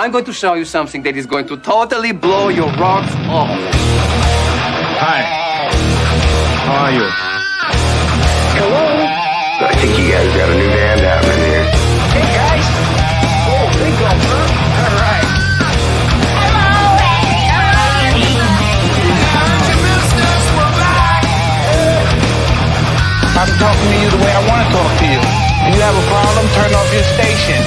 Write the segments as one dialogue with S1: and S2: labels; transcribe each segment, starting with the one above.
S1: I'm going to show you something that is going to totally blow your rocks off.
S2: Hi. How are you?
S1: Hello?
S3: I think you guys got a new band happening here.
S1: Hey, guys. Oh, there you go, huh? All right.
S2: I'm talking to you the way I want to talk to you. If you have a problem, turn off your station.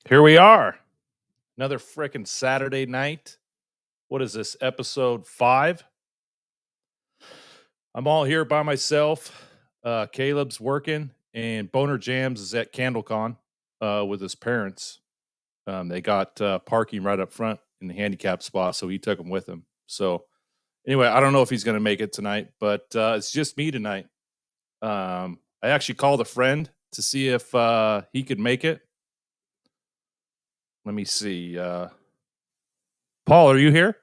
S4: Here we are. Another frickin' Saturday night. What is this, episode 5? I'm all here by myself. Caleb's working, and BonerJams is at CandleCon with his parents. They got parking right up front in the handicap spot, so he took them with him. So anyway, I don't know if he's going to make it tonight, but it's just me tonight. I actually called a friend to see if he could make it. Let me see. Paul, are you here?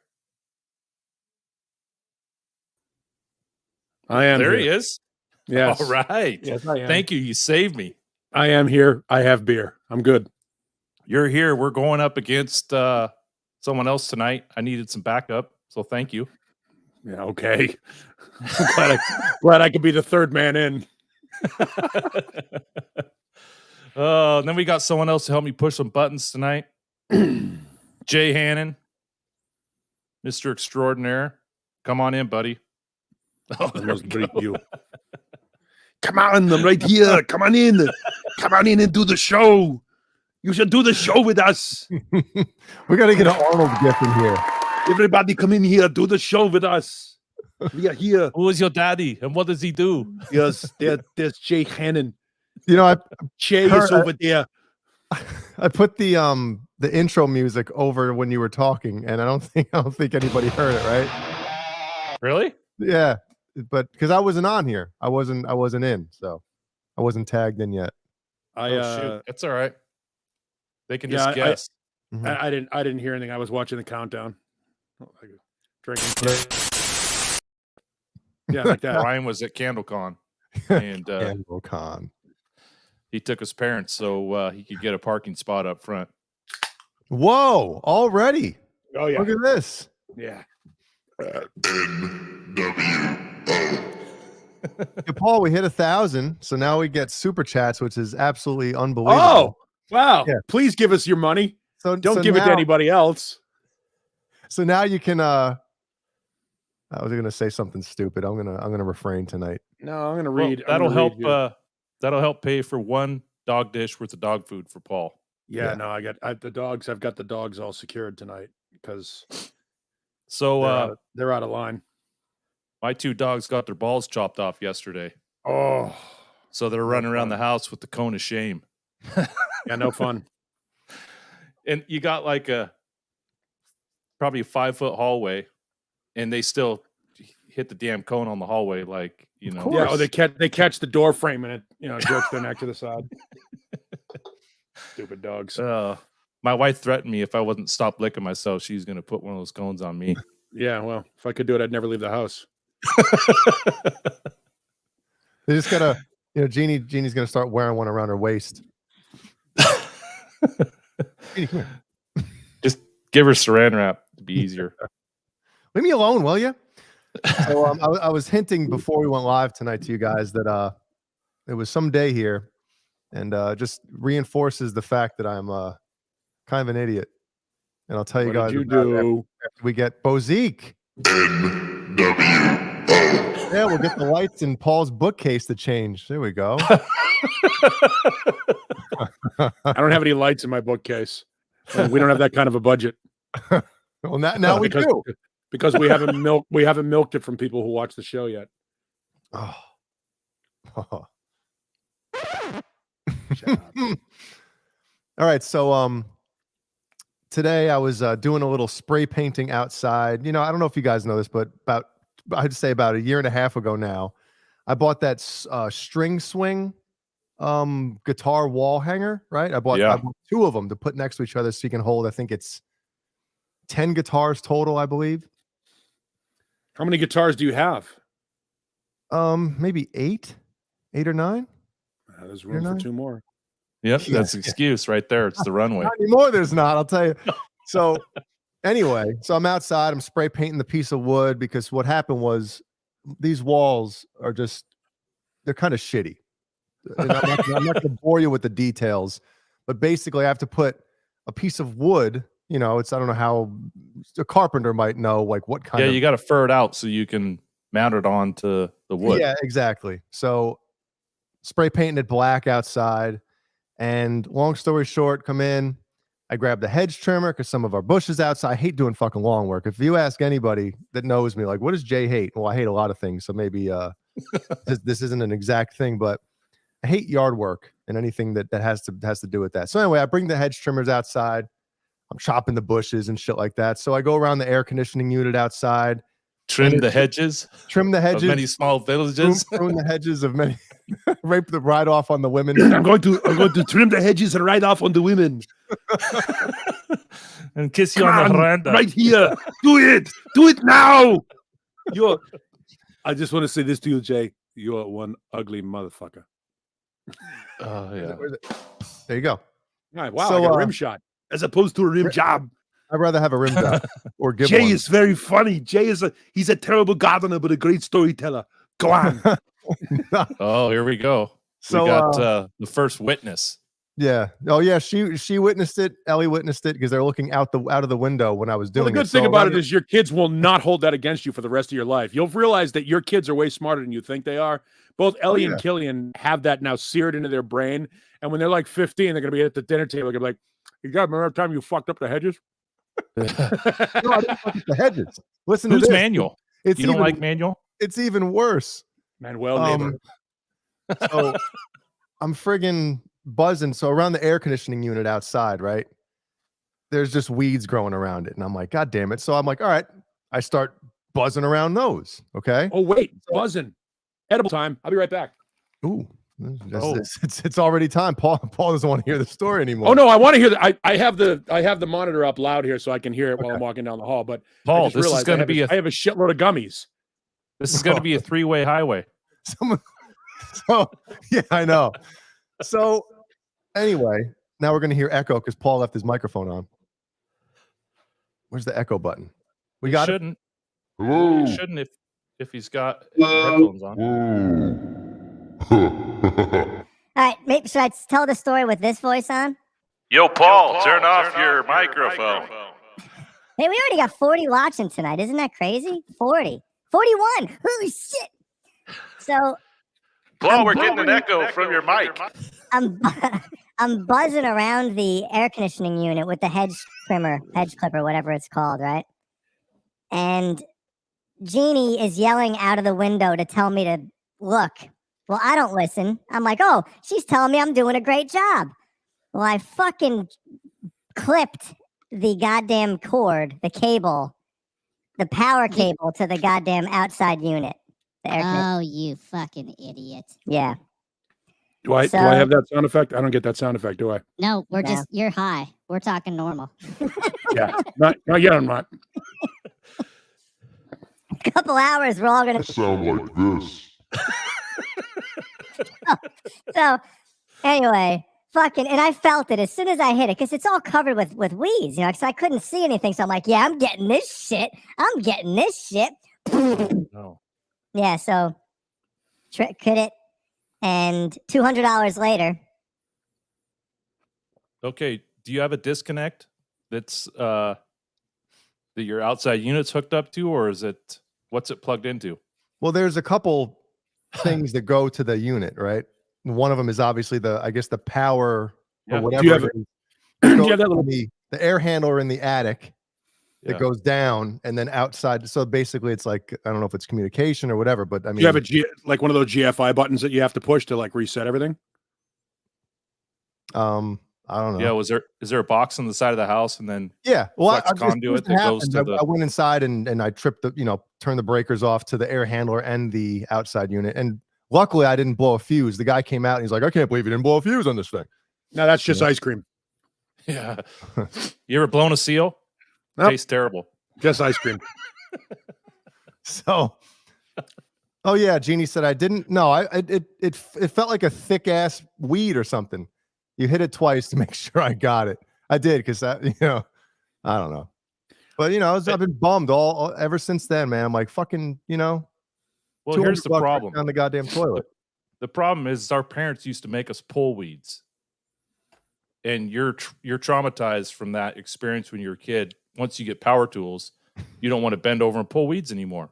S5: I am.
S4: There
S5: here.
S4: he is.
S5: Yes.
S4: All right.
S5: Yes, I am.
S4: Thank you. You saved me.
S5: I am here. I have beer. I'm good.
S4: You're here. We're going up against someone else tonight. I needed some backup, so thank you.
S5: Yeah. Okay. glad I could be the third man in.
S4: Then we got someone else to help me push some buttons tonight. Jay Hannon, Mr. Extraordinaire. Come on in, buddy. Oh, there we go.
S5: You. Come on, I'm right here. Come on in. Come on in and do the show. You should do the show with us.
S6: We got to get an Arnold gift in here.
S5: Everybody come in here. Do the show with us. We are here.
S4: Who is your daddy and what does he do?
S5: Yes, there's Jay Hannon.
S6: You know,
S5: Jay is over there.
S6: I put the intro music over when you were talking, and I don't think anybody heard it, right?
S4: Really?
S6: Yeah, but because I wasn't on here, I wasn't in, so I wasn't tagged in yet.
S4: Shoot. It's all right. They can just guess.
S5: I didn't hear anything. I was watching the countdown. Drinking. Yeah, like that.
S4: Ryan was at CandleCon, and
S6: CandleCon.
S4: he took his parents so he could get a parking spot up front.
S6: Whoa! Already?
S5: Oh yeah.
S6: Look at this.
S5: Yeah.
S6: Hey, Paul, we hit 1,000, so now we get super chats, which is absolutely unbelievable.
S5: Oh wow!
S6: Yeah.
S5: Please give us your money.
S6: So
S5: Don't give it to anybody else.
S6: So now you can. I was going to say something stupid. I'm gonna refrain tonight.
S5: No, I'm gonna read.
S4: Well, that'll help pay for one dog dish worth of dog food for Paul.
S5: Yeah, no, I got the dogs. I've got the dogs all secured tonight because they're out of line.
S4: My 2 dogs got their balls chopped off yesterday.
S5: Oh,
S4: So they're running around the house with the cone of shame.
S5: yeah, no fun.
S4: And you got like probably a 5-foot hallway, and they still hit the damn cone on the hallway, like, you know.
S5: Yeah, they catch the door frame and it jerks their neck to the side. Stupid dogs.
S4: My wife threatened me if I wasn't stop licking myself, she's gonna put one of those cones on me.
S5: Yeah, well, if I could do it, I'd never leave the house.
S6: They just gotta, Jeannie's gonna start wearing one around her waist. Jeannie, come here.
S4: Just give her saran wrap to be easier.
S6: Leave me alone, will you? So I was hinting before we went live tonight to you guys that it was some day here, and just reinforces the fact that I'm kind of an idiot. And I'll tell you guys.
S5: What did you do?
S6: After we get Bozique. Yeah, we'll get the lights in Paul's bookcase to change. There we go.
S5: I don't have any lights in my bookcase. We don't have that kind of a budget.
S6: Well, now we do.
S5: Because we haven't milked it from people who watch the show yet.
S6: Oh. All right, so today I was doing a little spray painting outside. I don't know if you guys know this, but I'd say about a year and a half ago now, I bought that string swing guitar wall hanger, right? I bought 2 of them to put next to each other so you can hold, I think it's 10 guitars total, I believe.
S5: How many guitars do you have?
S6: Maybe 8. 8 or 9.
S5: There's room for 2 more.
S4: Yep, that's an excuse right there. It's the runway.
S6: Not anymore, there's not, I'll tell you. So anyway, so I'm outside, I'm spray painting the piece of wood because what happened was these walls are just, they're kind of shitty. And I'm not going to bore you with the details, but basically I have to put a piece of wood, you know, I don't know how a carpenter might know like what kind of.
S4: You got to fur it out so you can mount it onto the wood.
S6: Yeah, exactly. So spray painting it black outside. And long story short, come in, I grab the hedge trimmer because some of our bushes outside. I hate doing fucking lawn work. If you ask anybody that knows me, like, what does Jay hate? Well, I hate a lot of things. So maybe this isn't an exact thing, but I hate yard work and anything that has to do with that. So anyway, I bring the hedge trimmers outside. I'm chopping the bushes and shit like that. So I go around the air conditioning unit outside.
S4: Trim the hedges.
S6: Trim the hedges.
S4: Of many small villages.
S6: Prune the hedges of many. Rape the ride off on the women.
S5: I'm going to trim the hedges and ride off on the women.
S4: And kiss you on the veranda.
S5: Right here. Do it now. I just want to say this to you, Jay. You're one ugly motherfucker.
S4: Oh yeah.
S6: There you go.
S5: All right. Wow.
S6: So,
S5: I got a rim shot as opposed to a rim job.
S6: I'd rather have a rim job or give
S5: Jay
S6: one.
S5: is very funny. Jay he's a terrible gardener, but a great storyteller. Go on.
S4: Oh, here we go.
S6: So
S4: we got the first witness.
S6: Yeah. Oh yeah. She witnessed it. Ellie witnessed it because they're looking out of the window when I was doing
S5: Well, the good
S6: it.
S5: thing about it is your kids will not hold that against you for the rest of your life. You'll realize that your kids are way smarter than you think they are. Both Ellie and Killian have that now seared into their brain. And when they're like 15, they're going to be at the dinner table. They're going to be like, you guys remember the time you fucked up the hedges?
S6: No, I didn't fuck up the hedges. Listen to
S4: Who's
S6: this.
S4: Manuel?
S6: It's
S4: You don't like Manuel?
S6: It's even worse.
S5: Manuel neighbor.
S6: So I'm friggin' buzzing. So around the air conditioning unit outside, right? There's just weeds growing around it. And I'm like, God damn it. So I'm like, all right. I start buzzing around those. Okay.
S5: Oh, wait. Buzzing. Edible time. I'll be right back.
S6: Ooh. It's already time. Paul doesn't want to hear the story anymore.
S5: Oh no, I want to hear that. I have the monitor up loud here so I can hear it while I'm walking down the hall. But
S4: Paul, this is going to be
S5: I have a shitload of gummies.
S4: This is going to be a 3-way highway.
S6: So yeah, I know. So anyway, now we're going to hear echo because Paul left his microphone on. Where's the echo button? We got
S4: shouldn't.
S6: it. Hello.
S4: You shouldn't if he's got headphones on.
S1: All right, should I tell the story with this voice on?
S4: Yo, Paul, turn off your microphone.
S1: Hey, we already got 40 watching tonight. Isn't that crazy? 40. 41. Holy shit. So,
S4: Paul, we're getting an echo from your mic.
S1: I'm buzzing around the air conditioning unit with the hedge clipper, whatever it's called, right? And Jeannie is yelling out of the window to tell me to look. Well, I don't listen. I'm like, oh, she's telling me I'm doing a great job. Well, I fucking clipped the goddamn cord, the cable, the power cable to the goddamn outside unit.
S7: Oh, you fucking idiot.
S1: Yeah.
S5: Do I have that sound effect? I don't get that sound effect, do I?
S7: No, you're high. We're talking normal.
S5: Yeah. Not yet, I'm not.
S1: A couple hours, we're all going to
S8: sound like this.
S1: So, anyway, and I felt it as soon as I hit it because it's all covered with weeds, you know, because I couldn't see anything. So I'm like, yeah, I'm getting this shit.
S4: No.
S1: Yeah, so could it, and $200 later.
S4: Okay, do you have a disconnect that's that your outside unit's hooked up to, or what's it plugged into?
S6: Well, there's a couple things that go to the unit, right? One of them is obviously the power or whatever.
S5: Do you have,
S6: it is.
S5: that little
S6: the air handler in the attic that goes down and then outside. So basically it's like, I don't know if it's communication or whatever, but I mean,
S5: you have like one of those GFI buttons that you have to push to like reset everything?
S6: I don't know.
S4: Yeah, is there a box on the side of the house and then
S6: well,
S4: conduit that goes to the...
S6: I went inside and I tripped turned the breakers off to the air handler and the outside unit. And luckily I didn't blow a fuse. The guy came out and he's like, I can't believe you didn't blow a fuse on this thing.
S5: No, that's just ice cream.
S4: Yeah. You ever blown a seal?
S5: Nope.
S4: Tastes terrible.
S5: Just ice cream.
S6: So Oh yeah, Jeannie said I didn't. No, it felt like a thick ass weed or something. You hit it twice to make sure I got it. I did because that I don't know, but I've been bummed all ever since then, man. I'm like fucking
S4: Well, here's the
S6: $200
S4: problem.
S6: down the goddamn toilet.
S4: The problem is our parents used to make us pull weeds, and you're traumatized from that experience when you're a kid. Once you get power tools, you don't want to bend over and pull weeds anymore.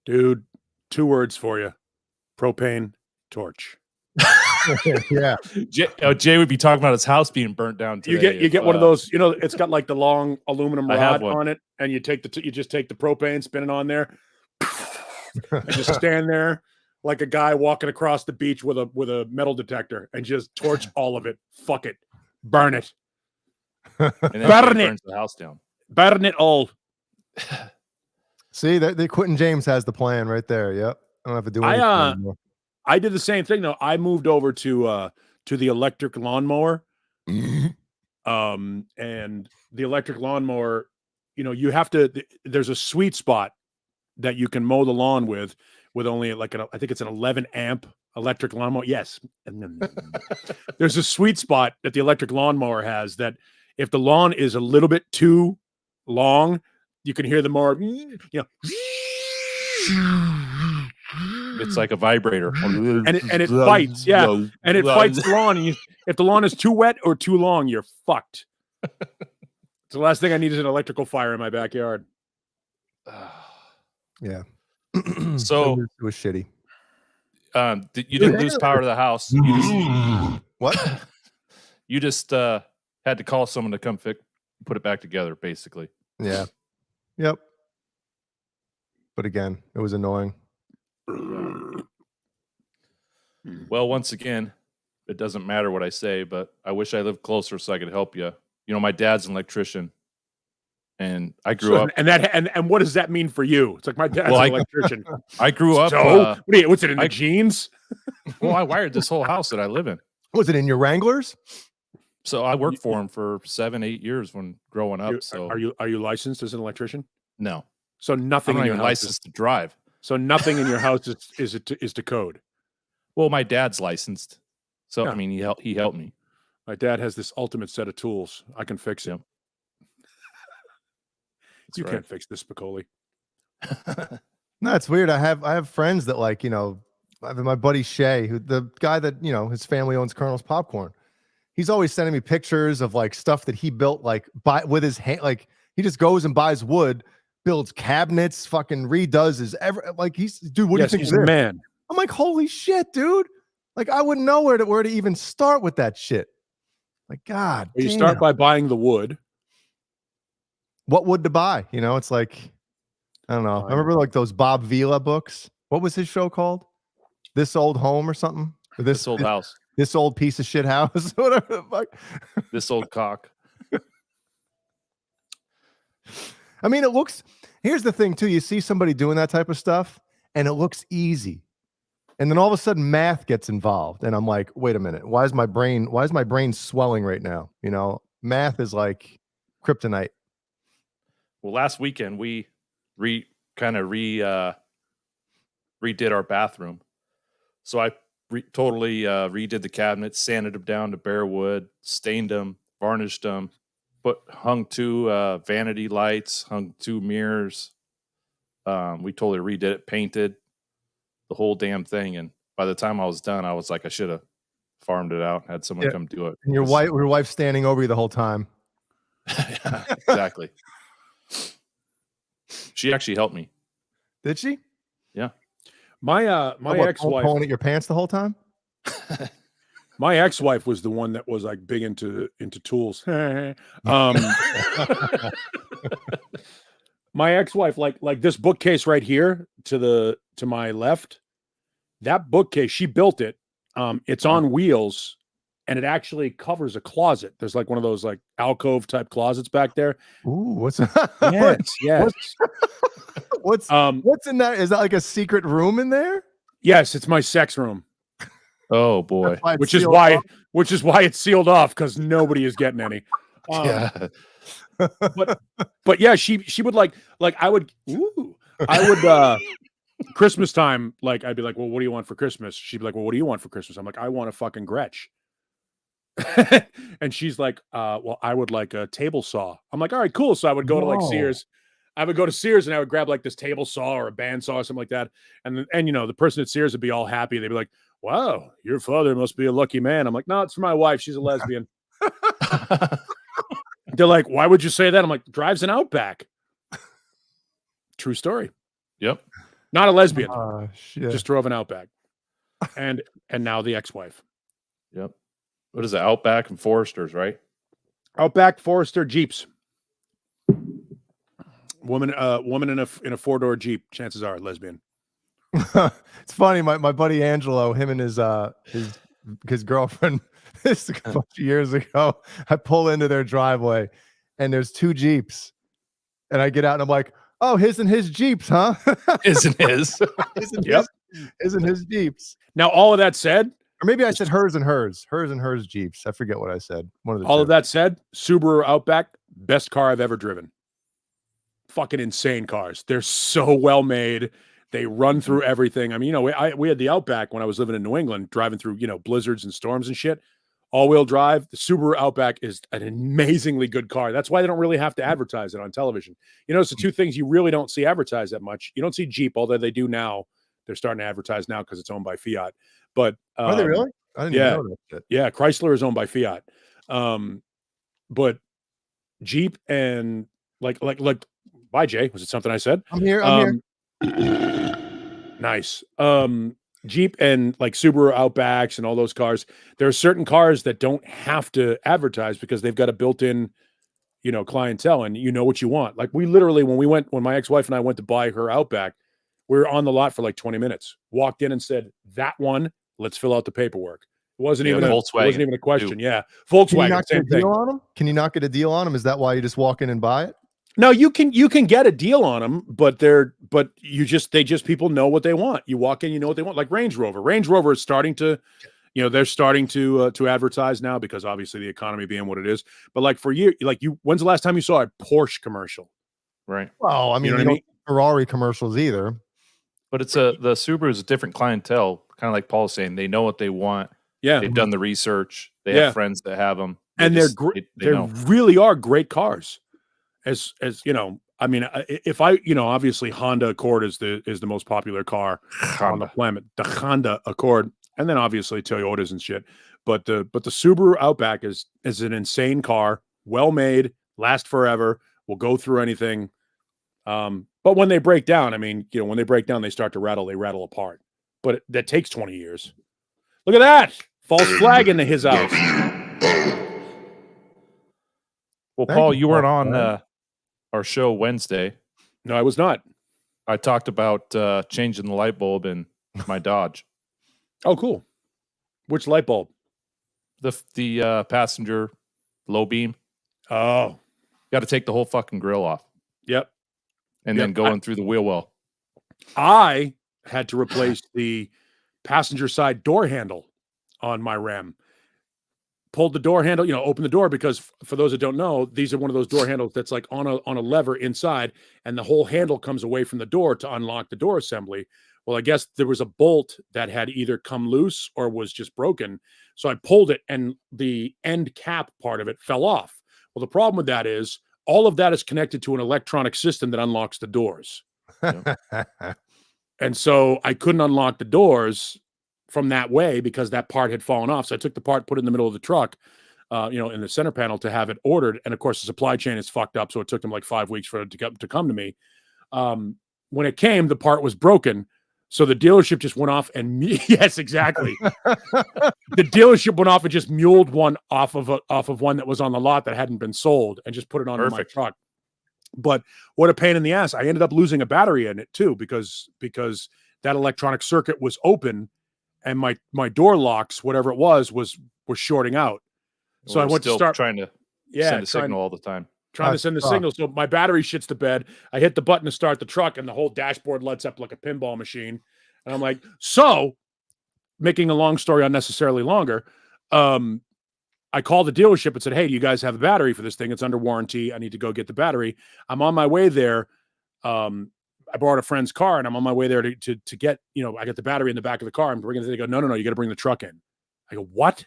S5: Dude, 2 words for you: propane torch.
S6: Yeah,
S5: Jay
S4: would be talking about his house being burnt down today.
S5: You get one of those. It's got like the long aluminum
S4: I have
S5: rod
S4: one.
S5: on it, and you just take the propane, spin it on there, and just stand there like a guy walking across the beach with a metal detector, and just torch all of it. Fuck it, burn it,
S4: And then
S5: burn
S4: it
S5: it,
S4: burns the house down.
S5: burn it all.
S6: see that Quentin James has the plan right there. Yep, I don't have to do anything anymore.
S5: I did the same thing though. I moved over to the electric lawnmower. And the electric lawnmower, you have to, there's a sweet spot that you can mow the lawn with only I think it's an 11 amp electric lawnmower. Yes. There's a sweet spot that the electric lawnmower has that if the lawn is a little bit too long, you can hear the mower,
S4: It's like a vibrator.
S5: and it fights. Yeah. And it fights the lawn. And if the lawn is too wet or too long, you're fucked. It's the last thing I need is an electrical fire in my backyard.
S6: Yeah.
S4: So
S6: it was shitty.
S4: You didn't lose power to the house.
S6: What?
S4: You just had to call someone to come put it back together, basically.
S6: Yeah. Yep. But again, it was annoying.
S4: Well, once again, it doesn't matter what I say, but I wish I lived closer so I could help you. My dad's an electrician, and I grew up.
S5: And what does that mean for you? It's like my dad's an electrician.
S4: I grew up.
S5: So, what's it in the genes?
S4: Well, I wired this whole house that I live in.
S6: Was it in your Wranglers?
S4: So I worked for him for 7-8 years when growing up.
S5: Are you licensed as an electrician?
S4: No.
S5: So nothing
S4: I'm
S5: in
S4: not
S5: your
S4: even
S5: house
S4: licensed to drive.
S5: So nothing in your house is to code.
S4: Well, my dad's licensed, so
S5: Yeah.
S4: I mean he helped me.
S5: My dad has this ultimate set of tools. I can fix him. You can't fix this, Spicoli.
S6: No, it's weird. I have friends that I have my buddy Shay, who the guy that his family owns Colonel's Popcorn. He's always sending me pictures of stuff that he built with his hand. He just goes and buys wood, builds cabinets, fucking redoes his dude. What do you think?
S5: He's a man.
S6: I'm like, holy shit, dude! I wouldn't know where to even start with that shit. God,
S5: you start by buying the wood.
S6: What wood to buy? It's I don't know. I remember those Bob Vila books. What was his show called? This Old Home or something? Or
S4: this old house.
S6: This old piece of shit house. Whatever the fuck.
S4: This old cock.
S6: I mean, here's the thing too. You see somebody doing that type of stuff and it looks easy. And then all of a sudden math gets involved. And I'm like, wait a minute. Why is my brain swelling right now? Math is like kryptonite.
S4: Well, last weekend we redid our bathroom. So I totally redid the cabinets, sanded them down to bare wood, stained them, varnished them, hung 2 vanity lights, hung 2 mirrors. We totally redid it, painted the whole damn thing. And by the time I was done, I was like, I should have farmed it out, had someone come do it.
S6: And your wife standing over you the whole time.
S4: Yeah, exactly. She actually helped me.
S6: Did she?
S4: Yeah.
S5: My ex-wife
S6: pulling at your pants the whole time.
S5: My ex-wife was the one that was big into tools. My ex-wife, like this bookcase right here to my left, that bookcase, she built it. It's on wheels and it actually covers a closet. There's one of those alcove type closets back there.
S6: Ooh, what's
S5: yes.
S6: What's in that? Is that a secret room in there?
S5: Yes, it's my sex room.
S4: Oh boy.
S5: Which is why it's sealed off, because nobody is getting any.
S4: Yeah.
S5: But yeah, she would I would Christmas time, like I'd be like, well, what do you want for Christmas? She'd be like, well, what do you want for Christmas? I'm like, I want a fucking Gretsch. And she's like, well, I would like a table saw. I'm like, all right, cool. So I would go to like Sears. I would go to Sears and I would grab like this table saw or a bandsaw or something like that. And you know, the person at Sears would be all happy. They'd be like, wow, your father must be a lucky man. I'm like, no, it's for my wife. She's a lesbian. They're like, why would you say that? I'm like, drives an Outback. True story.
S4: Yep.
S5: Not a lesbian.
S6: Shit.
S5: Just drove an Outback. And now the ex-wife.
S4: Yep. What is it? Outback and Foresters, right?
S5: Outback, Forester, Jeeps. Woman in a 4-door Jeep. Chances are lesbian.
S6: It's funny. My buddy Angelo, him and his girlfriend, this a bunch of years ago. I pull into their driveway, and there's 2 Jeeps, and I get out, and I'm like, "Oh, his and his Jeeps, huh?
S4: Isn't his?
S6: Isn't his Jeeps?"
S5: Now, all of that said,
S6: or maybe I said hers and hers Jeeps. I forget what I said. One of the
S5: all
S6: two.
S5: of that said, Subaru Outback, best car I've ever driven. Fucking insane cars. They're so well made. They run through everything. I mean, you know, we had the Outback when I was living in New England, driving through, you know, blizzards and storms and shit. All-wheel drive. The Subaru Outback is an amazingly good car. That's why they don't really have to advertise it on television. You know, it's the 2 things you really don't see advertised that much. You don't see Jeep, although they do now. They're starting to advertise now because it's owned by Fiat. But
S6: are they really? I didn't even know that shit.
S5: Yeah, Chrysler is owned by Fiat. But Jeep and like bye, Jay. Was it something I said?
S6: I'm here.
S5: Nice. Jeep and like Subaru Outbacks and all those cars. There are certain cars that don't have to advertise because they've got a built-in, you know, clientele, and you know what you want. Like we literally, when my ex-wife and I went to buy her Outback, we were on the lot for like 20 minutes. Walked in and said, "That one, let's fill out the paperwork." It wasn't even a question. Yeah, Volkswagen.
S6: Can you not get
S5: same
S6: a deal
S5: thing.
S6: on them? Can you not get a deal on them? Is that why you just walk in and buy it?
S5: No, you can get a deal on them, but people know what they want. You walk in, you know what they want. Like Range Rover. Range Rover is starting to, you know, they're starting to advertise now because obviously the economy being what it is. But like for you, when's the last time you saw a Porsche commercial?
S4: Right.
S6: Well, I mean, you don't Ferrari commercials either.
S4: But it's the Subaru is a different clientele, kind of like Paul's saying. They know what they want.
S5: Yeah,
S4: they've done the research. They have friends that have them,
S5: and they're great. They really are great cars. As you know, I mean, if I, you know, obviously Honda Accord is the most popular car on the planet, the Honda Accord, and then obviously Toyotas and shit. But the Subaru Outback is an insane car, well made, last forever, will go through anything. But when they break down, I mean, you know, when they break down, they start to rattle. They rattle apart. But that takes 20 years. Look at that false flag into his house.
S4: Well, Paul, you weren't on our show Wednesday.
S5: No, I was not.
S4: I talked about changing the light bulb in my Dodge.
S5: Oh, cool. Which light bulb?
S4: The passenger low beam.
S5: Oh,
S4: got to take the whole fucking grill off.
S5: Yep.
S4: And then going through the wheel well.
S5: I had to replace the passenger side door handle on my Ram. Pulled the door handle, you know, opened the door, because for those that don't know, these are one of those door handles that's like on a lever inside, and the whole handle comes away from the door to unlock the door assembly. Well, I guess there was a bolt that had either come loose or was just broken. So I pulled it, and the end cap part of it fell off. Well, the problem with that is all of that is connected to an electronic system that unlocks the doors. And so I couldn't unlock the doors from that way because that part had fallen off. So I took the part, put it in the middle of the truck, you know, in the center panel to have it ordered. And of course, the supply chain is fucked up. So it took them like 5 weeks for it to come to me. When it came, the part was broken. So the dealership just went off and yes, exactly. The dealership went off and just muled one off of one that was on the lot that hadn't been sold and just put it on my truck. But what a pain in the ass. I ended up losing a battery in it too, because that electronic circuit was open and my door locks, whatever it was shorting out. So I went to start
S4: trying to send a signal all the time.
S5: Trying to send the signal. So my battery shits to bed. I hit the button to start the truck and the whole dashboard lights up like a pinball machine. And I'm like, so making a long story unnecessarily longer, I called the dealership and said, hey, do you guys have a battery for this thing? It's under warranty. I need to go get the battery. I'm on my way there. I borrowed a friend's car and I'm on my way there to get, I got the battery in the back of the car. I'm bringing it. They go, no, you got to bring the truck in. I go, what?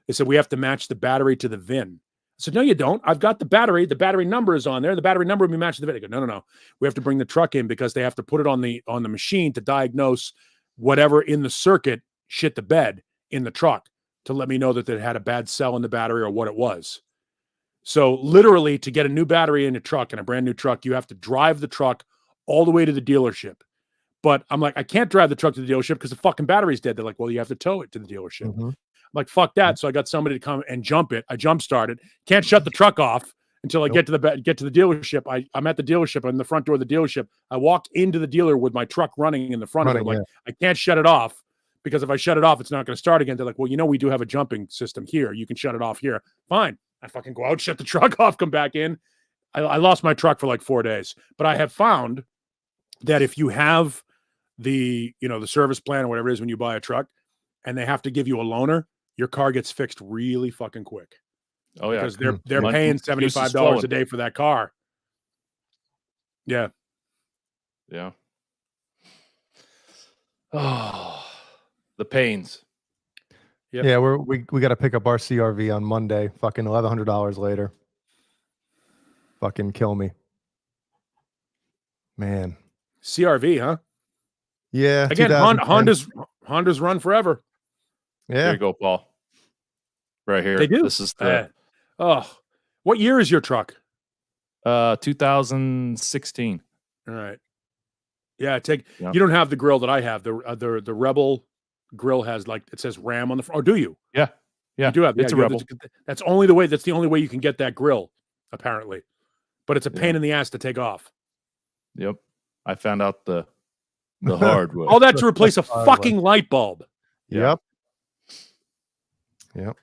S5: They said, we have to match the battery to the VIN. I said, no, you don't. I've got the battery. The battery number is on there. The battery number will be matched to the VIN. They go, no. We have to bring the truck in because they have to put it on the machine to diagnose whatever in the circuit shit the bed in the truck to let me know that it had a bad cell in the battery or what it was. So literally to get a new battery in a truck, and a brand new truck, you have to drive the truck all the way to the dealership. But I'm like, I can't drive the truck to the dealership because the fucking battery's dead. They're like, well, you have to tow it to the dealership.
S6: Mm-hmm.
S5: I'm like, fuck that. So I got somebody to come and jump it. I jump started. Can't shut the truck off until I get to the dealership. I'm at the dealership. I'm in the front door of the dealership. I walk into the dealer with my truck running in the front of it. Like, I can't shut it off because if I shut it off, it's not going to start again. They're like, well, we do have a jumping system here. You can shut it off here. Fine. I fucking go out, shut the truck off, come back in. I lost my truck for like 4 days. But I have found that if you have the service plan or whatever it is when you buy a truck and they have to give you a loaner, your car gets fixed really fucking quick.
S4: Oh yeah.
S5: Because they're paying $75 a day for that car. Yeah.
S4: Yeah. Oh, the pains.
S5: Yep.
S6: Yeah, we got to pick up our CRV on Monday. Fucking $1,100 later. Fucking kill me, man.
S5: CRV, huh?
S6: Yeah.
S5: Again, Honda's run forever.
S6: Yeah.
S4: There you go, Paul. Right here.
S5: They do.
S4: This is the
S5: what year is your truck?
S4: 2016.
S5: All right. Yeah, you don't have the grill that I have. The Rebel grill has it says Ram on the front. Or do you?
S4: Yeah.
S5: You do have
S4: it's a Rebel.
S5: That's the only way you can get that grill, apparently. But it's a pain in the ass to take off.
S4: Yep. I found out the hard way.
S5: All that to replace a fucking light bulb.
S6: Yep. Oh, man.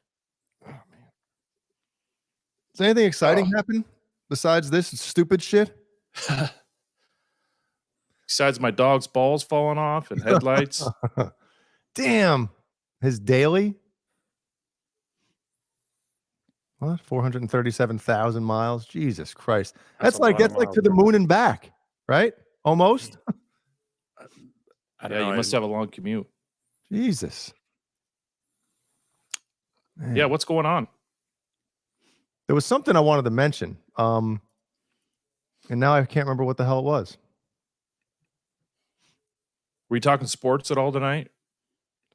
S6: Does anything exciting happen besides this stupid shit?
S4: Besides my dog's balls falling off and headlights.
S6: Damn. His daily? What? 437,000 miles? Jesus Christ. That's like to the moon and back, right? Almost.
S5: I don't know.
S4: You must have a long commute.
S6: Jesus. Man.
S4: Yeah, what's going on?
S6: There was something I wanted to mention. And now I can't remember what the hell it was.
S4: Were you talking sports at all tonight?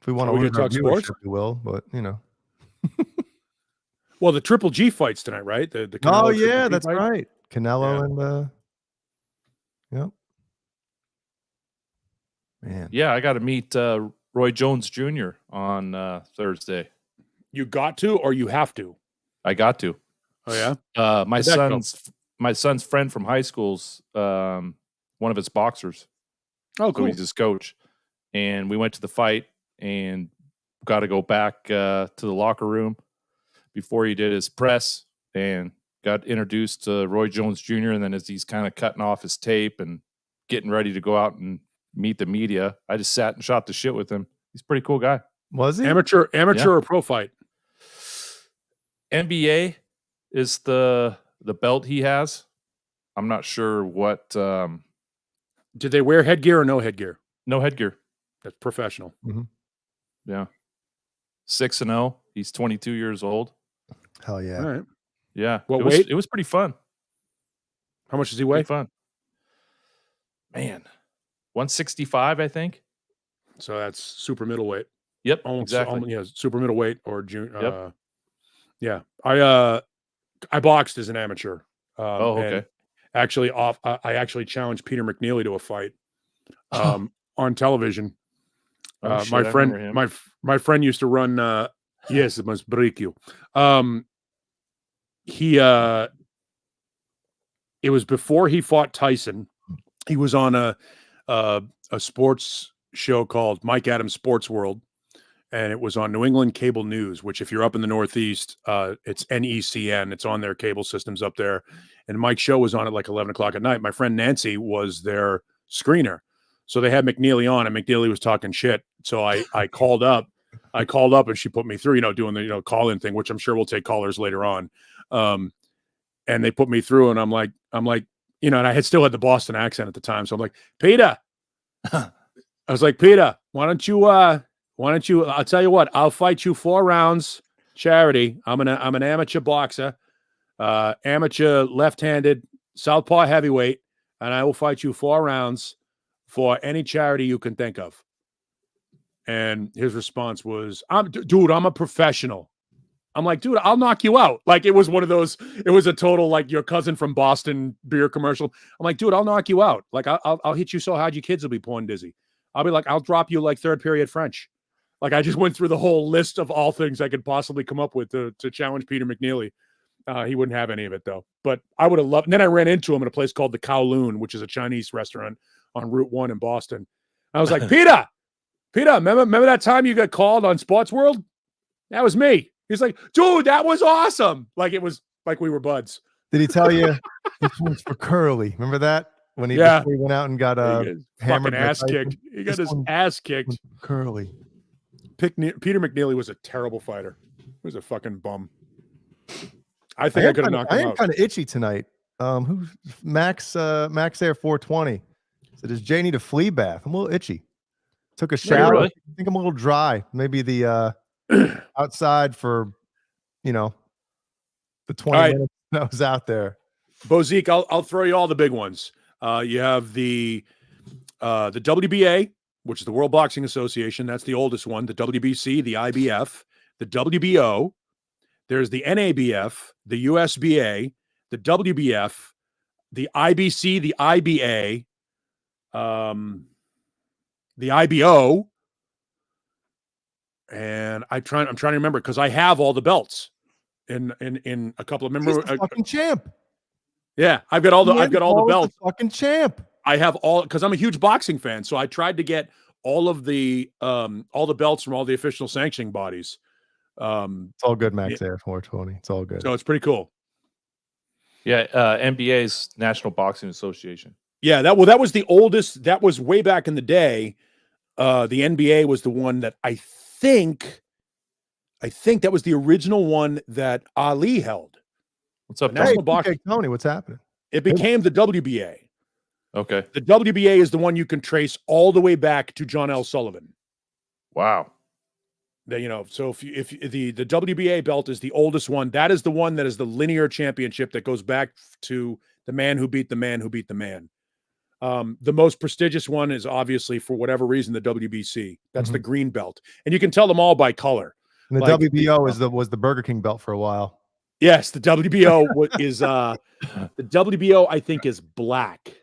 S6: If we want to
S5: talk sports,
S6: we will, but
S5: Well, the Triple G fights tonight, right? The
S6: Canelo
S5: Triple G
S6: that's
S5: fight?
S6: right. Canelo and yep. Man.
S4: Yeah, I got to meet Roy Jones Jr. on Thursday.
S5: You got to, or you have to?
S4: I got to.
S5: Oh yeah.
S4: My son's friend from high school's one of his boxers.
S5: Oh, cool.
S4: So he's his coach, and we went to the fight and got to go back to the locker room before he did his press and got introduced to Roy Jones Jr. And then as he's kind of cutting off his tape and getting ready to go out and meet the media, I just sat and shot the shit with him. He's a pretty cool guy.
S6: Was he?
S5: Amateur or pro fight?
S4: NBA is the belt he has. I'm not sure what.
S5: Did they wear headgear or no headgear?
S4: No headgear.
S5: That's professional.
S6: Mm-hmm.
S4: Yeah. 6-0. He's 22 years old.
S6: Hell yeah.
S5: All right.
S4: Yeah.
S5: What weight?
S4: It was pretty fun.
S5: How much does he weigh?
S4: Pretty fun. Man. 165, I think.
S5: So that's super middleweight.
S4: Yep.
S5: Almost,
S4: exactly.
S5: super middleweight or junior.
S4: Yep.
S5: Yeah. I boxed as an amateur.
S4: Okay.
S5: Actually, I actually challenged Peter McNeely to a fight on television. My friend used to run. Yes, it must break you. It was before he fought Tyson. He was on a sports show called Mike Adams Sports World, and it was on New England Cable News, which if you're up in the Northeast, it's NECN. It's on their cable systems up there. And Mike's show was on at like 11 o'clock at night. My friend Nancy was their screener. So they had McNeely on, and McNeely was talking shit. So I called up. And she put me through, doing the, call-in thing, which I'm sure we'll take callers later on. And they put me through, and I'm like, and I still had the Boston accent at the time. So I'm like, Peter, I was like, Peter, why don't you, I'll tell you what, I'll fight you 4 rounds, charity. I'm an amateur boxer, amateur left-handed, southpaw heavyweight, and I will fight you 4 rounds for any charity you can think of. And his response was, dude, I'm a professional. I'm like, dude, I'll knock you out. Like, it was one of those, it was a total, like, your cousin from Boston beer commercial. I'm like, dude, I'll knock you out. Like, I'll hit you so hard your kids will be porn dizzy. I'll be like, I'll drop you like 3rd period French. Like, I just went through the whole list of all things I could possibly come up with to challenge Peter McNeely. He wouldn't have any of it, though. But I would have loved, and then I ran into him at a place called the Kowloon, which is a Chinese restaurant on Route 1 in Boston. I was like, Peter, remember that time you got called on Sports World? That was me. He's like, dude, that was awesome. Like, it was like we were buds.
S6: Did he tell you this one's for Curly? Remember that? When he went out and got hammered,
S5: ass kicked. He got his ass kicked.
S6: Curly.
S5: Peter McNeely was a terrible fighter. He was a fucking bum. I think I could have knocked him out.
S6: I am kind of itchy tonight. Who's Max Air 420? So does Jay need a flea bath? I'm a little itchy. Took a shower.
S4: Really?
S6: I think I'm a little dry. Maybe the outside for the 20 minutes that was out there.
S5: Bozique, I'll throw you all the big ones. You have the WBA, which is the World Boxing Association. That's the oldest one. The WBC, the IBF, the WBO. There's the NABF, the USBA, the WBF, the IBC, the IBA, the IBO, and I'm trying to remember because I have all the belts in a couple of members.
S6: Fucking champ.
S5: Yeah, I've got all the belts.
S6: Fucking champ.
S5: I have all because I'm a huge boxing fan, so I tried to get all the belts from all the official sanctioning bodies.
S6: It's all good, Max Air 420. It's all good.
S5: So it's pretty cool.
S4: Yeah, NBA's National Boxing Association.
S5: Yeah, that was the oldest. That was way back in the day. The NBA was the one that I think that was the original one that Ali held.
S4: What's up,
S6: Hey, Tony? What's happening?
S5: It became the WBA.
S4: Okay.
S5: The WBA is the one you can trace all the way back to John L. Sullivan.
S4: Wow.
S5: So if the WBA belt is the oldest one, that is the one that is the linear championship that goes back to the man who beat the man who beat the man. The most prestigious one is obviously, for whatever reason, the WBC. That's the green belt, and you can tell them all by color.
S6: And the WBO was the Burger King belt for a while.
S5: Yes, the WBO is the WBO. I think is black.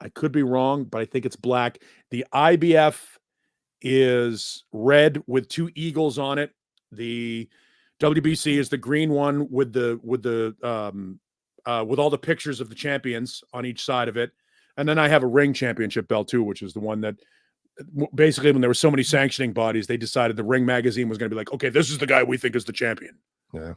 S5: I could be wrong, but I think it's black. The IBF is red with 2 eagles on it. The WBC is the green one with all the pictures of the champions on each side of it. And then I have a ring championship belt too, which is the one that basically, when there were so many sanctioning bodies, they decided the Ring magazine was going to be like, okay, this is the guy we think is the champion.
S6: Yeah.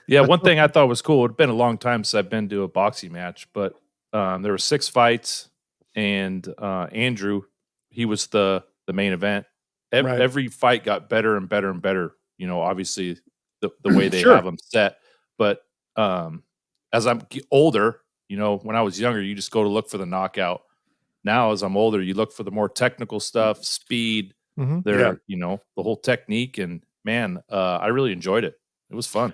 S4: Yeah, one thing I thought was cool. It'd been a long time since I've been to a boxing match, but there were 6 fights, and Andrew, he was the main event. Every fight got better and better and better. Obviously the way they have them set. But as I'm older, when I was younger, you just go to look for the knockout. Now, as I'm older, you look for the more technical stuff, speed, the whole technique. And man, I really enjoyed it. It was fun.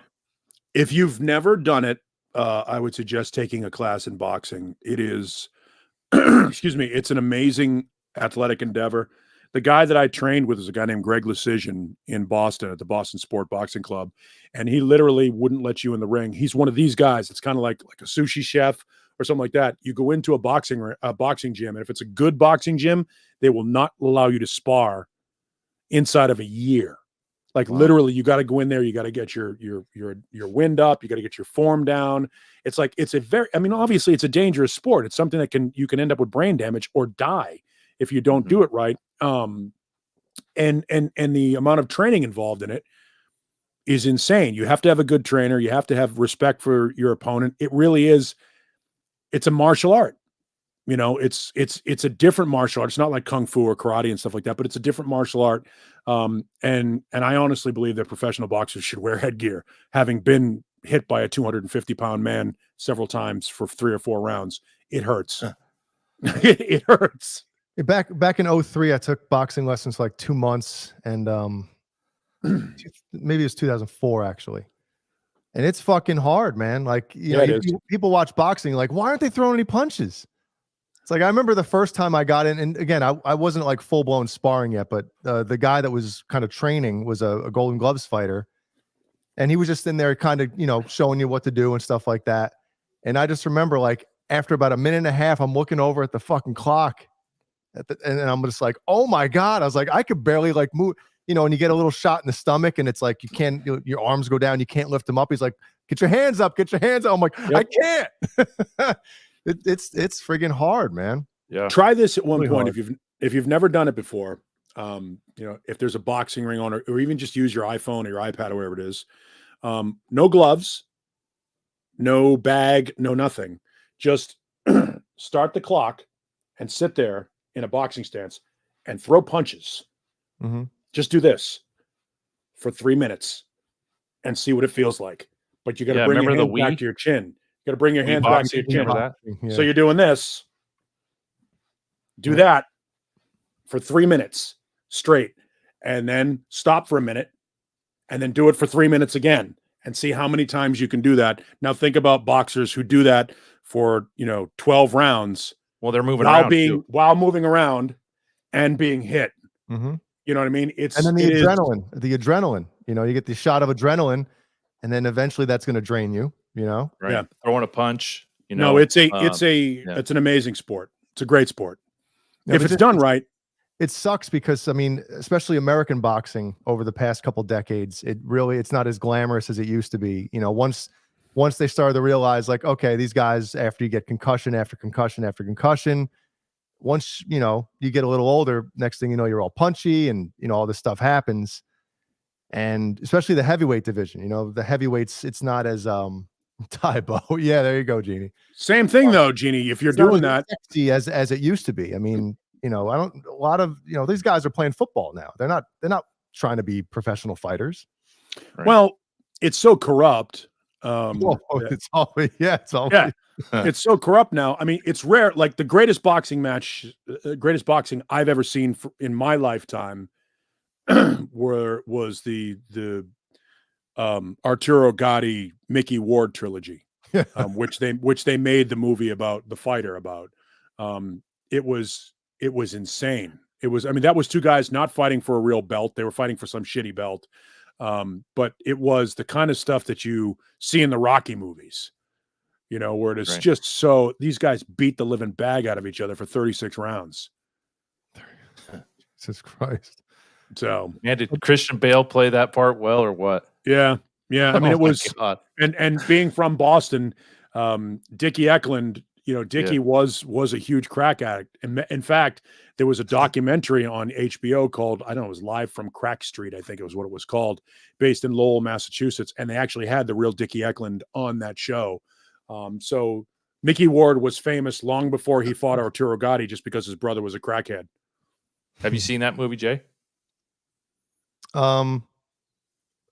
S5: If you've never done it, I would suggest taking a class in boxing. It is, excuse me, it's an amazing athletic endeavor. The guy that I trained with is a guy named Greg Lecision in Boston at the Boston Sport Boxing Club. And he literally wouldn't let you in the ring. He's one of these guys. It's kind of like a sushi chef or something like that. You go into a boxing gym, and if it's a good boxing gym, they will not allow you to spar inside of a year. Like literally, you got to go in there. You got to get your wind up. You got to get your form down. It's like, obviously it's a dangerous sport. It's something that you can end up with brain damage or die if you don't do it right. And the amount of training involved in it is insane. You have to have a good trainer. You have to have respect for your opponent. It really is. It's a martial art. It's a different martial art. It's not like Kung Fu or karate and stuff like that, but it's a different martial art. And I honestly believe that professional boxers should wear headgear, having been hit by a 250-pound man several times for 3 or 4 rounds. It hurts. It hurts.
S6: Back in 03, I took boxing lessons for like 2 months, and maybe it was 2004 actually. And it's fucking hard, man. Like, people watch boxing, like, why aren't they throwing any punches? It's like, I remember the first time I got in, and again, I wasn't like full blown sparring yet, but the guy that was kind of training was a Golden Gloves fighter. And he was just in there kind of, showing you what to do and stuff like that. And I just remember, like, after about a minute and a half, I'm looking over at the fucking clock and I'm just like, oh my God. I was like, I could barely like move, and you get a little shot in the stomach and it's like, you can't, your arms go down. You can't lift them up. He's like, get your hands up, get your hands up. I'm like, I can't. It's friggin' hard, man.
S4: Yeah.
S5: Try this at one
S6: Really
S5: point.
S6: hard.
S5: If you've never done it before, if there's a boxing ring on, or even just use your iPhone or your iPad or whatever it is. No gloves, no bag, no nothing. Just start the clock and sit there in a boxing stance and throw punches.
S6: Mm-hmm.
S5: Just do this for 3 minutes and see what it feels like. But you got to bring your hands back to your chin. You got to bring your hands back to your chin.
S6: Yeah.
S5: So you're doing this. Do that for 3 minutes straight, and then stop for a minute, and then do it for 3 minutes again, and see how many times you can do that. Now think about boxers who do that for 12 rounds.
S4: Well, they're moving
S5: while moving around and being hit.
S6: Mm-hmm.
S5: You know what I mean?
S6: And then the adrenaline, you get the shot of adrenaline, and then eventually that's going to drain you,
S4: Right.
S5: Yeah.
S4: Throwing a punch,
S5: No, it's an amazing sport. It's a great sport.
S6: Yeah,
S5: if it's done right.
S6: It sucks because, especially American boxing over the past couple decades, it's not as glamorous as it used to be. Once they started to realize, like, okay, these guys, after you get concussion after concussion after concussion, once, you get a little older, next thing you know, you're all punchy and, all this stuff happens. And especially the heavyweight division, the heavyweights, it's not as, Tybo. Yeah, there you go, Jeannie.
S5: Same thing though, Jeannie, if you're doing that
S6: sexy as it used to be. These guys are playing football now. They're not trying to be professional fighters.
S5: Right. Well, it's so corrupt.
S6: It's always
S5: it's so corrupt now. It's rare. Like the greatest boxing I've ever seen in my lifetime was the Arturo Gatti Mickey Ward trilogy, which they made the movie about the fighter about. It was insane. That was 2 guys not fighting for a real belt. They were fighting for some shitty belt. But it was the kind of stuff that you see in the Rocky movies, where it is just so these guys beat the living bag out of each other for 36 rounds.
S6: Jesus Christ.
S5: So,
S4: man, did Christian Bale play that part well or what?
S5: Yeah. It was,
S4: God.
S5: and being from Boston, Dickie Eklund, Dickie was a huge crack addict. And in fact, there was a documentary on HBO called, I don't know, it was Live from Crack Street, I think it was what it was called, based in Lowell, Massachusetts. And they actually had the real Dickie Eklund on that show. So Mickey Ward was famous long before he fought Arturo Gatti just because his brother was a crackhead.
S4: Have you seen that movie, Jay?
S6: I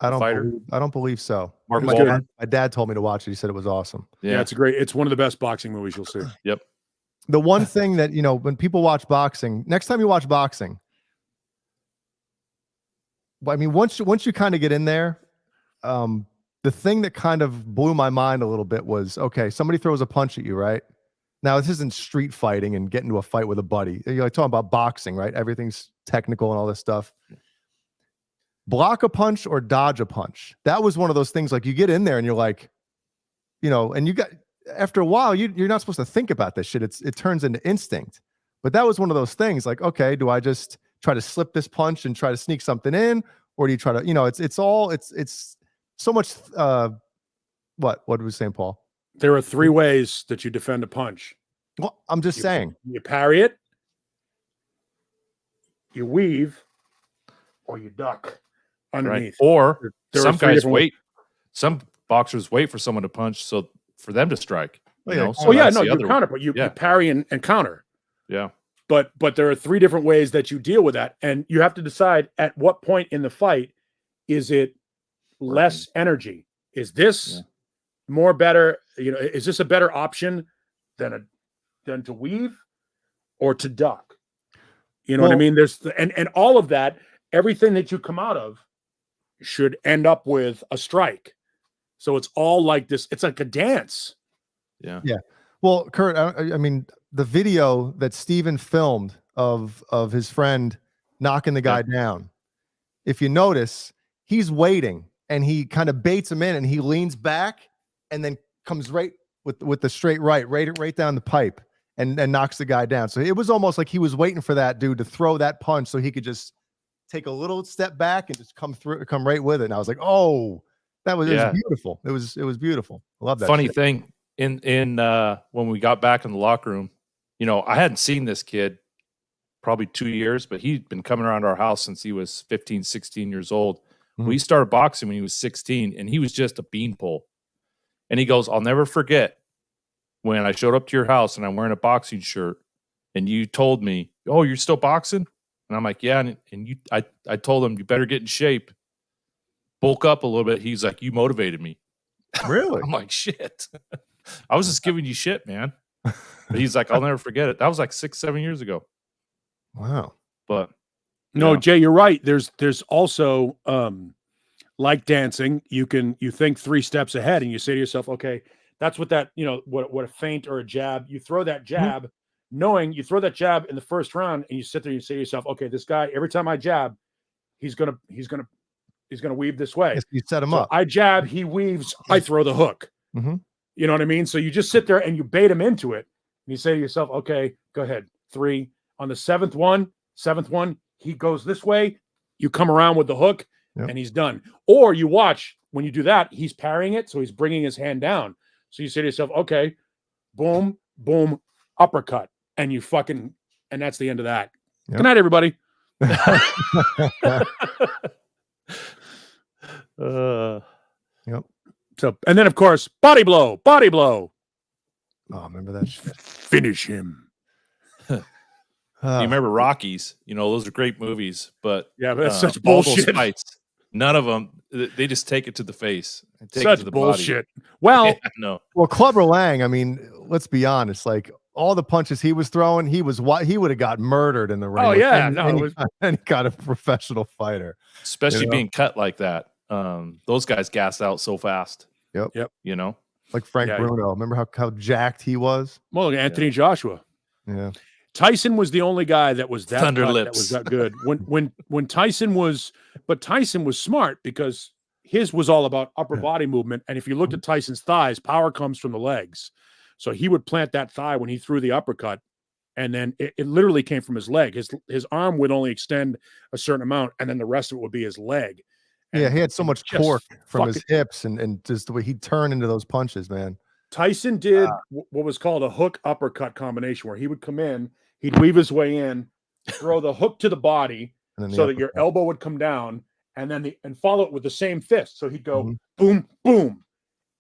S6: don't believe so. My dad told me to watch it. He said it was awesome.
S5: Yeah, it's one of the best boxing movies you'll see.
S4: Yep.
S6: The one thing that, when people watch boxing, next time you watch boxing, once you kind of get in there, the thing that kind of blew my mind a little bit was, okay, somebody throws a punch at you, right? Now, this isn't street fighting and getting into a fight with a buddy. You're like talking about boxing, right? Everything's technical and all this stuff. Block a punch or dodge a punch. That was one of those things, like you get in there and you're like, and you got, after a while, you're not supposed to think about this shit. It turns into instinct. But that was one of those things, like, okay, do I just try to slip this punch and try to sneak something in? Or do you try to, it's so much, what were we saying, Paul?
S5: There are 3 ways that you defend a punch.
S6: Well, I'm just saying.
S5: You parry it, you weave, or you duck underneath.
S4: Right. Or
S5: there
S4: some guys wait. Some boxers wait for someone to punch for them to strike.
S5: You counter, but you parry and counter.
S4: Yeah.
S5: But there are 3 different ways that you deal with that. And you have to decide at what point in the fight is it less energy? Is this more better? You know, is this a better option than to weave or to duck? You know what I mean? There's and all of that, everything that you come out of should end up with a strike. So it's all like this. It's like a dance.
S4: Yeah.
S6: Yeah. Well, Kurt, I mean, the video that Steven filmed of his friend knocking the guy down, if you notice, he's waiting and he kind of baits him in and he leans back and then comes right with the straight right down the pipe and knocks the guy down. So it was almost like he was waiting for that dude to throw that punch so he could just take a little step back and just come right with it. And I was like, oh, it was beautiful. It was beautiful. I love that.
S4: Funny
S6: shit.
S4: thing in when we got back in the locker room, you know, I hadn't seen this kid probably 2 years, but he'd been coming around our house since he was 15, 16 years old. We started boxing when he was 16 and he was just a beanpole. And he goes, I'll never forget when I showed up to your house and I'm wearing a boxing shirt and you told me, oh, you're still boxing? And I'm like, yeah. And I told him, you better get in shape, bulk up a little bit. He's like, you motivated me.
S6: Really?
S4: I'm like, shit. I was just giving you shit, man. But he's like, I'll never forget it. That was like 6-7 years ago.
S6: Wow.
S4: But
S5: no, Jay, you're right. There's also like dancing, you think 3 steps ahead and you say to yourself, okay, that's what that, you know, what a feint or a jab, you throw that jab, knowing you throw that jab in the first round and you sit there and you say to yourself, okay, this guy, every time I jab, he's gonna weave this way.
S6: Yes, you set him up.
S5: I jab, he weaves, I throw the hook. You know what I mean? So you just sit there and you bait him into it. And you say to yourself, okay, go ahead. 3 on the seventh one, he goes this way. You come around with the hook and he's done. Or you watch when you do that, he's parrying it. So he's bringing his hand down. So you say to yourself, okay, boom, boom, uppercut. And and that's the end of that. Yep. Good night, everybody.
S6: Yep.
S5: So, and then of course, body blow.
S6: Oh, remember that shit?
S5: Finish him.
S4: You remember Rockies? You know, those are great movies, but
S5: that's such
S4: all
S5: bullshit.
S4: those fights, none of them. They just take it to the face. Take
S5: Such
S4: it to the
S5: bullshit.
S4: Body.
S5: Well,
S4: no.
S6: Well, Clubber Lang. I mean, let's be honest. Like all the punches he was throwing, he would have got murdered in the ring.
S5: Oh yeah,
S6: any kind of professional fighter,
S4: especially being cut like that. Those guys gassed out so fast.
S6: Yep.
S4: You know,
S6: like Frank Bruno. Remember how jacked he was?
S5: Well, Anthony Joshua.
S6: Yeah.
S5: Tyson was the only guy that was that
S4: Thunder
S5: cut,
S4: lips.
S5: that was that good. When Tyson was, but Tyson was smart because his was all about upper body movement. And if you looked at Tyson's thighs, power comes from the legs. So he would plant that thigh when he threw the uppercut, and then it literally came from his leg. His arm would only extend a certain amount, and then the rest of it would be his leg. And,
S6: yeah, he had so much torque from his hips and just the way he'd turn into those punches, man.
S5: Tyson did what was called a hook uppercut combination, where he would come in, he'd weave his way in, throw the hook to the body so that your elbow would come down, and then and follow it with the same fist. So he'd go boom, boom,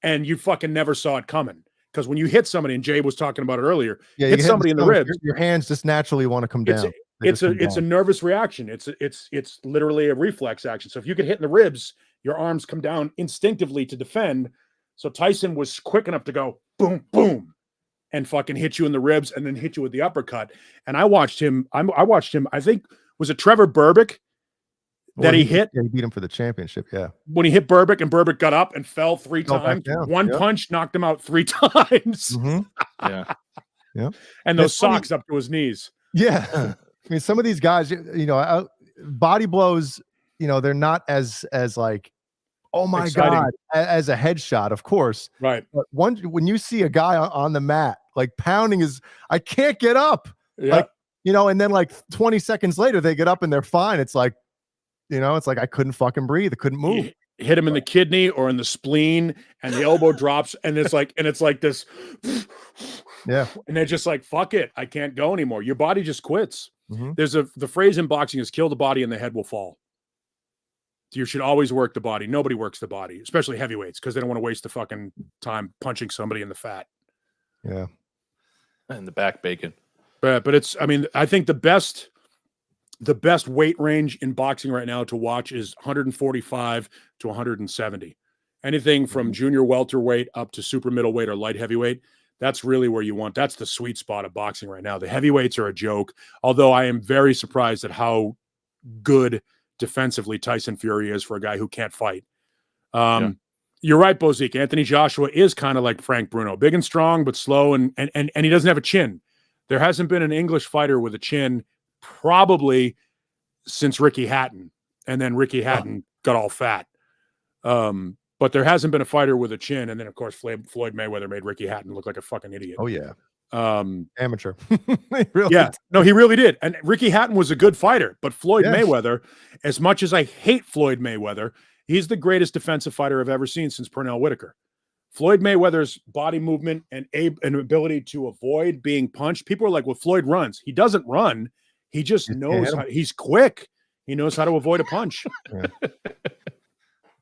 S5: and you fucking never saw it coming. Because when you hit somebody, and Jay was talking about it earlier, hit somebody in the ribs,
S6: your hands just naturally want to come down.
S5: It's a nervous reaction. It's literally a reflex action. So if you get hit in the ribs, your arms come down instinctivly to defend. So Tyson was quick enough to go boom, boom, and fucking hit you in the ribs and then hit you with the uppercut. And I watched him. I think, was it Trevor Berbick that he hit?
S6: Yeah, he beat him for the championship. Yeah.
S5: When he hit Berbick and Berbick got up and fell 3 times. One punch knocked him out 3 times.
S4: Yeah.
S5: And those socks up to his knees.
S6: Yeah. I mean, some of these guys, you know, body blows, you know, they're not as like, oh my
S5: exciting.
S6: God, as a headshot, of course.
S5: Right.
S6: But when you see a guy on the mat, like pounding I can't get up.
S5: Yeah.
S6: Like, you know, and then like 20 seconds later, they get up and they're fine. It's like, you know, it's like I couldn't fucking breathe. I couldn't move.
S5: Hit him in the kidney or in the spleen, and the elbow drops, and it's like this.
S6: Yeah.
S5: And they're just like, fuck it, I can't go anymore. Your body just quits. There's the phrase in boxing is kill the body and the head will fall. You should always work the body. Nobody works the body, especially heavyweights, because they don't want to waste the fucking time punching somebody in the fat.
S6: Yeah.
S4: And the back bacon.
S5: But it's, I mean, I think the best weight range in boxing right now to watch is 145 to 170. anything from junior welterweight up to super middleweight or light heavyweight. That's really where you want. That's the sweet spot of boxing right now. The heavyweights are a joke, although I am very surprised at how good defensively Tyson Fury is for a guy who can't fight. You're right, Bozique. Anthony Joshua is kind of like Frank Bruno, big and strong, but slow, and he doesn't have a chin. There hasn't been an English fighter with a chin probably since Ricky Hatton, and then Ricky Hatton got all fat. But there hasn't been a fighter with a chin, and then of course Floyd Mayweather made Ricky Hatton look like a fucking idiot.
S6: Oh yeah, amateur. He
S5: really did. And Ricky Hatton was a good fighter, but Floyd Mayweather, as much as I hate Floyd Mayweather, he's the greatest defensive fighter I've ever seen since Pernell Whitaker. Floyd Mayweather's body movement and ability to avoid being punched. People are like, well, Floyd runs. He doesn't run. He just knows he's quick. He knows how to avoid a punch.
S6: Yeah.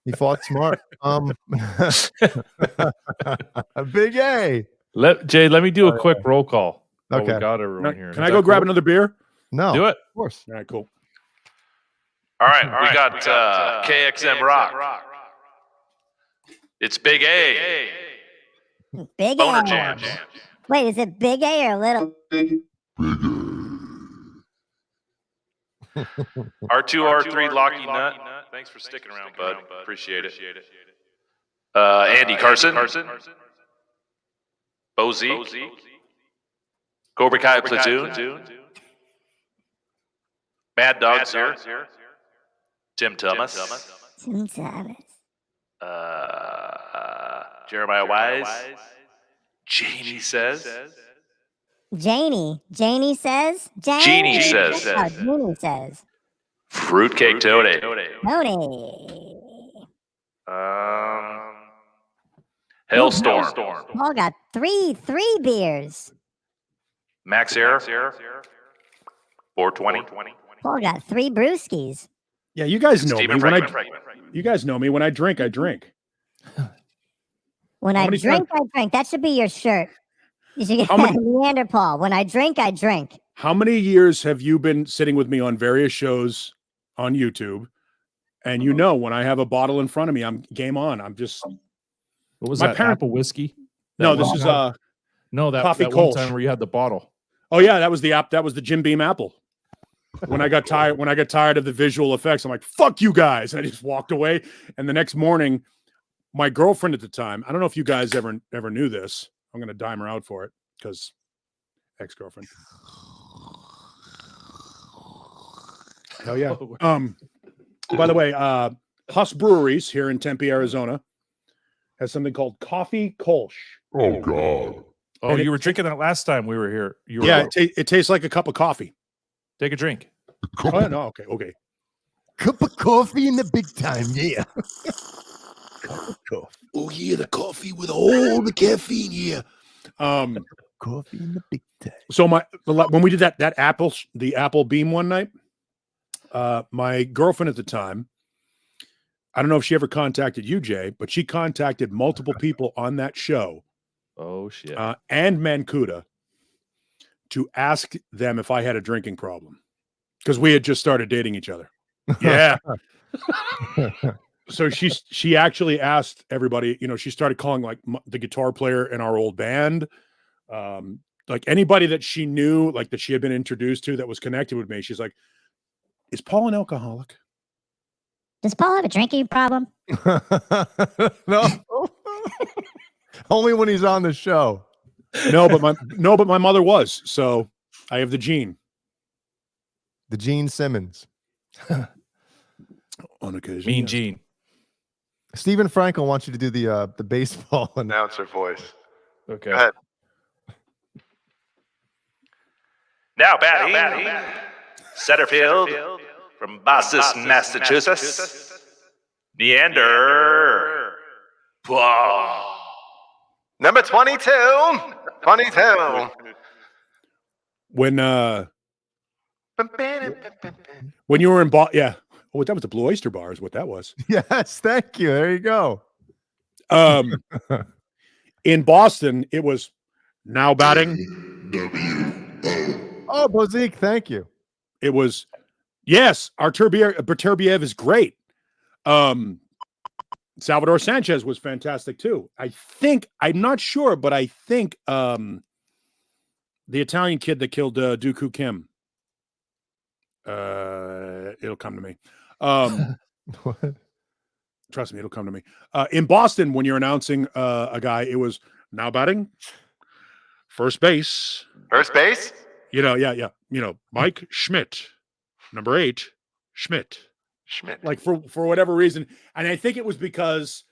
S6: He fought smart. Big A.
S4: Let me do a quick roll call.
S6: Okay.
S4: We got everyone here.
S5: Can I go grab another beer?
S6: No.
S4: Do it.
S6: Of course.
S5: All right, cool.
S8: All right, we got KXM Rock. It's Big A.
S1: Big
S8: BonerJams.
S1: A. Wait, is it big A or little?
S8: R2R3 Locky Nut. Thanks for sticking around, bud. Appreciate it. Andy Carson. Bozique. Cobra Kai Platoon. Mad Dog Sir. Tim Thomas.
S1: Tim Thomas.
S8: Jeremiah Wise. Janie says.
S1: Janie says.
S8: Jeannie says.
S1: Oh, Jeannie says.
S8: Fruitcake Tony.
S1: Tony.
S8: Hailstorm.
S1: Paul got three beers.
S8: Max Air. 420.
S1: Paul got 3 brewskis.
S5: Yeah, you guys know
S8: Stephen
S5: me.
S8: Franklin.
S5: You guys know me. When I drink, I drink.
S1: When I drink, I drink. That should be your shirt. You should get Neanderthal. When I drink, I drink.
S5: How many years have you been sitting with me on various shows on YouTube? And you know, when I have a bottle in front of me, I'm game on. I'm just.
S4: What was that? Apple whiskey?
S5: No, this is
S4: no, that
S5: coffee
S4: one
S5: Kolsch.
S4: time where you had the bottle.
S5: Oh yeah, that was the Jim Beam Apple. When I got tired of the visual effects, I'm like, fuck you guys. And I just walked away. And the next morning, my girlfriend at the time, I don't know if you guys ever knew this. I'm gonna dime her out for it because ex-girlfriend. Hell yeah. By the way, Huss Breweries here in Tempe, Arizona, has something called Coffee Kolsch.
S9: Oh God.
S4: Oh, you were drinking that last time we were here.
S5: It tastes like a cup of coffee.
S4: Take a drink.
S5: Oh, no, okay.
S6: Cup of coffee in the big time, yeah.
S9: Cup of coffee. Oh yeah, the coffee with all the caffeine, yeah.
S6: Coffee in the big time.
S5: So when we did the Apple Beam one night, my girlfriend at the time, I don't know if she ever contacted you, Jay, but she contacted multiple people on that show.
S4: Oh shit.
S5: And Mancuda to ask them if I had a drinking problem because we had just started dating each other. Yeah. So she actually asked everybody, she started calling like the guitar player in our old band, like anybody that she knew, like that she had been introduced to that was connected with me. She's like, is Paul an alcoholic?
S7: Does Paul have a drinking problem?
S6: No. Only when he's on the show.
S5: No, but my mother was. So I have the gene.
S6: The Gene Simmons.
S5: On occasion.
S4: Mean
S5: yes.
S4: Gene.
S6: Stephen Frankel wants you to do the baseball announcer voice.
S4: Okay.
S6: Go ahead.
S8: Now batting. Centerfield from Boston, Massachusetts. Neander. Whoa.
S3: Number 22. 22.
S5: When you were in yeah. Oh, that was the Blue Oyster Bar is what that was.
S6: Yes, thank you. There you go.
S5: In Boston, it was now batting.
S6: Oh, Bozique, thank you.
S5: It was, yes, our Beterbiev is great. Salvador Sanchez was fantastic too. I'm not sure, but I think the Italian kid that killed Dooku Kim. It'll come to me.
S6: What?
S5: Trust me, it'll come to me. In Boston, when you're announcing a guy, it was now batting first base.
S3: First base?
S5: Yeah. Mike Schmidt, number 8, Schmidt. Like for whatever reason. And I think it was because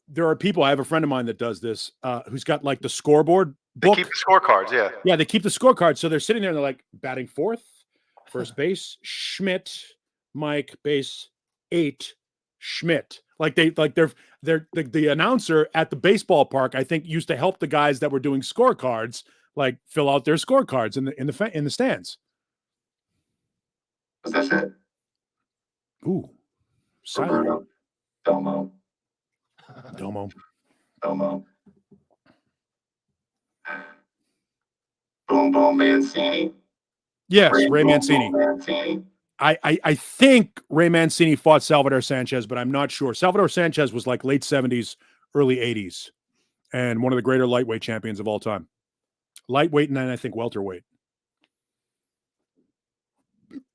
S5: there are people, I have a friend of mine that does this, who's got like the scoreboard book.
S3: They keep the scorecards, yeah.
S5: Yeah, they keep the scorecards. So they're sitting there and they're like batting 4th, first base, Schmidt, Mike, base 8, Schmidt. Like they're the announcer at the baseball park, I think, used to help the guys that were doing scorecards like fill out their scorecards in the stands.
S3: Was that it?
S5: Ooh, silent.
S3: Domo. Boom Boom Mancini.
S5: Yes, Ray Mancini. I think Ray Mancini fought Salvador Sanchez, but I'm not sure. Salvador Sanchez was like late 70s, early 80s, and one of the greater lightweight champions of all time. Lightweight and then I think welterweight.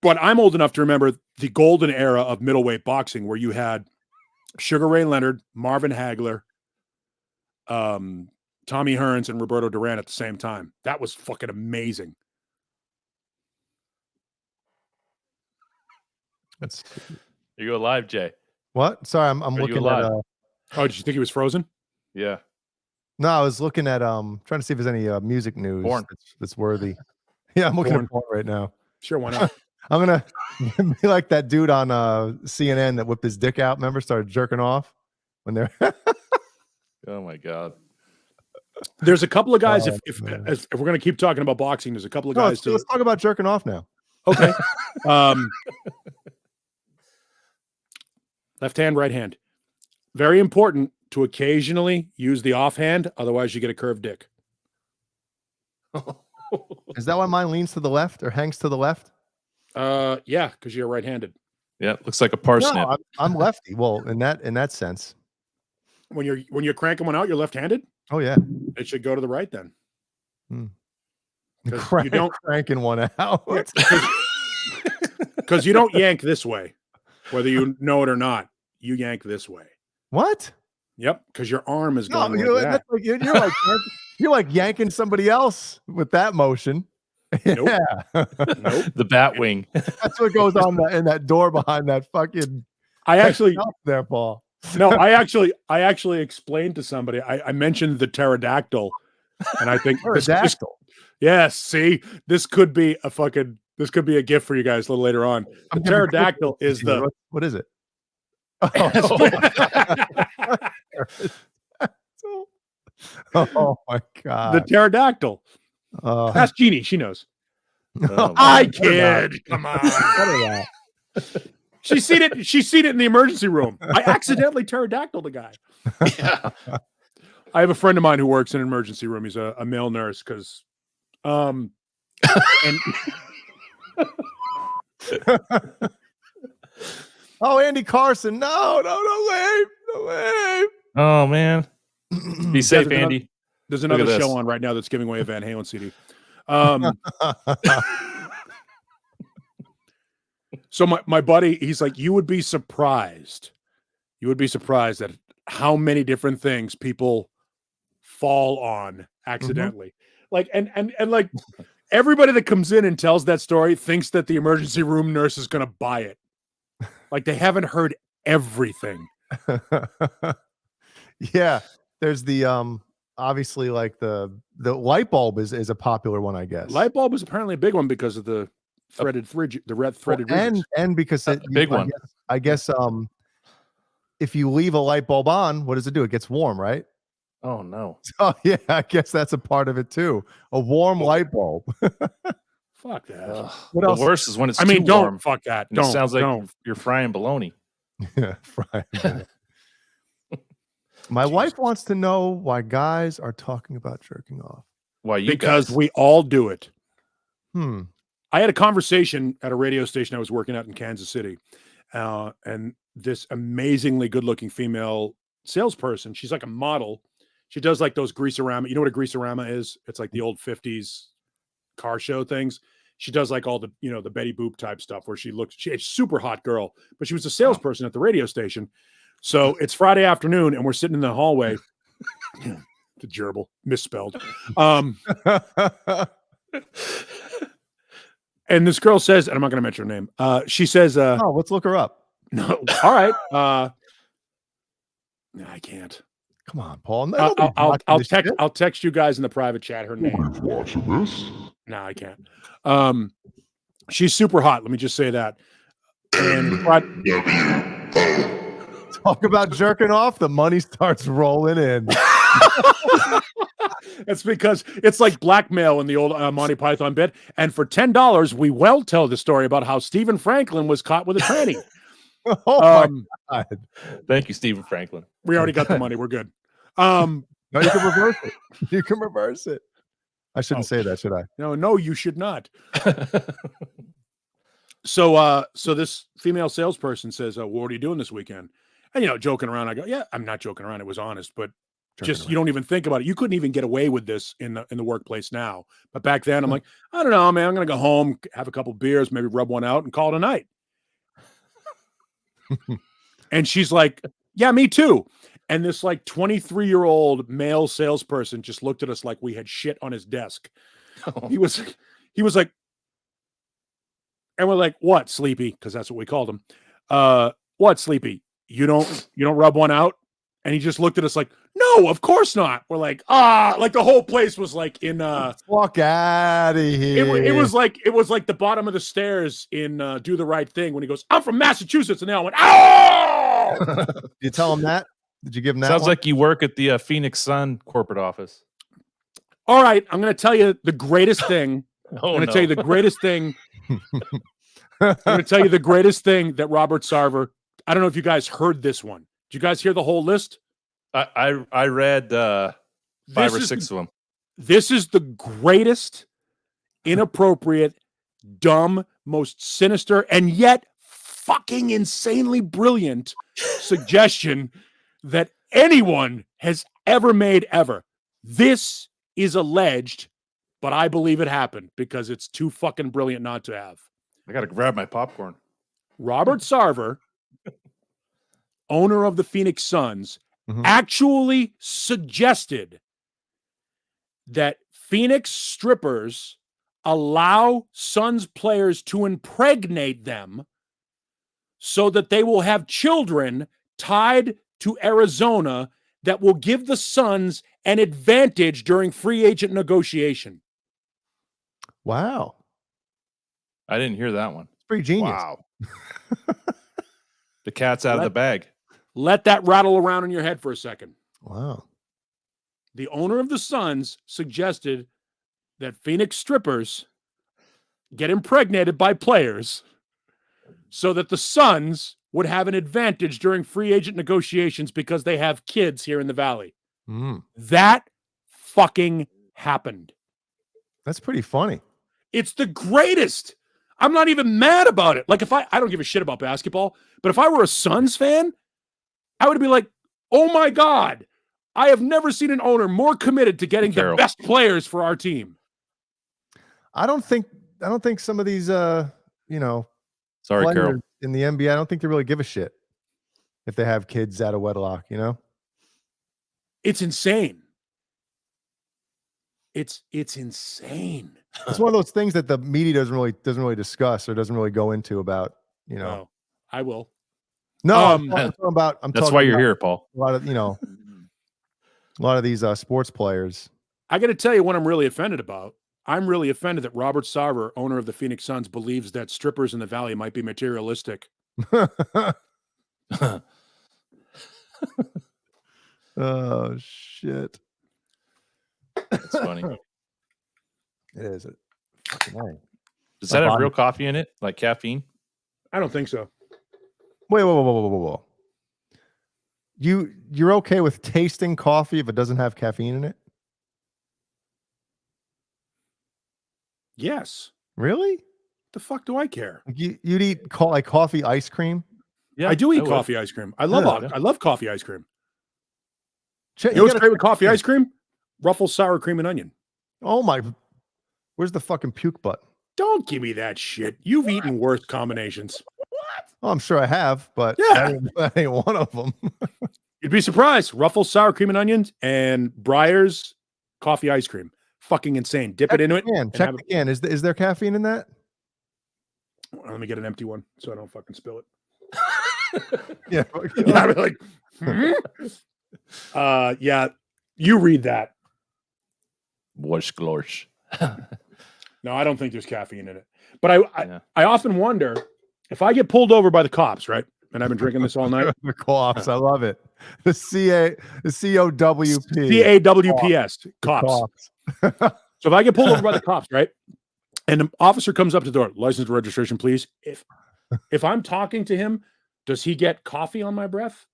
S5: But I'm old enough to remember the golden era of middleweight boxing where you had Sugar Ray Leonard, Marvin Hagler, Tommy Hearns, and Roberto Duran at the same time. That was fucking amazing.
S4: You go live, Jay.
S6: What? Sorry, I'm looking at.
S5: Oh, did you think he was frozen?
S4: Yeah.
S6: No, I was looking at trying to see if there's any music news
S4: Porn.
S6: that's worthy. Yeah, I'm looking at porn right now.
S5: Sure, why not?
S6: I'm gonna be like that dude on CNN that whipped his dick out. Remember, started jerking off when they're.
S4: Oh my god.
S5: There's a couple of guys. If we're gonna keep talking about boxing, there's a couple of guys.
S6: Let's talk about jerking off now.
S5: Okay. Left hand, right hand. Very important to occasionally use the offhand. Otherwise, you get a curved dick.
S6: Is that why mine leans to the left or hangs to the left?
S5: Yeah, because you're right-handed.
S4: Yeah, looks like a parsnip.
S6: No, I'm lefty. Well, in that sense.
S5: When you're cranking one out, you're left-handed.
S6: Oh yeah.
S5: It should go to the right then. You
S6: don't cranking one out.
S5: Because you don't yank this way, whether you know it or not. You yank this way.
S6: What?
S5: Yep, because your arm is going
S6: like that. You're like yanking somebody else with that motion.
S5: Nope.
S6: Yeah.
S5: Nope.
S4: The bat wing.
S6: That's what goes on in that door behind that fucking.
S5: I actually
S6: there, Paul.
S5: No, I actually explained to somebody. I mentioned the pterodactyl, and I think
S6: pterodactyl.
S5: Yes, see, this could be a gift for you guys a little later on. The pterodactyl is the
S6: what is it? Oh my god!
S5: The pterodactyl. Ask Jeannie; she knows. I kid. Come on. She's seen it. She's seen it in the emergency room. I accidentally pterodactyled the guy.
S4: Yeah.
S5: I have a friend of mine who works in an emergency room. He's a male nurse because, and
S6: oh, Andy Carson! No way!
S4: Oh man, be safe, Andy.
S5: There's another show on right now that's giving away a Van Halen CD. So my buddy, he's like, you would be surprised at how many different things people fall on accidentally. Like, and like everybody that comes in and tells that story thinks that the emergency room nurse is going to buy it. Like they haven't heard everything.
S6: Yeah. There's the, obviously like the light bulb is a popular one, I guess.
S5: Light bulb is apparently a big one because of the threaded ridges.
S6: And because
S4: big one.
S6: I guess if you leave a light bulb on, what does it do? It gets warm, right?
S4: Oh no.
S6: Oh yeah, I guess that's a part of it too. A warm light bulb.
S5: Fuck that.
S6: What else?
S4: The worst is when it's
S5: don't
S4: warm.
S5: Fuck that.
S4: It sounds like you're frying bologna.
S6: Yeah, frying. My wife wants to know why guys are talking about jerking off.
S4: Why you
S5: because
S4: guys?
S5: We all do it.
S6: I
S5: had a conversation at a radio station I was working at in Kansas City, and this amazingly good-looking female salesperson. She's like a model. She does like those greaserama. You know what a greaserama is? It's like the old 50s car show things. She does like all the, the Betty Boop type stuff where she's a super hot girl, but she was a salesperson at the radio station. So it's Friday afternoon and we're sitting in the hallway. The gerbil misspelled. And this girl says, and I'm not going to mention her name. She says,
S6: oh, let's look her up.
S5: No, all right. No, I can't.
S6: Come on, Paul.
S5: No, I'll text you guys in the private chat her name.
S9: Watching this?
S5: No, I can't. She's super hot. Let me just say that. And
S6: talk about jerking off. The money starts rolling in.
S5: That's because it's like blackmail in the old Monty Python bit. And for $10, we will tell the story about how Stephen Franklin was caught with a tranny.
S6: Oh my God.
S4: Thank you, Stephen Franklin.
S5: We already got the money. We're good.
S6: No, you can reverse it. You can reverse it. I shouldn't say that, should I?
S5: No, you should not. So this female salesperson says, well, what are you doing this weekend? And, joking around, I go, yeah, I'm not joking around. It was honest, but you don't even think about it. You couldn't even get away with this in the workplace now. But back then I'm like, I don't know, man, I'm going to go home, have a couple beers, maybe rub one out and call it a night. And she's like, yeah, me too. And this like 23-year-old male salesperson just looked at us like we had shit on his desk. Oh. He was like, and we're like, what, Sleepy? Because that's what we called him. What, Sleepy? You don't rub one out? And he just looked at us like, no, of course not. We're like, like the whole place was like in
S6: walk out of here.
S5: It was like the bottom of the stairs in Do the Right Thing when he goes, I'm from Massachusetts, and they all went, oh!
S6: You tell him that? Did you give him that?
S4: Sounds
S6: one?
S4: like you work at the Phoenix Sun corporate office.
S5: All right, I'm going to tell you the greatest thing. I'm going to tell you the greatest thing. I'm going to tell you the greatest thing that Robert Sarver. I don't know if you guys heard this one. Did you guys hear the whole list?
S4: I read 5 or 6 of them.
S5: This is the greatest, inappropriate, dumb, most sinister, and yet fucking insanely brilliant suggestion that anyone has ever made ever. This is alleged, but I believe it happened because it's too fucking brilliant not to have.
S4: I got to grab my popcorn.
S5: Robert Sarver, owner of the Phoenix Suns, actually suggested that Phoenix strippers allow Suns players to impregnate them so that they will have children tied to Arizona that will give the Suns an advantage during free agent negotiation.
S6: Wow.
S4: I didn't hear that one.
S6: It's pretty genius.
S4: Wow. The cat's out of the bag.
S5: Let that rattle around in your head for a second.
S6: Wow.
S5: The owner of the Suns suggested that Phoenix strippers get impregnated by players so that the Suns would have an advantage during free agent negotiations because they have kids here in the Valley. That fucking happened.
S6: That's pretty funny.
S5: It's the greatest. I'm not even mad about it. Like I don't give a shit about basketball, but if I were a Suns fan, I would be like, oh my God, I have never seen an owner more committed to getting the best players for our team.
S6: I don't think some of these,
S4: sorry,
S6: Carol, in the NBA, I don't think they really give a shit if they have kids out of wedlock,
S5: It's insane. It's insane.
S6: It's one of those things that the media doesn't really discuss or doesn't really go into about,
S5: No, I will.
S6: No, I'm
S4: that's
S6: talking
S4: why you're
S6: about
S4: here, Paul.
S6: A lot of these sports players.
S5: I got to tell you what I'm really offended about. I'm really offended that Robert Sarver, owner of the Phoenix Suns, believes that strippers in the Valley might be materialistic.
S6: Oh shit!
S4: That's funny.
S6: It is.
S4: Does that have real coffee in it, like caffeine?
S5: I don't think so.
S6: Wait, whoa. You're okay with tasting coffee if it doesn't have caffeine in it?
S5: Yes.
S6: Really?
S5: The fuck do I care?
S6: You'd eat like coffee ice cream?
S5: Yeah, I do eat coffee ice cream. I love coffee ice cream. You know what's great with coffee ice cream? Ruffles sour cream and onion.
S6: Oh my! Where's the fucking puke button?
S5: Don't give me that shit. You've eaten worse combinations.
S6: Oh, I'm sure I have, but
S5: Yeah.
S6: that ain't one of them.
S5: You'd be surprised. Ruffles sour cream and onions and Breyer's coffee ice cream. Fucking insane. Dip it into it.
S6: Check the can. Is there caffeine in that?
S5: Let me get an empty one so I don't fucking spill it.
S6: Yeah.
S5: Yeah, I'd be like, yeah, you read that.
S4: Wash glorsh.
S5: No, I don't think there's caffeine in it. But I often wonder if I get pulled over by the cops, right? And I've been drinking this all night.
S6: The cops, I love it. The CAWP.
S5: CAWPS, cops. So if I get pulled over by the cops, right? And the officer comes up to the door, license and registration, please. If I'm talking to him, does he get coffee on my breath?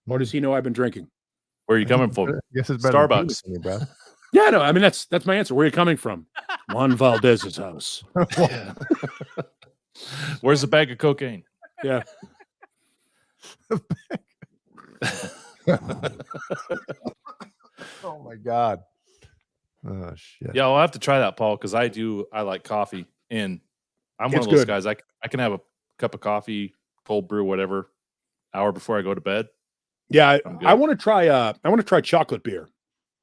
S5: Or does he know I've been drinking?
S4: Where are you coming from?
S6: Guess it's better
S4: Starbucks.
S6: than bro.
S5: Yeah, no, I mean that's my answer. Where are you coming from? Juan Valdez's house.
S4: Where's the bag of cocaine?
S5: Yeah.
S6: Oh my god. Oh shit.
S4: Yeah, I'll have to try that, Paul, because I like coffee, and I'm one
S5: It's
S4: of those
S5: good.
S4: guys. I can have a cup of coffee, cold brew, whatever, hour before I go to bed.
S5: Yeah,
S4: I'm good.
S5: I want to try chocolate beer.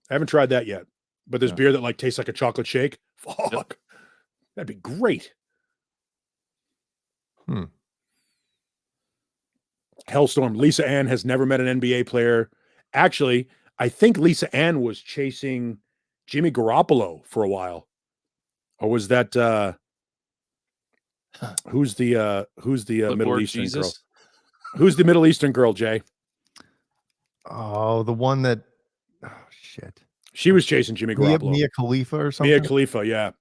S5: I haven't tried that yet. But there's beer that like tastes like a chocolate shake. Fuck. That'd be great. Hellstorm. Lisa Ann has never met an NBA player. Actually, I think Lisa Ann was chasing Jimmy Garoppolo for a while. Or was that who's the Middle Eastern
S4: Jesus.
S5: girl? Who's the Middle Eastern girl, Jay?
S6: Oh, the one that shit.
S5: She was chasing Jimmy Garoppolo.
S6: Mia Khalifa or something.
S5: Mia Khalifa, yeah.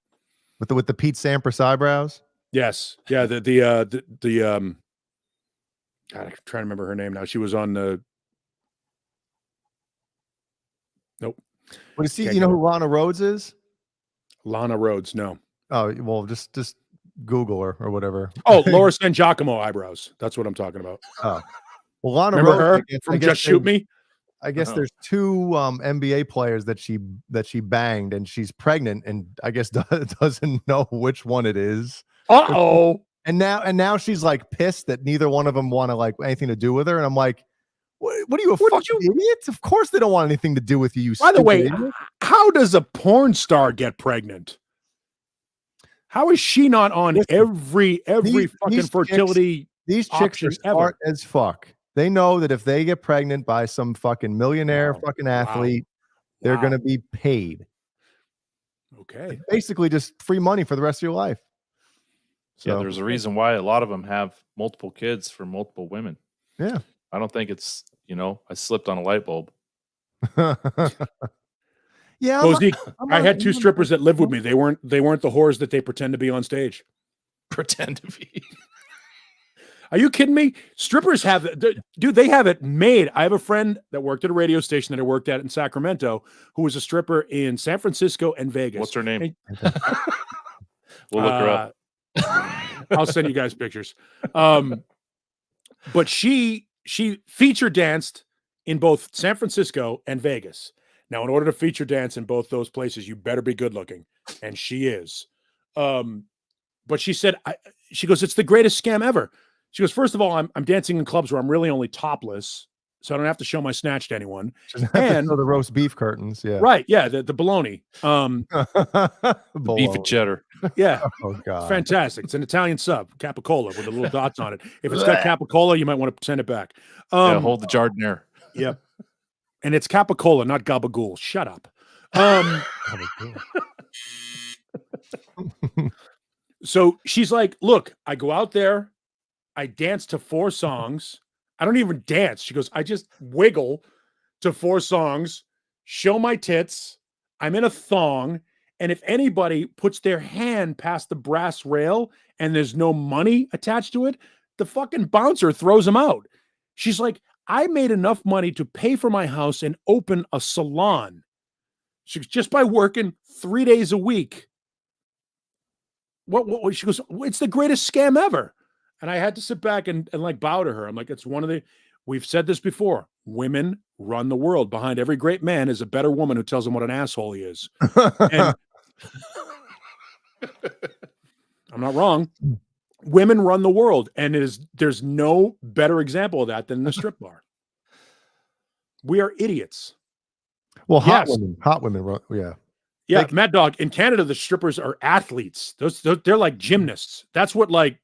S6: With the Pete Sampras eyebrows.
S5: Yes. Yeah, God, I'm trying to remember her name now. She was on the Nope.
S6: What is you know who Lana Rhodes is?
S5: Lana Rhodes, no.
S6: Oh, well, just Google her or whatever.
S5: Oh, Laura San Giacomo eyebrows. That's what I'm talking about.
S6: Oh. Well, Lana
S5: Remember
S6: Rhodes,
S5: her from Just Shoot Me?
S6: I guess there's two NBA players that she banged, and she's pregnant, and I guess doesn't know which one it is.
S5: Uh-oh.
S6: And now she's like pissed that neither one of them want to like anything to do with her. And I'm like, what are you, a fucking idiot? Of course they don't want anything to do with you.
S5: By the way,
S6: idiot.
S5: how does a porn star get pregnant? How is she not on every fucking fertility?
S6: These chicks are smart as fuck. They know that if they get pregnant by some fucking millionaire fucking athlete, they're going to be paid.
S5: Okay.
S6: It's basically just free money for the rest of your life. So
S4: Yeah, there's a reason why a lot of them have multiple kids for multiple women.
S6: Yeah.
S4: I don't think it's, I slipped on a light bulb.
S6: Yeah.
S5: I had two strippers that lived with me. They weren't the whores that they pretend to be on stage.
S4: Pretend to be.
S5: Are you kidding me? Strippers have dude, they have it made. I have a friend that worked at a radio station that I worked at in Sacramento who was a stripper in San Francisco and Vegas.
S4: What's her name? We'll look her up.
S5: I'll send you guys pictures. But she feature danced in both San Francisco and Vegas. Now, in order to feature dance in both those places, you better be good looking. And she is. But she said, she goes, it's the greatest scam ever. She goes, first of all, I'm dancing in clubs where I'm really only topless, so I don't have to show my snatch to anyone.
S6: And the roast beef curtains, yeah.
S5: Right, yeah, the bologna.
S4: Beef and cheddar.
S5: Yeah.
S6: Oh, God.
S5: Fantastic. It's an Italian sub, Capicola, with the little dots on it. If it's got Capicola, you might want to send it back.
S4: Yeah, hold the Jardiniere.
S5: Yep. And it's Capicola, not Gabagool. Shut up. So she's like, look, I go out there, I dance to 4 songs. I don't even dance. She goes, I just wiggle to 4 songs, show my tits. I'm in a thong. And if anybody puts their hand past the brass rail and there's no money attached to it, the fucking bouncer throws them out. She's like, I made enough money to pay for my house and open a salon. She goes, just by working 3 days a week. What? She goes, it's the greatest scam ever. And I had to sit back and like bow to her. I'm like, it's one of the We've said this before. Women run the world. Behind every great man is a better woman who tells him what an asshole he is. And I'm not wrong. Women run the world, and there's no better example of that than the strip bar. We are idiots.
S6: Well, hot
S5: Yes.
S6: women, yeah.
S5: Yeah, Mad Dog. In Canada, the strippers are athletes. They're like gymnasts. That's what, like,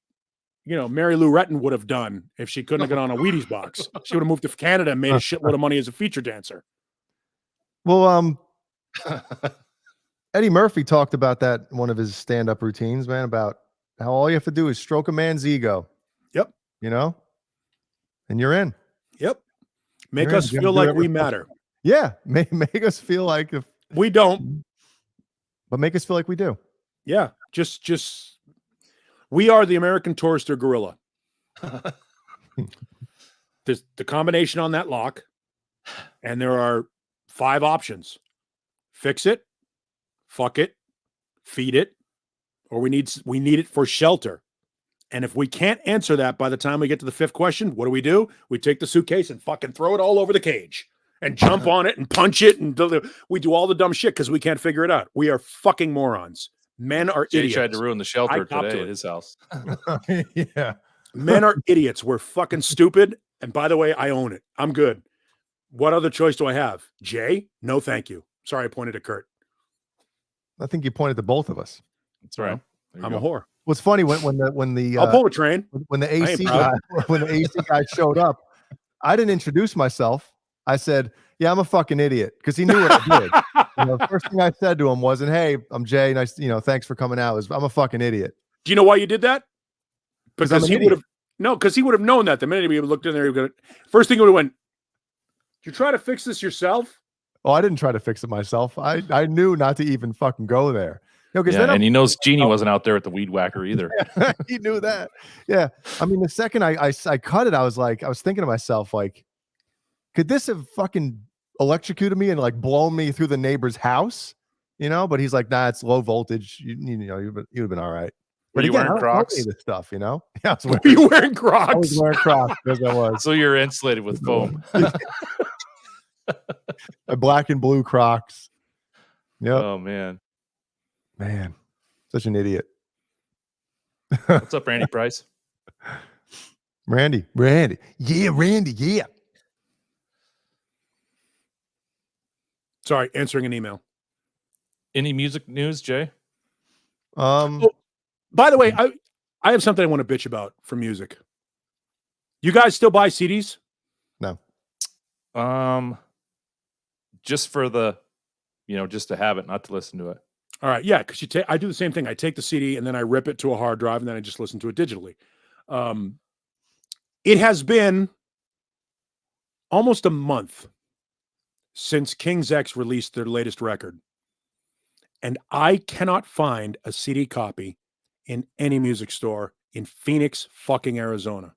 S5: you know, Mary Lou Retton would have done if she couldn't have got on a Wheaties box. She would have moved to Canada and made a shitload of money as a feature dancer.
S6: Well, Eddie Murphy talked about that in one of his stand-up routines, man, about how all you have to do is stroke a man's ego.
S5: Yep.
S6: You know? And you're in.
S5: Yep. Make
S6: You're in.
S5: us
S6: You gotta
S5: feel
S6: do
S5: like we
S6: everything.
S5: matter.
S6: Yeah. Make us feel like if
S5: We don't.
S6: but make us feel like we do.
S5: Yeah. Just we are the American tourister gorilla. There's the combination on that lock, and there are 5 options. Fix it, fuck it, feed it, or we need it for shelter. And if we can't answer that by the time we get to the 5th question, what do? We take the suitcase and fucking throw it all over the cage and jump on it and punch it, and we do all the dumb shit because we can't figure it out. We are fucking morons. Men are
S4: Jay
S5: idiots.
S4: tried to ruin the shelter
S5: copped
S4: today
S5: to
S4: at
S5: it.
S4: his house.
S6: Yeah.
S5: Men are idiots. We're fucking stupid. And by the way, I own it. I'm good. What other choice do I have? Jay? No, thank you. Sorry, I pointed at Kurt.
S6: I think you pointed to both of us.
S4: That's right. There you
S5: I'm
S4: go.
S5: a whore.
S6: What's funny when the
S5: I'll pull a train.
S6: when the
S5: ain't
S6: AC
S5: proud.
S6: guy when the AC guy showed up, I didn't introduce myself. I said, "Yeah, I'm a fucking idiot," because he knew what I did. You know, the first thing I said to him wasn't, "Hey, I'm Jay. Nice, thanks for coming out." I'm a fucking idiot.
S5: Do you know why you did that?
S6: 'Cause I'm
S5: Because
S6: an
S5: he would have because he would have known that the minute he looked in there, he would first thing he would have went, "Did you try to fix this yourself?"
S6: Oh, I didn't try to fix it myself. I knew not to even fucking go there. Because
S4: Yeah, and he knows Jeannie wasn't out there at the weed whacker either.
S6: he knew that. Yeah. I mean, the second I cut it, I was thinking to myself, like, could this have fucking electrocuted me and like blown me through the neighbor's house? But he's like, nah, it's low voltage. You'd have been all right.
S4: Were
S6: But
S4: you
S6: again,
S4: wearing
S6: I don't know
S4: Crocs?
S6: any of this stuff, Yeah, I was
S5: Were you wearing
S6: I
S5: Crocs?
S6: was wearing Crocs because I was.
S4: So you're insulated with foam.
S6: My black and blue Crocs. Yep.
S4: Oh man.
S6: Man, such an idiot.
S4: What's up, Randy Price?
S6: Randy. Yeah, Randy. Yeah.
S5: Sorry, answering an email.
S4: Any music news, Jay?
S5: By the way, I have something I want to bitch about for music. You guys still buy CDs?
S6: No.
S4: Just for the, just to have it, not to listen to it.
S5: All right, yeah, because I do the same thing. I take the CD and then I rip it to a hard drive and then I just listen to it digitally. It has been almost a month since King's X released their latest record, and I cannot find a CD copy in any music store in Phoenix, fucking Arizona.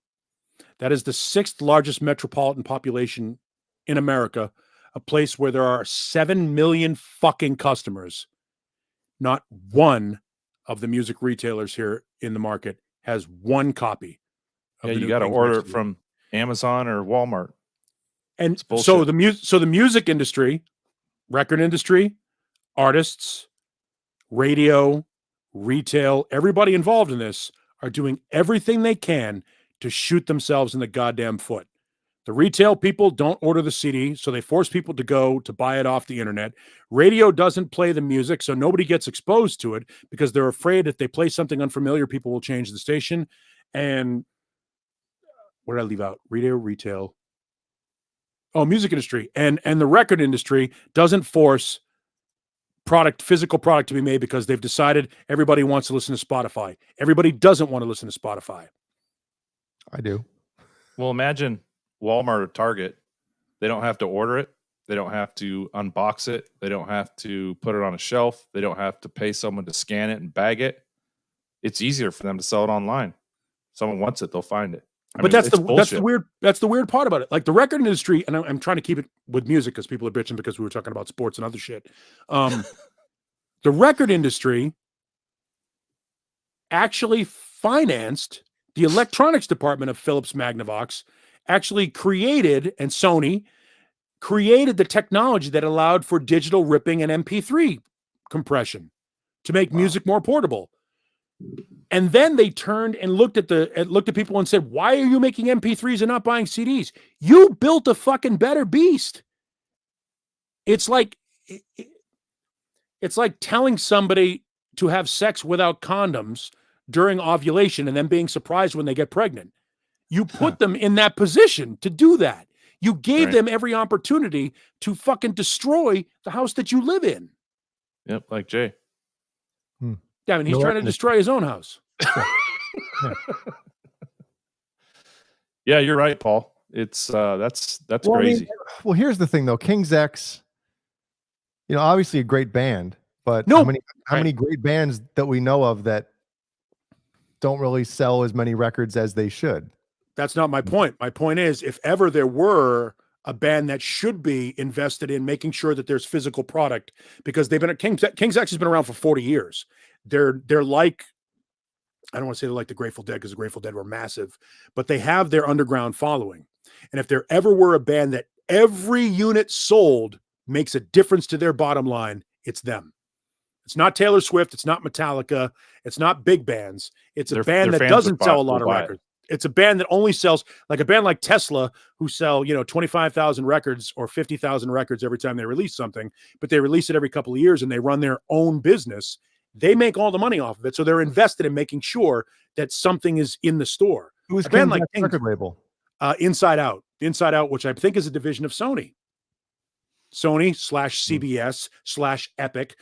S5: That is the 6th largest metropolitan population in America, a place where there are 7 million fucking customers. Not one of the music retailers here in the market has one copy.
S4: Yeah, you got to order it from Amazon or Walmart.
S5: And so the music industry, record industry, artists, radio, retail, everybody involved in this are doing everything they can to shoot themselves in the goddamn foot. The retail people don't order the CD, so they force people to go to buy it off the internet. Radio doesn't play the music, so nobody gets exposed to it because they're afraid if they play something unfamiliar, people will change the station. And what did I leave out? Radio, retail. Oh, music industry. And the record industry doesn't force physical product to be made because they've decided everybody wants to listen to Spotify. Everybody doesn't want to listen to Spotify.
S6: I do.
S4: Well, imagine Walmart or Target. They don't have to order it. They don't have to unbox it. They don't have to put it on a shelf. They don't have to pay someone to scan it and bag it. It's easier for them to sell it online. If someone wants it, they'll find it.
S5: But that's the weird part about it. Like the record industry, and I'm trying to keep it with music because people are bitching because we were talking about sports and other shit. The record industry actually financed the electronics department of Philips Magnavox actually created, and Sony created the technology that allowed for digital ripping and MP3 compression to make music more portable. And then they turned and looked at people and said, "Why are you making MP3s and not buying CDs? You built a fucking better beast." It's like telling somebody to have sex without condoms during ovulation and then being surprised when they get pregnant. You put them in that position to do that. You gave them every opportunity to fucking destroy the house that you live in.
S4: Yep, like Jay.
S5: Yeah, I mean, he's trying to destroy his own house.
S4: Yeah, you're right, Paul. It's that's
S6: Well,
S4: crazy.
S6: Well, here's the thing though. King's X, obviously a great band, but how many great bands that we know of that don't really sell as many records as they should?
S5: That's not my point. My point is, if ever there were a band that should be invested in making sure that there's physical product, because they've been at King's X has been around for 40 years. They're like, I don't want to say they're like the Grateful Dead, because the Grateful Dead were massive, but they have their underground following. And if there ever were a band that every unit sold makes a difference to their bottom line, it's them. It's not Taylor Swift. It's not Metallica. It's not big bands. It's a band that doesn't sell a lot of records. It's a band that only sells, like a band like Tesla, who sell, 25,000 records or 50,000 records every time they release something, but they release it every couple of years and they run their own business. They make all the money off of it. So they're invested in making sure that something is in the store.
S6: Who is
S5: a band like
S6: record label?
S5: Inside Out, which I think is a division of Sony. Sony/CBS/Epic/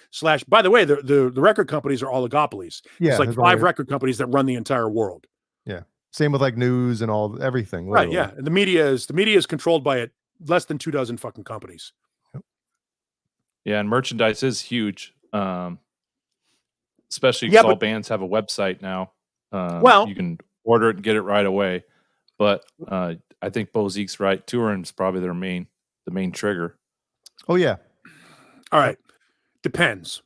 S5: by the way, the record companies are oligopolies.
S6: Yeah,
S5: it's like 5 record companies that run the entire world.
S6: Yeah. Same with like news and everything.
S5: Literally. Right. Yeah. And the media is controlled by less than 24 fucking companies.
S4: Yeah. And merchandise is huge. Especially because all bands have a website now. You can order it and get it right away. But I think Bo Zeke's right. Touring is probably the main trigger.
S6: Oh yeah.
S5: All right. Depends.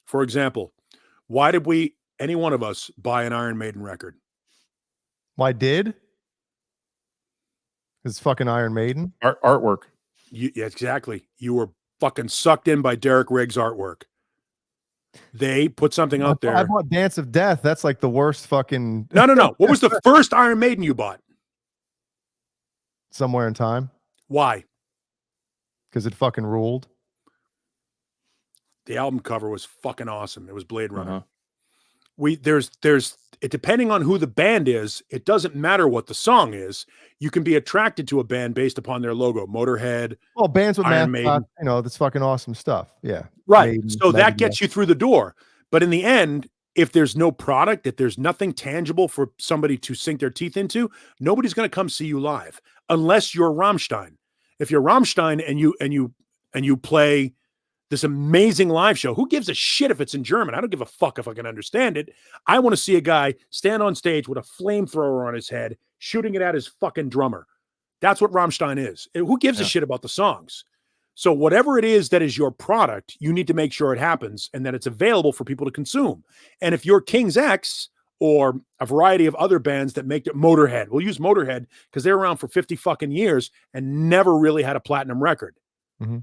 S5: For example, why did any one of us buy an Iron Maiden record?
S6: Why did? It's fucking Iron Maiden.
S4: Artwork.
S5: Yeah, exactly. You were fucking sucked in by Derek Riggs' artwork. They put something out there.
S6: I bought Dance of Death. That's like the worst fucking.
S5: No. What was the first Iron Maiden you bought?
S6: Somewhere in Time.
S5: Why?
S6: Because it fucking ruled.
S5: The album cover was fucking awesome. It was Blade Runner. There's depending on who the band is, it doesn't matter what the song is. You can be attracted to a band based upon their logo. Motorhead.
S6: Well, bands with
S5: Iron Maiden.
S6: that's fucking awesome stuff. Yeah.
S5: Right.
S6: Maiden,
S5: so that gets you through the door. But in the end, if there's no product, if there's nothing tangible for somebody to sink their teeth into, nobody's going to come see you live unless you're Rammstein. If you're Rammstein and you play this amazing live show, who gives a shit if it's in German? I don't give a fuck if I can understand it. I want to see a guy stand on stage with a flamethrower on his head, shooting it at his fucking drummer. That's what Rammstein is. Who gives a shit about the songs? So whatever it is that is your product, you need to make sure it happens and that it's available for people to consume. And if you're King's X or a variety of other bands that make it, Motorhead, we'll use Motorhead because they're around for 50 fucking years and never really had a platinum record.
S6: Mm-hmm.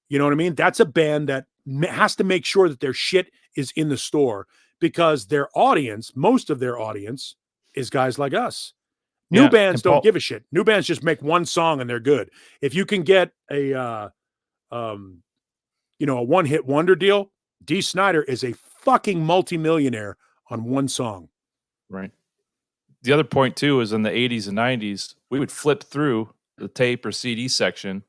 S5: You know what I mean? That's a band that has to make sure that their shit is in the store because their audience, most of their audience, is guys like us. New bands don't give a shit. New bands just make one song and they're good. If you can get a one-hit wonder deal, Dee Snider is a fucking multimillionaire on one song.
S4: Right. The other point too is in the 80s and 90s, we would flip through the tape or CD section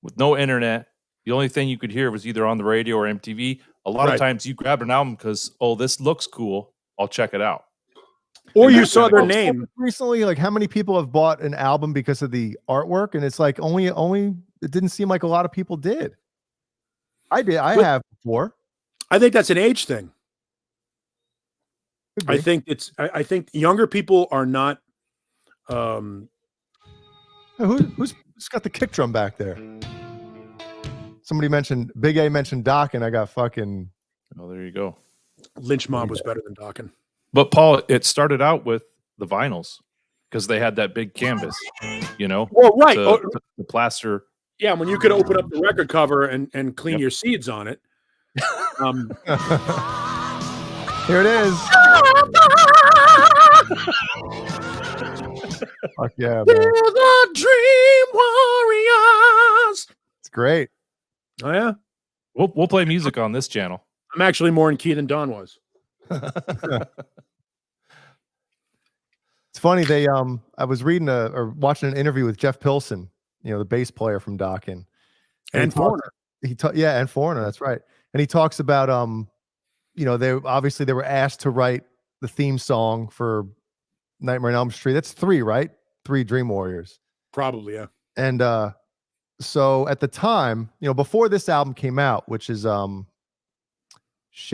S4: with no internet. The only thing you could hear was either on the radio or MTV. A lot of times you grab an album because, this looks cool. I'll check it out.
S5: Or you saw their name.
S6: Recently, like how many people have bought an album because of the artwork? And it's like only it didn't seem like a lot of people did. I did. I have before.
S5: I think that's an age thing. I think younger people are not.
S6: Who's got the kick drum back there? Somebody mentioned Big A mentioned Dokken. I got fucking.
S4: Oh, there you go.
S5: Lynch Mob was better than Dokken.
S4: But Paul, it started out with the vinyls. because they had that big canvas, you know.
S5: Well, right.
S4: The plaster.
S5: Yeah, when you could open up the record cover and clean your seeds on it.
S6: Here it is. Fuck yeah, man.
S5: We're the Dream Warriors.
S6: It's great.
S5: Oh yeah,
S4: We'll play music on this channel.
S5: I'm actually more in key than Don was.
S6: It's funny. I was reading or watching an interview with Jeff Pilson, the bass player from Dokken,
S5: And Foreigner.
S6: And Foreigner. That's right. And he talks about they were asked to write the theme song for Nightmare on Elm Street. That's 3, right? 3 Dream Warriors.
S5: Probably, yeah.
S6: And so at the time, before this album came out, which is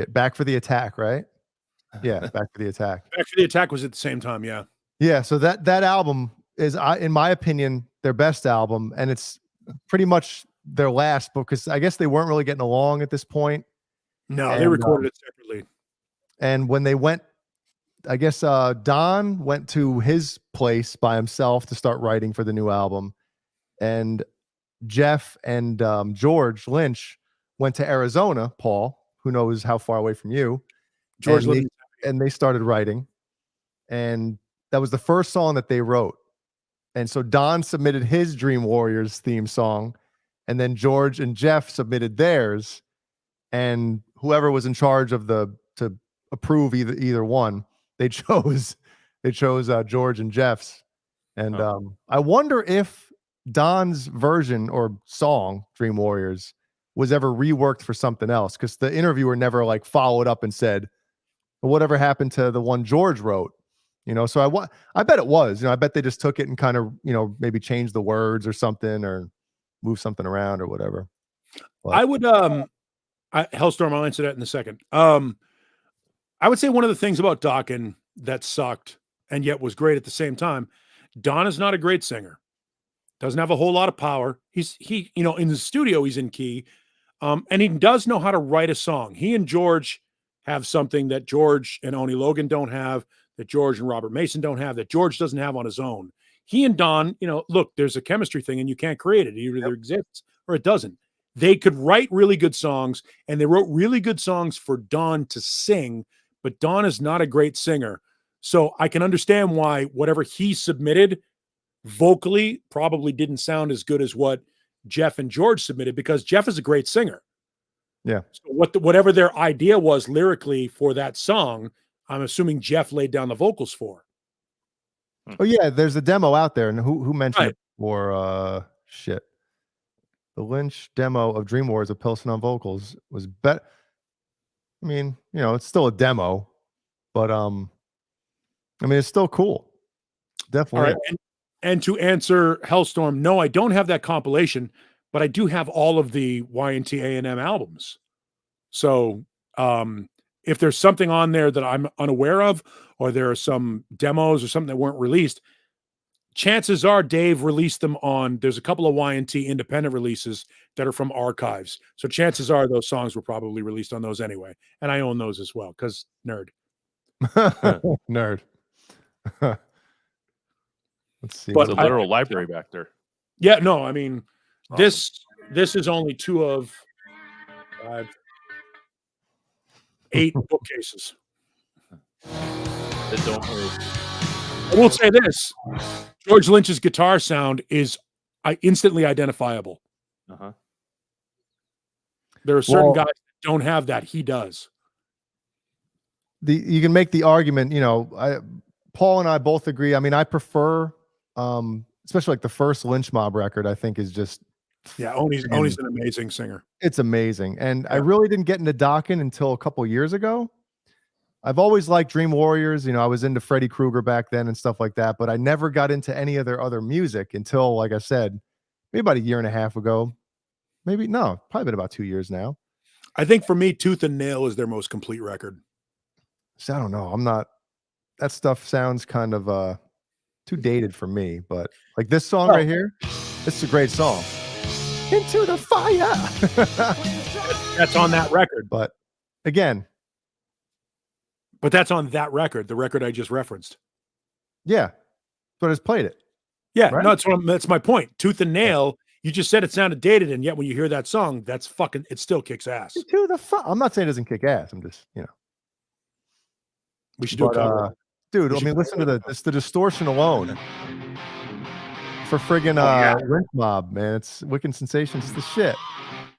S6: Back for the Attack, right? Yeah, Back for the Attack.
S5: Back for the Attack was at the same time, yeah.
S6: Yeah, so that album is, in my opinion, their best album, and it's pretty much their last, because I guess they weren't really getting along at this point.
S5: No, they recorded it separately.
S6: And when they went, I guess Don went to his place by himself to start writing for the new album, and Jeff and George Lynch went to Arizona. Paul, who knows how far away from you,
S5: George
S6: and
S5: Lynch,
S6: and they started writing, and that was the first song that they wrote. And so Don submitted his Dream Warriors theme song, and then George and Jeff submitted theirs, and whoever was in charge of to approve either one, they chose George and Jeff's. And I wonder if Don's version or song Dream Warriors was ever reworked for something else, because the interviewer never followed up and said, well, whatever happened to the one George wrote. So I bet it was. I bet they just took it and kind of maybe changed the words or something, or move something around or whatever. But
S5: I would Hellstorm, I'll answer that in a second. I would say one of the things about Dokken that sucked and yet was great at the same time, Don is not a great singer. Doesn't have a whole lot of power. He in the studio he's in key, and he does know how to write a song. He and George have something that George and Oni Logan don't have, that George and Robert Mason don't have, that George doesn't have on his own. He and Don, look, there's a chemistry thing and you can't create it. It either exists or it doesn't. They could write really good songs, and they wrote really good songs for Don to sing, but Don is not a great singer. So I can understand why whatever he submitted vocally probably didn't sound as good as what Jeff and George submitted, because Jeff is a great singer.
S6: Yeah.
S5: So whatever their idea was lyrically for that song, I'm assuming Jeff laid down the vocals for.
S6: Oh yeah, there's a demo out there, and who mentioned
S5: Right.
S6: it for the Lynch demo of Dream Wars of Pilsen on vocals was better. I mean, it's still a demo, but it's still cool. Definitely.
S5: All right. And to answer Hellstorm, no, I don't have that compilation, but I do have all of the Y&T A&M albums. So if there's something on there that I'm unaware of, or there are some demos or something that weren't released, chances are Dave released them on, there's a couple of Y&T independent releases that are from archives. So chances are those songs were probably released on those anyway. And I own those as well, because nerd.
S6: Nerd. Let's see.
S5: But
S4: There's a literal library back there.
S5: Yeah, no, I mean, this is only 2 of 5, 8 bookcases.
S4: That don't move.
S5: I will say this: George Lynch's guitar sound is instantly identifiable.
S4: Uh-huh.
S5: There are certain guys that don't have that. He does.
S6: You can make the argument, Paul and I both agree. I mean, I prefer, especially the first Lynch Mob record, I think is just,
S5: Yeah, Oni's an amazing singer.
S6: it's amazing. And I really didn't get into Dokken until a couple years ago. I've always liked Dream Warriors. I was into Freddy Krueger back then and stuff like that, but I never got into any of their other music until, like I said, maybe about a year and a half ago. Probably been about 2 years now.
S5: I think for me, Tooth and Nail is their most complete record.
S6: So I don't know. That stuff sounds kind of too dated for me, but this song right here, it's a great song. Into the fire.
S5: That's on that record.
S6: But again,
S5: But that's on that record, the record I just referenced.
S6: yeah. So I just played it.
S5: Yeah,
S6: Right?
S5: no, that's my point. Tooth and Nail. You just said it sounded dated, and yet when you hear that song, it still kicks ass.
S6: To the fuck. I'm not saying it doesn't kick ass. I'm just,
S5: We should do a cover.
S6: Dude,
S5: We
S6: I
S5: should
S6: mean,
S5: do
S6: listen to the distortion alone. For friggin' Lynch Mob, man. It's Wicked Sensations. It's the shit.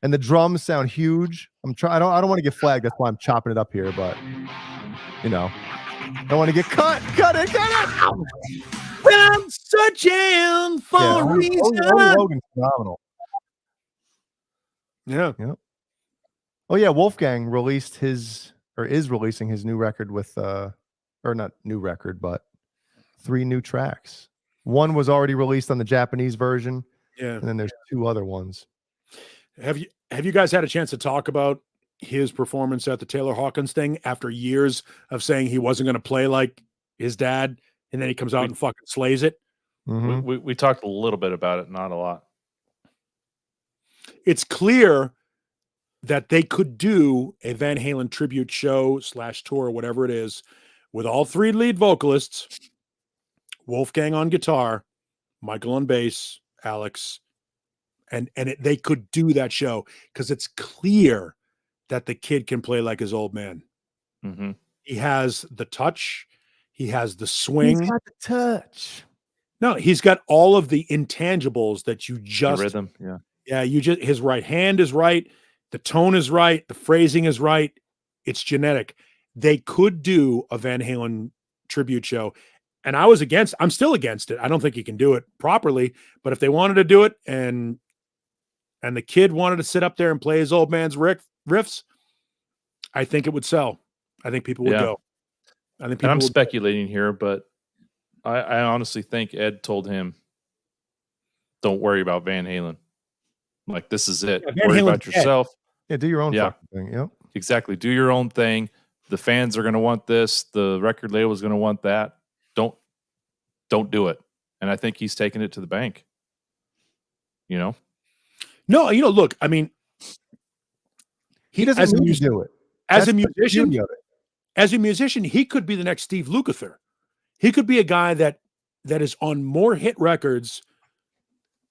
S6: And the drums sound huge. I don't want to get flagged. That's why I'm chopping it up here, but I don't want to get cut. Cut it.
S5: I'm searching for a reason.
S6: Logan's phenomenal.
S5: Yeah.
S6: Oh yeah, Wolfgang is releasing his new record with or not new record, but 3 new tracks. One was already released on the Japanese version.
S5: Yeah.
S6: And then there's 2 other ones.
S5: Have you guys had a chance to talk about his performance at the Taylor Hawkins thing after years of saying he wasn't going to play like his dad, and then he comes out and fucking slays it?
S6: Mm-hmm.
S4: We talked a little bit about it, not a lot.
S5: It's clear that they could do a Van Halen tribute show / tour, whatever it is, with all 3 lead vocalists, Wolfgang on guitar, Michael on bass, Alex, and they could do that show because it's clear that the kid can play like his old man.
S4: Mm-hmm.
S5: He has the touch. He has the swing.
S6: He's got the touch.
S5: No, he's got all of the intangibles that you just...
S4: The rhythm, yeah.
S5: Yeah, his right hand is right. The tone is right. The phrasing is right. It's genetic. They could do a Van Halen tribute show. And I'm still against it. I don't think you can do it properly. But if they wanted to do it and the kid wanted to sit up there and play his old man's riffs, I think it would sell. I think people would go.
S4: I'm speculating here, but I honestly think Ed told him, don't worry about Van Halen. Like, this is it.
S5: Yeah,
S4: worry about yourself.
S6: Yeah, do your own fucking thing. Yep.
S4: Exactly. Do your own thing. The fans are going to want this. The record label is going to want that. Don't do it. And I think he's taking it to the bank.
S5: No, look, I mean,
S6: he doesn't need to do it.
S5: As a musician, he could be the next Steve Lukather. He could be a guy that is on more hit records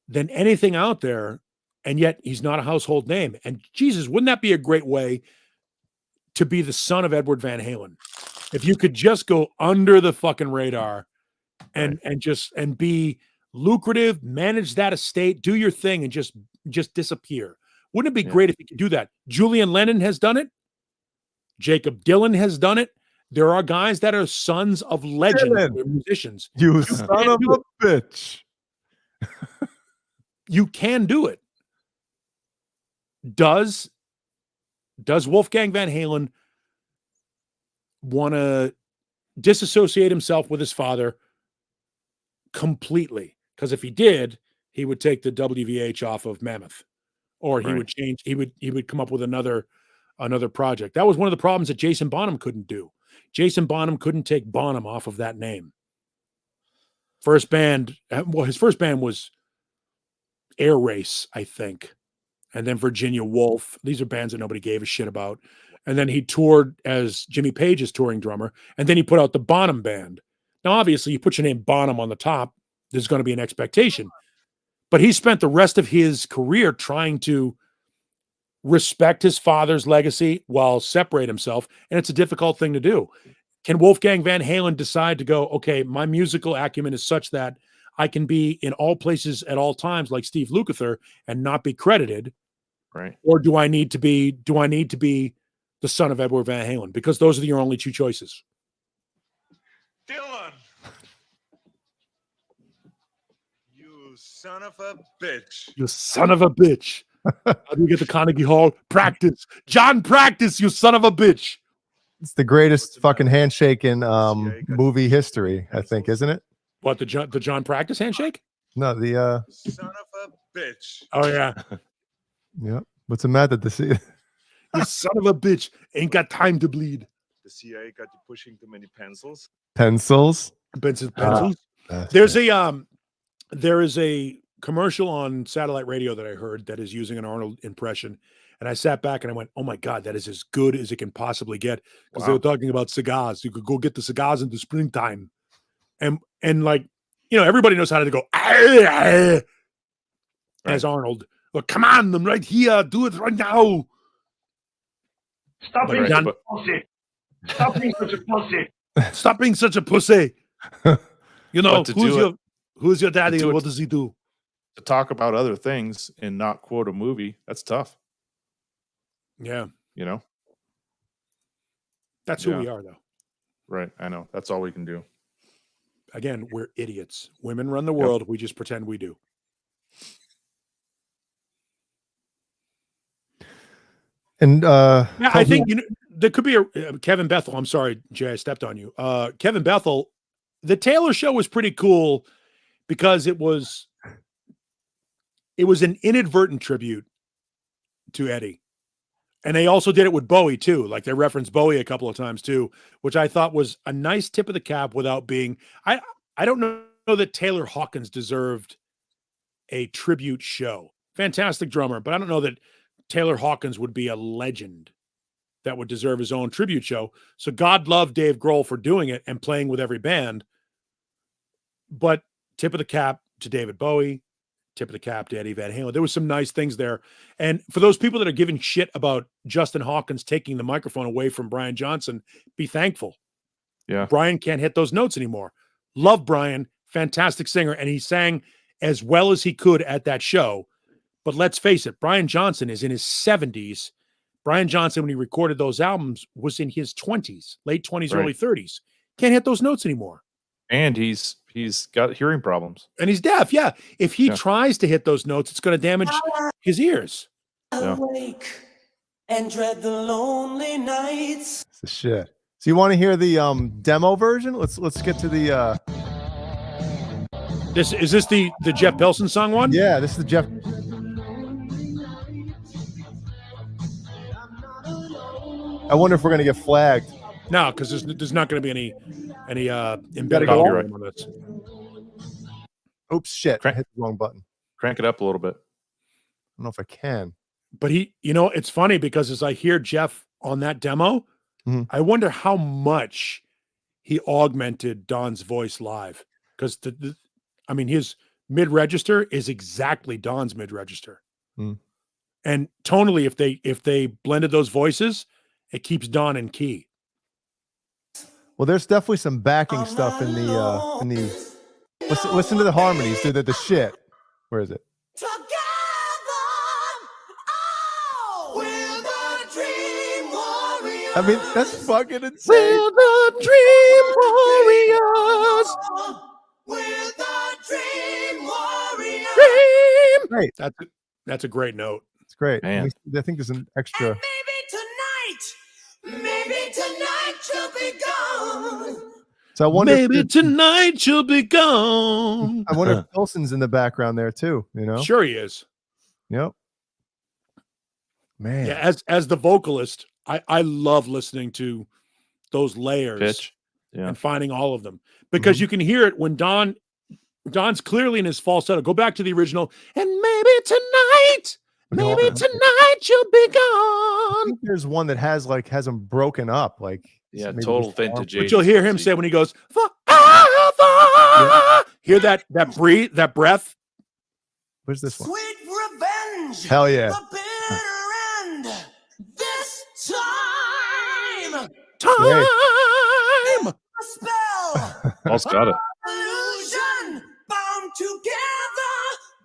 S5: than anything out there, and yet he's not a household name. And Jesus, wouldn't that be a great way to be the son of Edward Van Halen? If you could just go under the fucking radar and be lucrative, manage that estate, do your thing, and just disappear. Wouldn't it be great if you could do that? Julian Lennon has done it. Jacob Dylan has done it. There are guys that are sons of legends, they're musicians.
S6: You son of a bitch.
S5: You can do it. Does Wolfgang Van Halen want to disassociate himself with his father completely? Because if he did, he would take the WVH off of Mammoth, or he would change. He would come up with another project. That was one of the problems that Jason Bonham couldn't do. Jason Bonham couldn't take Bonham off of that name. His first band was Air Race, I think. And then Virginia Woolf. These are bands that nobody gave a shit about. And then he toured as Jimmy Page's touring drummer. And then he put out the Bonham Band. Now, obviously, you put your name Bonham on the top, there's going to be an expectation. But he spent the rest of his career trying to respect his father's legacy while separate himself. And it's a difficult thing to do. Can Wolfgang Van Halen decide to go, okay, my musical acumen is such that I can be in all places at all times like Steve Lukather and not be credited?
S4: Right.
S5: Or do I need to be the son of Edward Van Halen? Because those are your only 2 choices.
S10: Dylan! You son of a bitch.
S5: You son of a bitch. How do you get to Carnegie Hall? Practice. John Practice, you son of a bitch.
S6: It's the greatest fucking handshake in movie history, I think, isn't it?
S5: What, the John Practice handshake?
S6: No, the
S10: Son of a bitch.
S5: Oh yeah.
S6: Yeah. What's the matter?
S5: You son of a bitch. Ain't got time to bleed.
S10: The CIA got you pushing too many pencils.
S6: Pencils.
S5: Pencils. There is a commercial on satellite radio that I heard that is using an Arnold impression. And I sat back and I went, oh my God, that is as good as it can possibly get. Because they were talking about cigars. You could go get the cigars in the springtime. And like everybody knows how to go as Arnold. Well, come on, I'm right here. Do it right now.
S9: Stop being
S4: Right,
S9: such a
S4: but-
S9: pussy. Stop being such a pussy.
S5: Stop being such a pussy.
S4: But to do it-
S5: who's your daddy
S4: do
S5: and
S4: it-
S5: what does he do?
S4: To talk about other things and not quote a movie, that's tough.
S5: Yeah, that's who
S4: Yeah.
S5: we are, though.
S4: Right. I know. That's all we can do.
S5: Again, we're idiots. Women run the world. We just pretend we do.
S6: And
S5: Yeah, I
S6: tell
S5: think
S6: people-
S5: there could be a Kevin Bethel. I'm sorry, Jay, I stepped on you. Kevin Bethel, the Taylor show was pretty cool because it was an inadvertent tribute to Eddie. And they also did it with Bowie too. Like they referenced Bowie a couple of times too, which I thought was a nice tip of the cap without being I don't know that Taylor Hawkins deserved a tribute show. Fantastic drummer, but I don't know that Taylor Hawkins would be a legend that would deserve his own tribute show. So God love Dave Grohl for doing it and playing with every band. But tip of the cap to David Bowie, tip of the cap to Eddie Van Halen. There was some nice things there. And for those people that are giving shit about Justin Hawkins taking the microphone away from Brian Johnson, be thankful.
S4: Yeah.
S5: Brian can't hit those notes anymore. Love Brian, fantastic singer, and he sang as well as he could at that show. But let's face it, Brian Johnson is in his 70s. Brian Johnson, when he recorded those albums, was in his 20s, late 20s,
S4: Right.
S5: early 30s. Can't hit those notes anymore.
S4: And he's got hearing problems.
S5: And he's deaf, yeah. If he
S4: Yeah.
S5: tries to hit those notes, it's going to damage his ears.
S4: Yeah.
S11: Awake and dread the lonely nights.
S6: It's the shit. So you want to hear the demo version? Let's get to the
S5: Is this the Jeff Pilson song one?
S6: yeah, this is the Jeff. I wonder if we're gonna get flagged.
S5: No, because there's not going to be any embedded
S6: go
S5: copyright on this.
S6: Oops, shit. I
S4: Crank-
S6: hit the wrong button.
S4: Crank it up a little bit.
S6: I don't know if I can.
S5: But it's funny because as I hear Jeff on that demo,
S6: Mhm.
S5: I wonder how much he augmented Don's voice live. Because his mid-register is exactly Don's mid-register.
S6: Mm.
S5: And tonally, if they blended those voices, it keeps Don in key.
S6: Well, there's definitely some backing stuff in the listen to the harmonies, dude. The shit. Where is it? I mean, that's fucking insane.
S5: We're the Dream Warriors. Dream.
S6: Great.
S5: That's a great note.
S6: It's great.
S4: Man.
S6: I think there's an extra.
S11: Maybe tonight you'll be gone.
S6: So I wonder.
S5: Maybe tonight you'll be gone.
S6: I wonder if Pilson's in the background there too. You know.
S5: Sure he is.
S6: Yep. Man.
S5: Yeah, as the vocalist, I love listening to those layers
S4: Pitch. Yeah.
S5: and finding all of them because you can hear it when Don's clearly in his falsetto. Go back to the original, and maybe tonight you'll be
S6: I
S5: gone.
S6: think there's one that has them broken up, like
S4: Yeah,
S6: maybe
S4: total
S6: just arm-
S4: vintage.
S5: But you'll hear him
S4: 80s.
S5: say when he goes, forever. Hear that breath?
S6: Where's this one?
S11: Sweet revenge.
S6: Hell yeah.
S11: The bitter end. This time.
S5: Time.
S11: A spell.
S4: Paul's got it.
S11: Illusion. Bound together.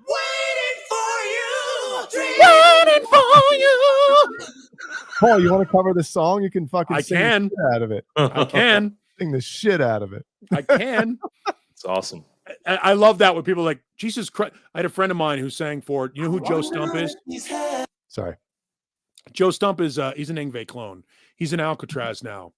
S11: Waiting for you.
S5: Waiting for you.
S6: Paul, you want to cover this song? You can fucking
S5: I
S6: sing
S5: can.
S6: the shit out of it.
S5: I can.
S6: Sing the shit out of it.
S5: I can.
S4: It's awesome.
S5: I love that when people are like, Jesus Christ. I had a friend of mine who sang for, you know who Joe Stump is?
S6: Sorry.
S5: Joe Stump is he's an Yngwie clone. He's in Alcatraz now.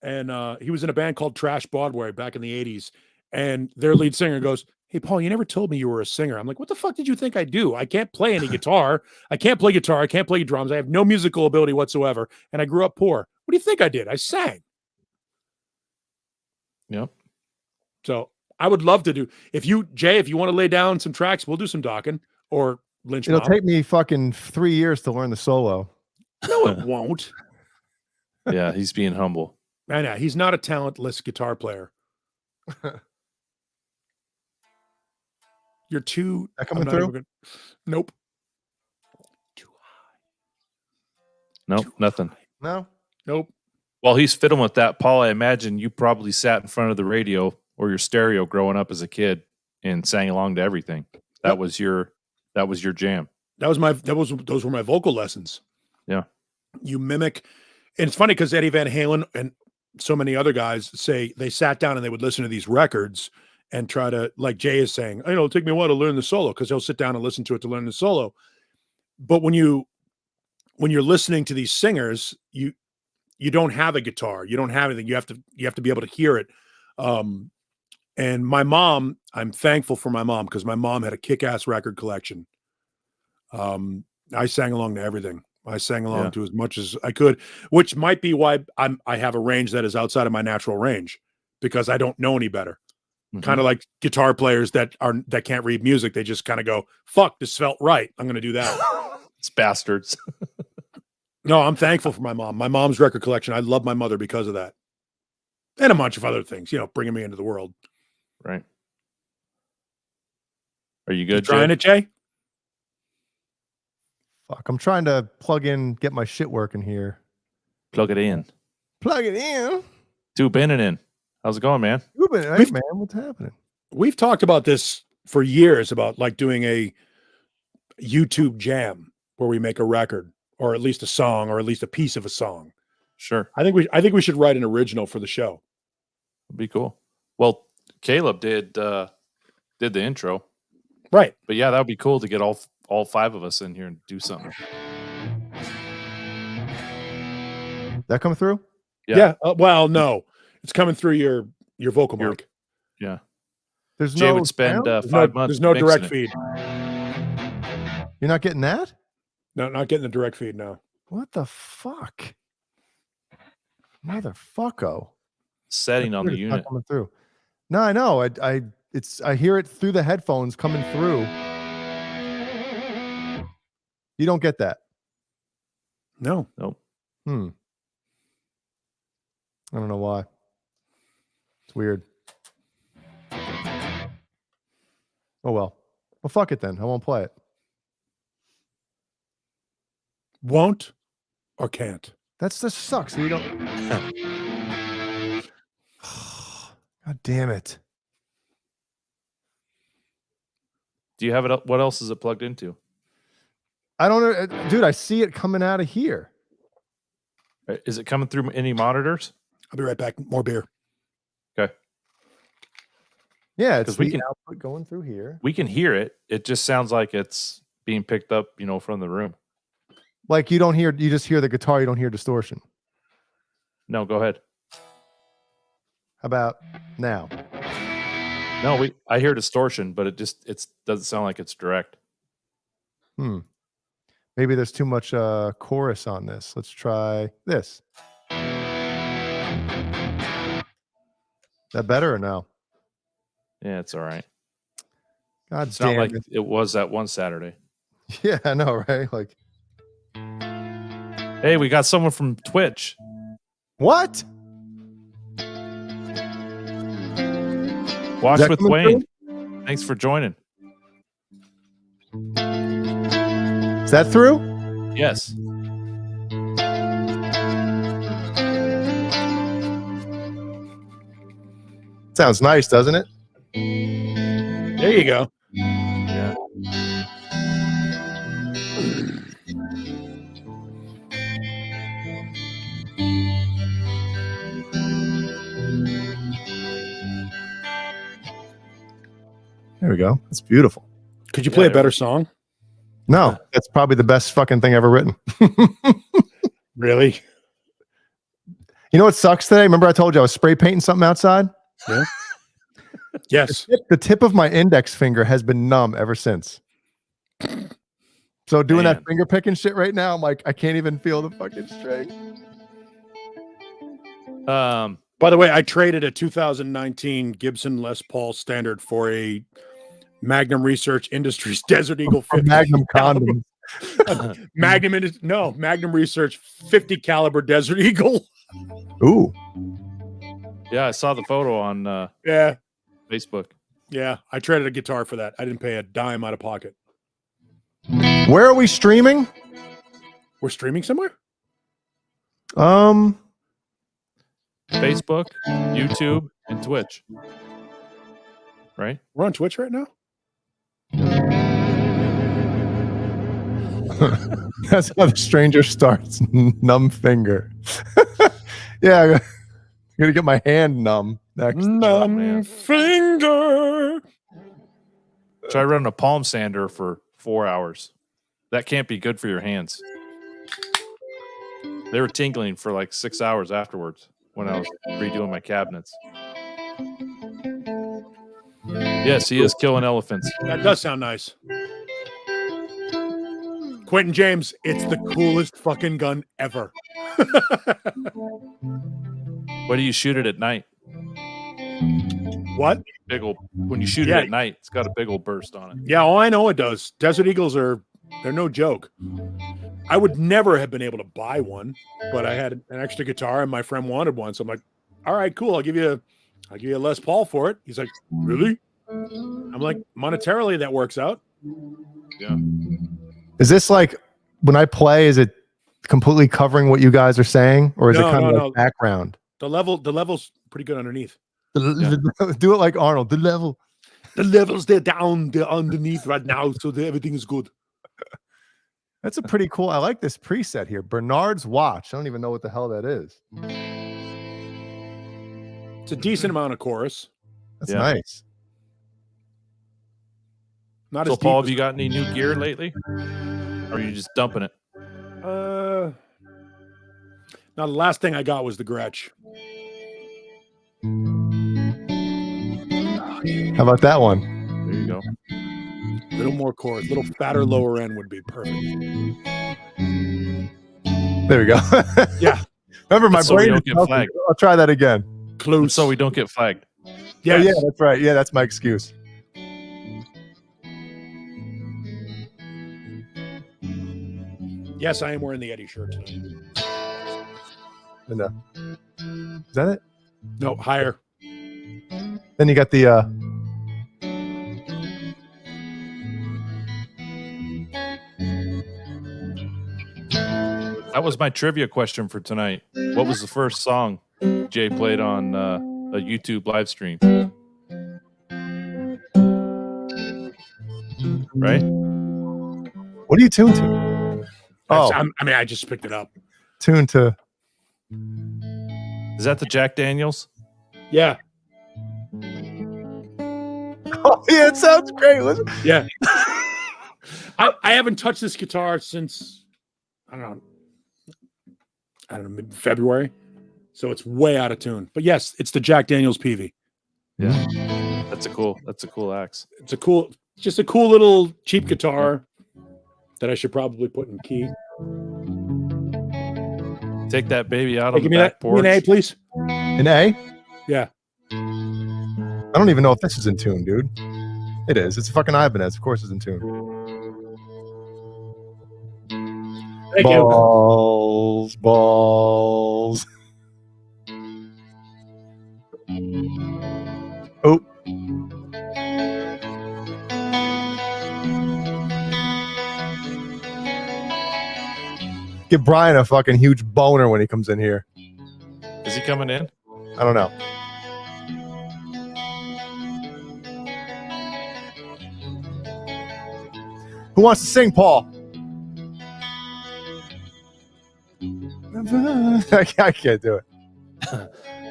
S5: And he was in a band called Trash Broadway back in the 80s. And their lead singer goes, "Hey, Paul, you never told me you were a singer." I'm like, "What the fuck did you think I do? I can't play any guitar. I can't play guitar. I can't play drums. I have no musical ability whatsoever. And I grew up poor. What do you think I did? I sang."
S4: Yep.
S5: So I would love to do, if you want to lay down some tracks, we'll do some Dokken or Lynch.
S6: It'll
S5: Mob.
S6: take me fucking 3 years to learn the solo.
S5: No, it won't.
S4: Yeah, he's being humble.
S5: I know he's not a talentless guitar player. You're too.
S6: That coming
S5: I'm not
S6: through?
S5: even gonna- Nope.
S4: Nope, nothing.
S6: No.
S5: Nope.
S4: While he's fiddling with that, Paul, I imagine you probably sat in front of the radio or your stereo growing up as a kid and sang along to everything. That was your jam.
S5: Those were my vocal lessons.
S4: Yeah.
S5: You mimic, and it's funny because Eddie Van Halen and so many other guys say they sat down and they would listen to these records and try to, like Jay is saying, it'll take me a while to learn the solo, because he'll sit down and listen to it to learn the solo. But when you're listening to these singers, you don't have a guitar, you don't have anything. You have to be able to hear it. And my mom, I'm thankful for my mom, because my mom had a kick-ass record collection. I sang along to everything. I sang along to as much as I could, which might be why I have a range that is outside of my natural range, because I don't know any better. Mm-hmm. Kind of like guitar players that can't read music. They just kind of go, fuck, this felt right, I'm going to do that.
S4: It's bastards.
S5: No, I'm thankful for my mom. My mom's record collection. I love my mother because of that. And a bunch of other things, bringing me into the world.
S4: Right. Are you good,
S5: trying it, Jay?
S6: Fuck, I'm trying to get my shit working here.
S4: Plug it in.
S6: Plug it in.
S4: Dokken in. How's it going, man?
S6: Hey, man, what's happening?
S5: We've talked about this for years, about like doing a YouTube jam where we make a record, or at least a song, or at least a piece of a song.
S4: Sure.
S5: I think we should write an original for the show.
S4: It'd be cool. Well, Caleb did the intro.
S5: Right.
S4: But yeah, that would be cool to get all five of us in here and do something.
S6: That come through?
S5: Yeah. Well, no, it's coming through your vocal mic.
S4: Yeah.
S6: There's
S4: Jay
S6: no
S4: would spend
S6: sound?
S4: 5 months.
S5: There's no direct
S4: it.
S5: feed.
S6: You're not getting that?
S5: No, not getting the direct feed now.
S6: What the fuck? Motherfucko.
S4: Setting on the
S6: It's not
S4: unit.
S6: coming through. No, I know. I hear it through the headphones coming through. You don't get that.
S5: No.
S4: Nope.
S6: I don't know why. It's weird. Oh well. Well, fuck it then. I won't play it.
S5: Won't or can't?
S6: That's just sucks. So you don't. God damn it.
S4: Do you have it? What else is it plugged into?
S6: I don't know, dude. I see it coming out of here.
S4: Is it coming through any monitors?
S5: I'll be right back. More beer.
S4: Okay.
S6: Yeah, it's
S4: we
S6: the
S4: can
S6: output going through here.
S4: We can hear it. It just sounds like it's being picked up, from the room.
S6: Like you just hear the guitar. You don't hear distortion.
S4: No, go ahead.
S6: How about now?
S4: No, I hear distortion, but it doesn't sound like it's direct.
S6: Maybe there's too much chorus on this. Let's try this. That better or no?
S4: Yeah, it's all right.
S6: God
S4: it's
S6: damn
S4: not like it was that one Saturday.
S6: Yeah, I know, right? Like,
S4: hey, we got someone from Twitch.
S6: What?
S4: Watch with Wayne. Through? Thanks for joining.
S6: Is that through?
S4: Yes.
S6: Sounds nice, doesn't it?
S5: There you go.
S4: Yeah.
S6: There we go. That's beautiful.
S5: Could you play a better song?
S6: No, that's probably the best fucking thing ever written.
S5: Really?
S6: You know what sucks today? Remember I told you I was spray painting something outside?
S5: Yeah. Yes.
S6: The tip of my index finger has been numb ever since. So doing that finger picking shit right now, I'm like, I can't even feel the fucking string.
S5: By the way, I traded a 2019 Gibson Les Paul Standard for a Magnum Research Industries Desert Eagle 50.
S6: Magnum condom.
S5: Magnum Research 50 caliber Desert Eagle.
S6: Ooh.
S4: Yeah, I saw the photo on
S5: yeah
S4: Facebook.
S5: Yeah, I traded a guitar for that. I didn't pay a dime out of pocket.
S6: Where are we streaming?
S5: We're streaming somewhere?
S4: Facebook, YouTube, and Twitch. Right?
S5: We're on Twitch right now?
S6: That's how the stranger starts. Numb finger. Yeah, I'm gonna get my hand numb next.
S5: Numb finger.
S4: Try running a palm sander for 4 hours. That can't be good for your hands. They were tingling for like 6 hours afterwards when I was redoing my cabinets. Yes, he is killing elephants.
S5: That does sound nice. Quentin James, it's the coolest fucking gun ever.
S4: Why do you shoot it at night?
S5: What?
S4: Big old, when you shoot it at night, it's got a big old burst on it.
S5: Yeah, oh, I know it does. Desert Eagles they're no joke. I would never have been able to buy one, but I had an extra guitar and my friend wanted one. So I'm like, all right, cool. I'll give you a Les Paul for it. He's like, really? I'm like, monetarily, that works out.
S4: Yeah.
S6: Is this like when I play? Is it completely covering what you guys are saying, or is it kind of like background?
S5: The level's pretty good underneath.
S6: Do it like Arnold. The
S5: levels they're down, they're underneath right now, so everything is good.
S6: That's a pretty cool. I like this preset here. Bernard's Watch. I don't even know what the hell that is.
S5: It's a decent amount of chorus.
S6: That's nice.
S5: Not
S4: so,
S5: as
S4: Paul,
S5: deep
S4: have you got any new gear lately? Or are you just dumping it?
S5: Now, the last thing I got was the Gretsch.
S6: How about that one?
S4: There you go.
S5: A little more chorus, a little fatter lower end would be perfect.
S6: There we go.
S5: Yeah.
S6: Remember, my
S4: So we
S6: brain.
S4: don't get flagged.
S6: I'll try that again.
S5: Close.
S4: So we don't get flagged.
S5: Yes.
S6: Oh, yeah, that's right. Yeah, that's my excuse.
S5: Yes, I am wearing the Eddie shirt tonight.
S6: And, is that it?
S5: No, higher.
S6: Then you got the.
S4: That was my trivia question for tonight. What was the first song Jay played on a YouTube live stream? Right?
S6: What are you tuned to? Oh,
S5: I just picked it up.
S6: Tuned to.
S4: Is that the Jack Daniels?
S5: Yeah.
S6: Oh, yeah, it sounds great. Listen.
S5: Yeah. I haven't touched this guitar since I don't know, February. So it's way out of tune. But yes, it's the Jack Daniels PV.
S4: Yeah. That's a cool axe.
S5: It's just a cool little cheap guitar that I should probably put in key.
S4: Take that baby out on the
S5: Give me
S4: back
S5: that.
S4: porch.
S5: Give me an A, please.
S6: An A?
S5: Yeah.
S6: I don't even know if this is in tune, dude. It is. It's a fucking Ibanez. Of course it's in tune.
S5: Thank
S6: balls. Oh. Give Brian a fucking huge boner when he comes in here.
S4: Is he coming in?
S6: I don't know. Who wants to sing, Paul? I can't do it.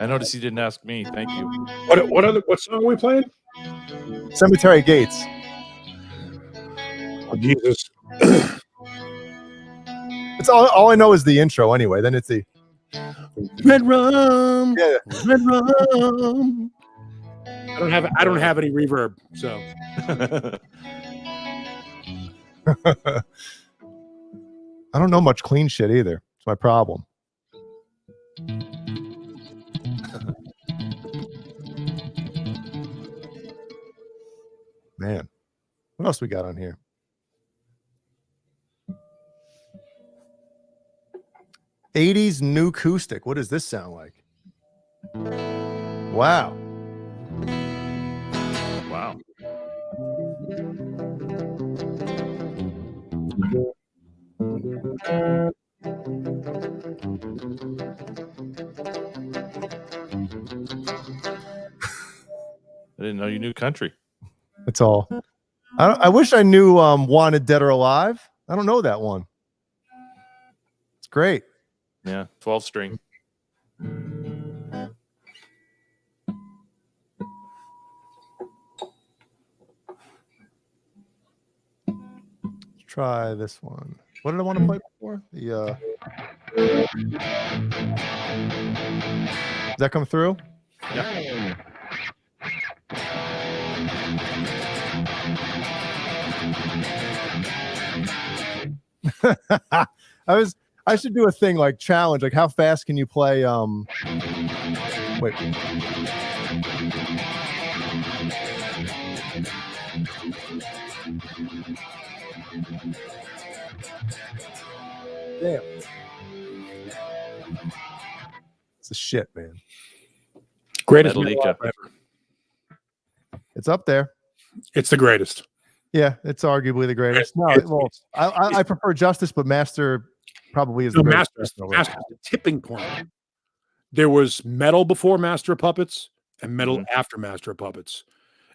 S4: I noticed he didn't ask me. Thank you.
S5: What song are we playing?
S6: Cemetery Gates.
S5: Oh, Jesus.
S6: It's all I know is the intro anyway. Then it's the
S5: Red Rum.
S6: Yeah.
S5: Red Rum. I don't have any reverb, so
S6: I don't know much clean shit either. It's my problem. Man, what else we got on here? '80s new acoustic. What does this sound like? Wow.
S4: Wow. I didn't know you knew country.
S6: That's all. I wish I knew Wanted Dead or Alive. I don't know that one. It's great.
S4: Yeah, 12 string.
S6: Let's try this one. What did I want to play before? The does that come through?
S4: Yeah.
S6: I should do a thing like challenge, like how fast can you play wait. Damn. It's a shit, man.
S5: Greatest
S4: Metallica.
S5: ever.
S6: It's up there.
S5: It's the greatest.
S6: Yeah, it's arguably the greatest. No, well, I prefer Justice, but Master probably is the
S5: No,
S6: greatest.
S5: Master's the tipping point. There was metal before Master of Puppets and metal after Master of Puppets.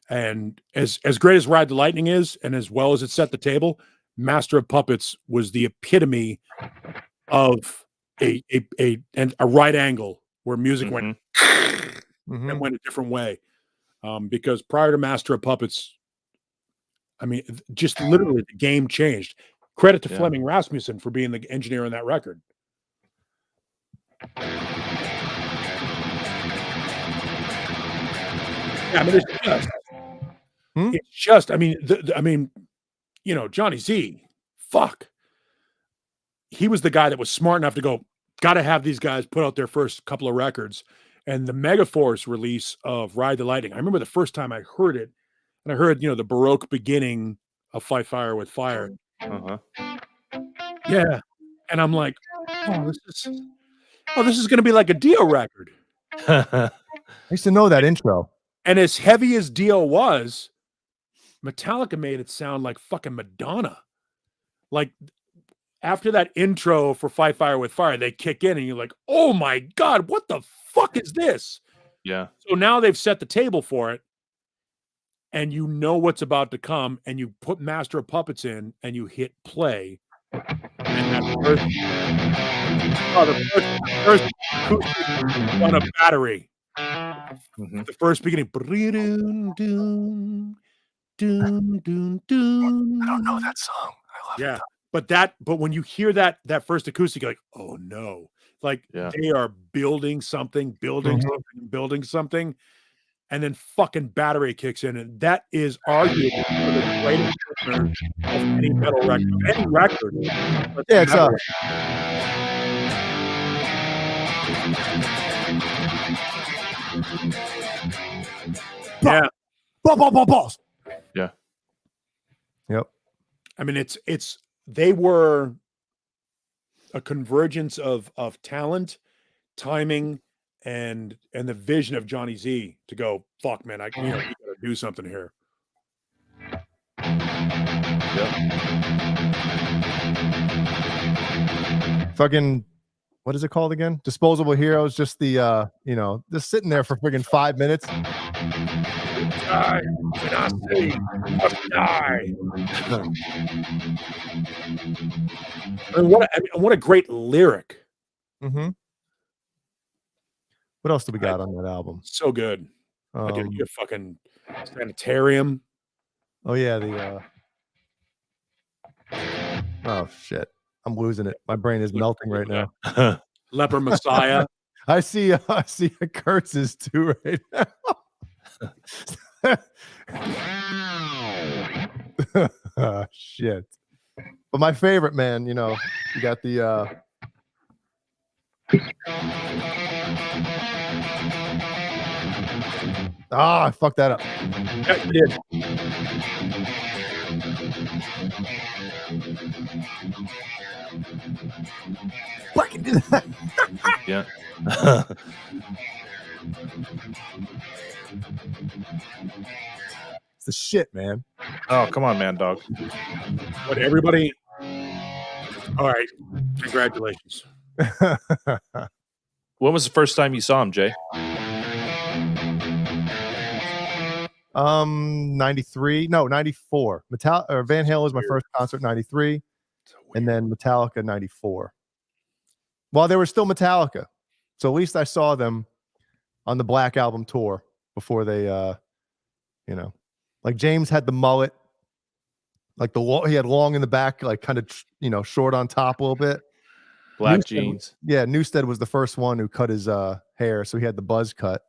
S5: And as great as Ride the Lightning is, and as well as it set the table, Master of Puppets was the epitome of a right angle where music went and went a different way. Because prior to Master of Puppets, I mean, just literally the game changed. Credit to Fleming Rasmussen for being the engineer on that record. Yeah, I mean, it's just, I mean, you know, Johnny Z, fuck. He was the guy that was smart enough to go, got to have these guys put out their first couple of records. And the Megaforce release of Ride the Lightning, I remember the first time I heard it, and I heard, you know, the Baroque beginning of Fight Fire with Fire. Yeah. And I'm like, this is going to be like a Dio record.
S6: I used to know that intro.
S5: And as heavy as Dio was, Metallica made it sound like fucking Madonna. Like after that intro for Fight Fire with Fire, they kick in and you're like, oh my God, what the fuck is this?
S4: Yeah.
S5: So now they've set the table for it. And you know what's about to come, and you put Master of Puppets in, and you hit play. And that first acoustic on a battery. The first beginning. I don't
S6: know that song. I love it.
S5: But when you hear that first acoustic, you're like, oh no. Like they are building something. And then fucking battery kicks in, and that is arguably one of the greatest of any metal record. Any record.
S6: Yeah, it's
S5: yeah.
S6: Balls.
S4: Yeah.
S6: Yep.
S5: I mean, they were a convergence of talent, timing, and the vision of Johnny Z to go, fuck, man, we gotta do something here.
S6: Fucking, what is it called again? Disposable Heroes. Just the just sitting there for friggin' 5 minutes.
S5: Die, when I say must die. What a great lyric.
S6: What else do we got on that album?
S5: So good. Your fucking Sanitarium.
S6: Oh yeah, oh shit. I'm losing it. My brain is melting right now.
S5: Leper Messiah.
S6: I see Kurtz's too right now. Oh, shit. But my favorite, man, you got the I fucked that up.
S5: Yeah, you did.
S6: Fucking did that.
S4: Yeah.
S6: It's the shit, man.
S4: Oh, come on, man, dog.
S5: But everybody All right. Congratulations.
S4: When was the first time you saw him, Jay?
S6: 93. No, 94. Van Halen was my first concert, 93. And then Metallica, 94. Well, they were still Metallica. So at least I saw them on the Black Album tour before they, like James had the mullet, like he had long in the back, like kind of, short on top a little bit.
S4: Black jeans.
S6: Yeah, Newstead was the first one who cut his hair, so he had the buzz cut.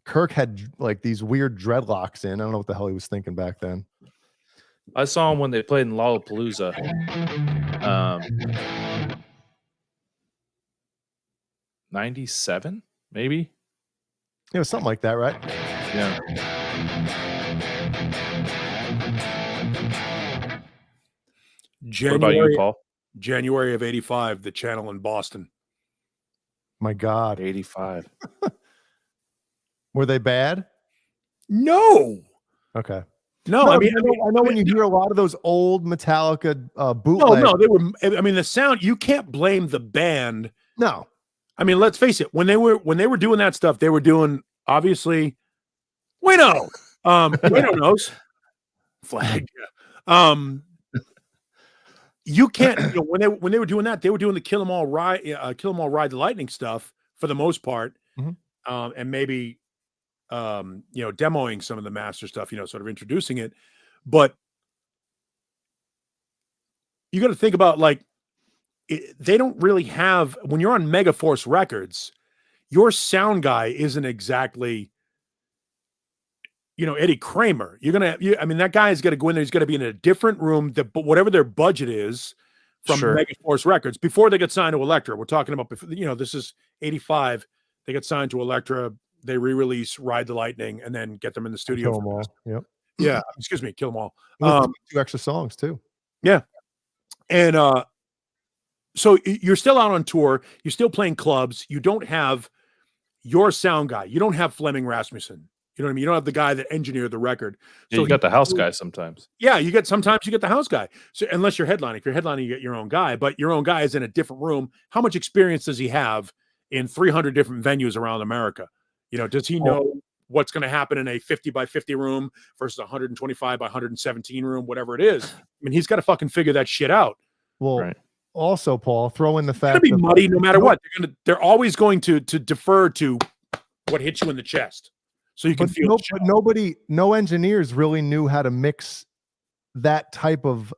S6: Kirk had like these weird dreadlocks in. I don't know what the hell he was thinking back then.
S4: I saw him when they played in Lollapalooza. 97, maybe?
S6: It was something like that, right?
S4: Yeah. What about you, Paul?
S5: January of 85, the Channel in Boston.
S6: My God.
S4: 85.
S6: Were they bad?
S5: No.
S6: Okay.
S5: No, I
S6: know when you hear a lot of those old Metallica bootlegs.
S5: No, they were. I mean, the sound. You can't blame the band.
S6: No.
S5: I mean, let's face it. When they were doing that stuff, they were doing obviously. Bueno knows. Flag. You can't. When they were doing that, they were doing the Kill 'Em All Ride the Lightning stuff for the most part, and maybe. Demoing some of the master stuff, sort of introducing it. But you got to think about they don't really have, when you're on Megaforce Records, your sound guy isn't exactly, Eddie Kramer. That guy is going to go in there. He's going to be in a different room, but whatever their budget is from Megaforce Records before they get signed to Elektra. We're talking about, this is 85. They get signed to Elektra. They re-release Ride the Lightning and then get them in the studio.
S6: Kill 'Em All. Yep.
S5: Yeah. Excuse me. Kill 'Em All.
S6: 2 extra songs too.
S5: Yeah. And so you're still out on tour. You're still playing clubs. You don't have your sound guy. You don't have Fleming Rasmussen. You know what I mean? You don't have the guy that engineered the record.
S4: Yeah, so you got the house guy sometimes.
S5: Yeah, sometimes you get the house guy. So unless you're headlining. If you're headlining, you get your own guy. But your own guy is in a different room. How much experience does he have in 300 different venues around America? Does he know what's going to happen in a 50 by 50 room versus 125 by 117 room, whatever it is? I mean, he's got to fucking figure that shit out.
S6: Well, also, Paul, throw in the fact
S5: it's going to be muddy no matter what. They're always going to defer to what hits you in the chest, so you can feel.
S6: No engineers really knew how to mix that type of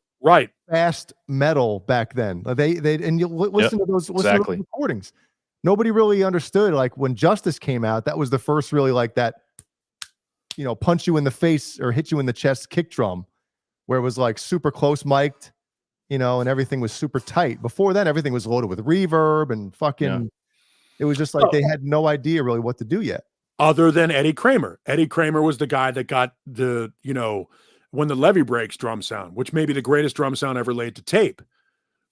S6: fast metal back then. And you listen to those recordings. Nobody really understood, like when Justice came out, that was the first really like that, punch you in the face or hit you in the chest kick drum, where it was like super close mic'd, and everything was super tight. Before then, everything was loaded with reverb and fucking, it was just like they had no idea really what to do yet.
S5: Other than Eddie Kramer. Eddie Kramer was the guy that got the, When the Levee Breaks drum sound, which may be the greatest drum sound ever laid to tape.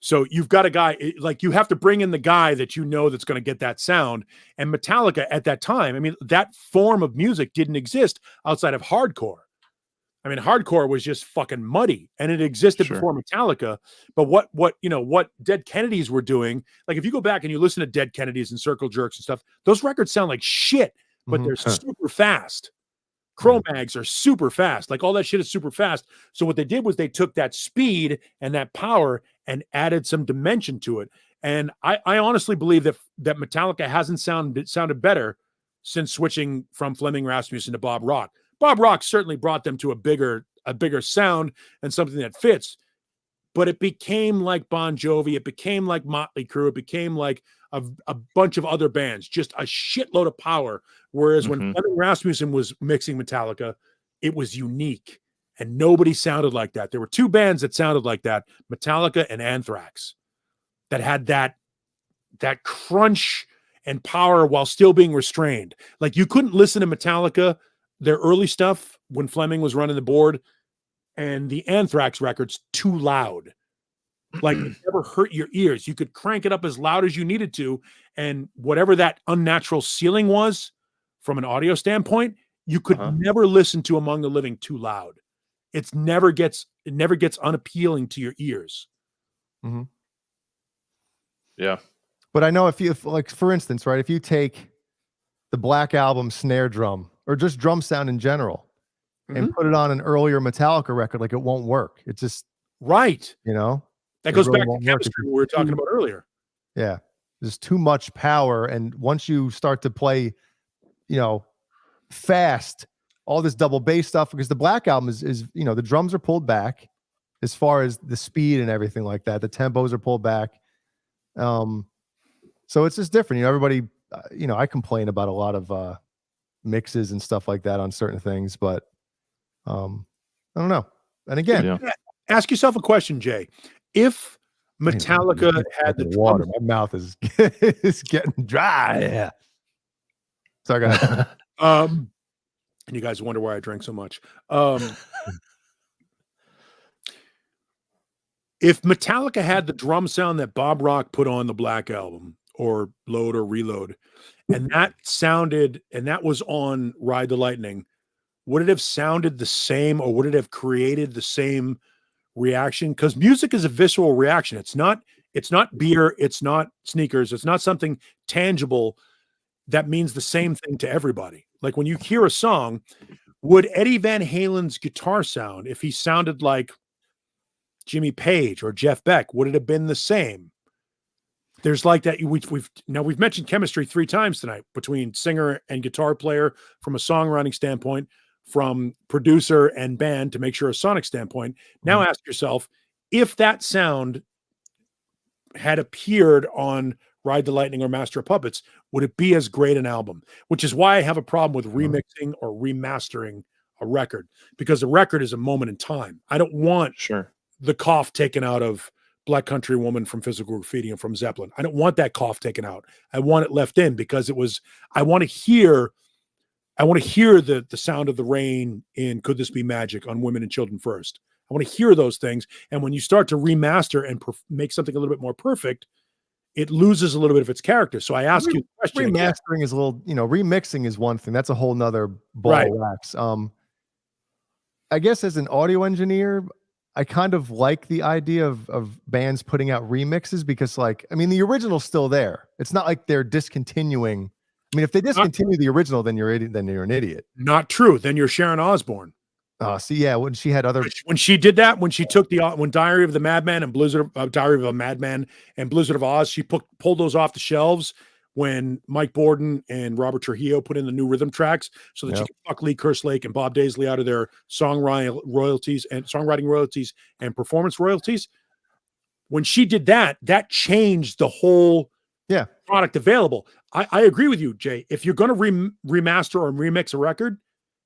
S5: So you've got a guy, you have to bring in the guy that that's going to get that sound. And Metallica at that time, I mean, that form of music didn't exist outside of hardcore. I mean, hardcore was just fucking muddy, and it existed before Metallica. But what Dead Kennedys were doing, like if you go back and you listen to Dead Kennedys and Circle Jerks and stuff, those records sound like shit, but they're super fast. Cro-Mags are super fast. Like all that shit is super fast. So what they did was they took that speed and that power and added some dimension to it. And I honestly believe that Metallica hasn't sounded better since switching from Fleming Rasmussen to Bob Rock. Bob Rock certainly brought them to a bigger sound and something that fits. But it became like Bon Jovi. It became like Motley Crue. It became like a bunch of other bands, just a shitload of power. Whereas when Fleming Rasmussen was mixing Metallica, it was unique. And nobody sounded like that. There were 2 bands that sounded like that, Metallica and Anthrax, that had that crunch and power while still being restrained. Like you couldn't listen to Metallica, their early stuff, when Fleming was running the board, and the Anthrax records too loud. Like it never hurt your ears. You could crank it up as loud as you needed to, and whatever that unnatural ceiling was from an audio standpoint, you could never listen to Among the Living too loud. It never gets never gets unappealing to your ears.
S6: Mm-hmm.
S4: Yeah.
S6: But I know if like, for instance, right, if you take the Black Album snare drum or just drum sound in general and put it on an earlier Metallica record, like it won't work. It's just
S5: right.
S6: You know,
S5: that goes back to chemistry we were talking about earlier.
S6: Yeah. There's too much power. And once you start to play, you know, fast, all this double bass stuff, because the Black Album is, you know, the drums are pulled back as far as the speed and everything like that. The tempos are pulled back. So it's just different. You know, everybody, you know, I complain about a lot of mixes and stuff like that on certain things, but I don't know. And again,
S5: ask yourself a question, Jay. If Metallica had the
S6: water, my mouth is is getting dry. Yeah. So go ahead.
S5: And you guys wonder why I drank so much. If Metallica had the drum sound that Bob Rock put on the Black Album, or Load or Reload, and that sounded, and that was on Ride the Lightning, would it have sounded the same, or would it have created the same reaction? Because music is a visceral reaction. It's not beer, it's not sneakers, it's not something tangible that means the same thing to everybody. Like when you hear a song, would Eddie Van Halen's guitar sound, if he sounded like Jimmy Page or Jeff Beck, would it have been the same? There's like that. We've mentioned chemistry 3 times tonight between singer and guitar player from a songwriting standpoint, from producer and band to make sure a sonic standpoint. Now ask yourself, if that sound had appeared on Ride the Lightning or Master of Puppets, would it be as great an album? Which is why I have a problem with remixing or remastering a record, because the record is a moment in time. I don't want the cough taken out of Black Country Woman from Physical Graffiti and from Zeppelin. I don't want that cough taken out. I want it left in because I want to hear the sound of the rain in Could This Be Magic on Women and Children First. I want to hear those things. And when you start to remaster and make something a little bit more perfect, it loses a little bit of its character. So I ask you a question.
S6: Remastering is a little, you know, remixing is one thing. That's a whole nother ball of wax. I guess as an audio engineer, I kind of like the idea of bands putting out remixes because, like, I mean, the original's still there. It's not like they're discontinuing. I mean, if they discontinue the original, then you're an idiot.
S5: Not true. Then you're Sharon Osbourne.
S6: See, yeah, when she had other,
S5: when she did that, when she took when Diary of the Madman and Diary of a Madman and Blizzard of Oz, she pulled those off the shelves when Mike Borden and Robert Trujillo put in the new rhythm tracks so that she could fuck Lee Kerslake and Bob Daisley out of their songwriting royalties and performance royalties. When she did that, that changed the whole product available. I agree with you, Jay. If you're going to remaster or remix a record,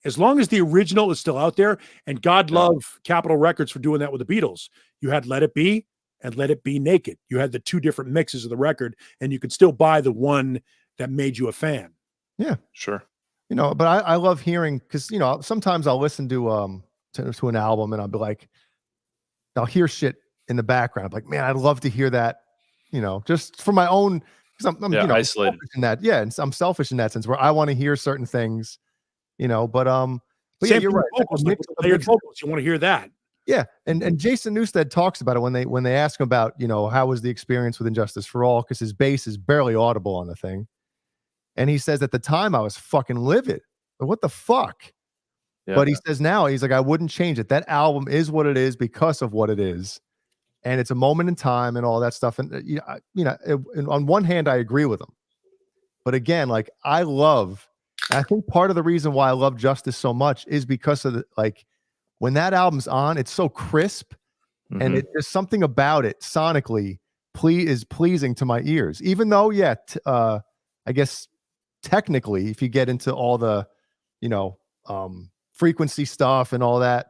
S5: as long as the original is still out there, and God love Capitol Records for doing that with the Beatles. You had Let It Be and Let It Be Naked. You had the 2 different mixes of the record, and you could still buy the one that made you a fan.
S6: Yeah,
S4: sure.
S6: You know, but I love hearing, because, you know, sometimes I'll listen to an album and I'll be like, I'll hear shit in the background. I'm like, man, I'd love to hear that, you know, just for my own, because I'm you know,
S4: isolated
S6: in that. Yeah, and I'm selfish in that sense where I want to hear certain things. You know, but yeah, you're right.
S5: Vocals, like layered vocals, you want to hear that.
S6: Yeah, and Jason Newsted talks about it when they ask him about, you know, how was the experience with Injustice for All, because his bass is barely audible on the thing, and he says at the time I was fucking livid. What the fuck? Yeah. But he says now he's like, I wouldn't change it. That album is what it is because of what it is, and it's a moment in time and all that stuff. And on one hand, I agree with him, but again, like I think part of the reason why I love Justice so much is because of when that album's on, it's so crisp, and there's something about it sonically is pleasing to my ears. Even though, I guess technically, if you get into all the, you know, frequency stuff and all that,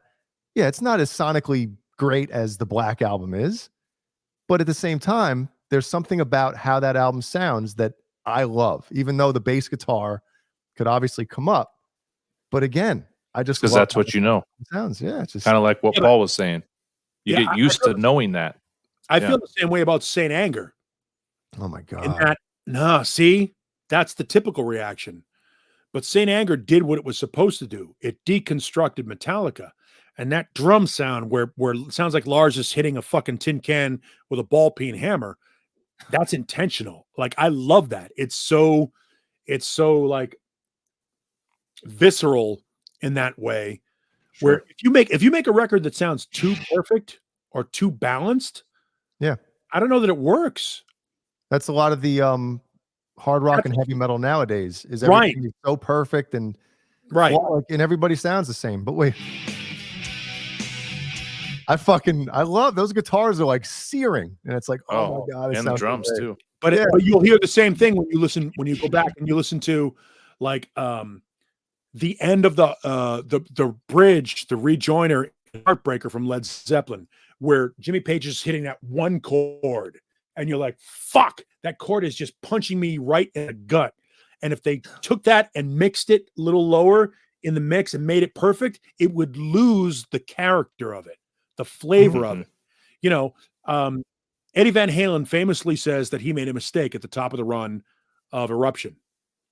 S6: it's not as sonically great as the Black Album is. But at the same time, there's something about how that album sounds that I love, even though the bass guitar could obviously come up, but again, I just
S4: because that's what you know.
S6: Sounds, it's just
S4: kind of like what Paul was saying. You get used to knowing that.
S5: I feel the same way about Saint Anger.
S6: Oh my god!
S5: See, that's the typical reaction. But Saint Anger did what it was supposed to do. It deconstructed Metallica, And that drum sound where it sounds like Lars is hitting a fucking tin can with a ball peen hammer, that's intentional. Like, I love that. It's so like visceral in that way.
S6: Sure.
S5: Where if you make a record that sounds too perfect or too balanced,
S6: yeah,
S5: I don't know that it works.
S6: That's a lot of the hard rock and heavy metal nowadays. Is
S5: Right.
S6: everything is so perfect and
S5: Right.
S6: and everybody sounds the same. But wait, I love those guitars are like searing, and it's like, oh my god, it
S4: and the
S6: sounds so
S4: drums
S6: great.
S4: too.
S5: But but you'll hear the same thing when you go back and you listen to like the end of the bridge, the rejoiner, Heartbreaker from Led Zeppelin, where Jimmy Page is hitting that one chord, and you're like, fuck, that chord is just punching me right in the gut. And if they took that and mixed it a little lower in the mix and made it perfect, it would lose the character of it, the flavor of it. You know, Eddie Van Halen famously says that he made a mistake at the top of the run of Eruption.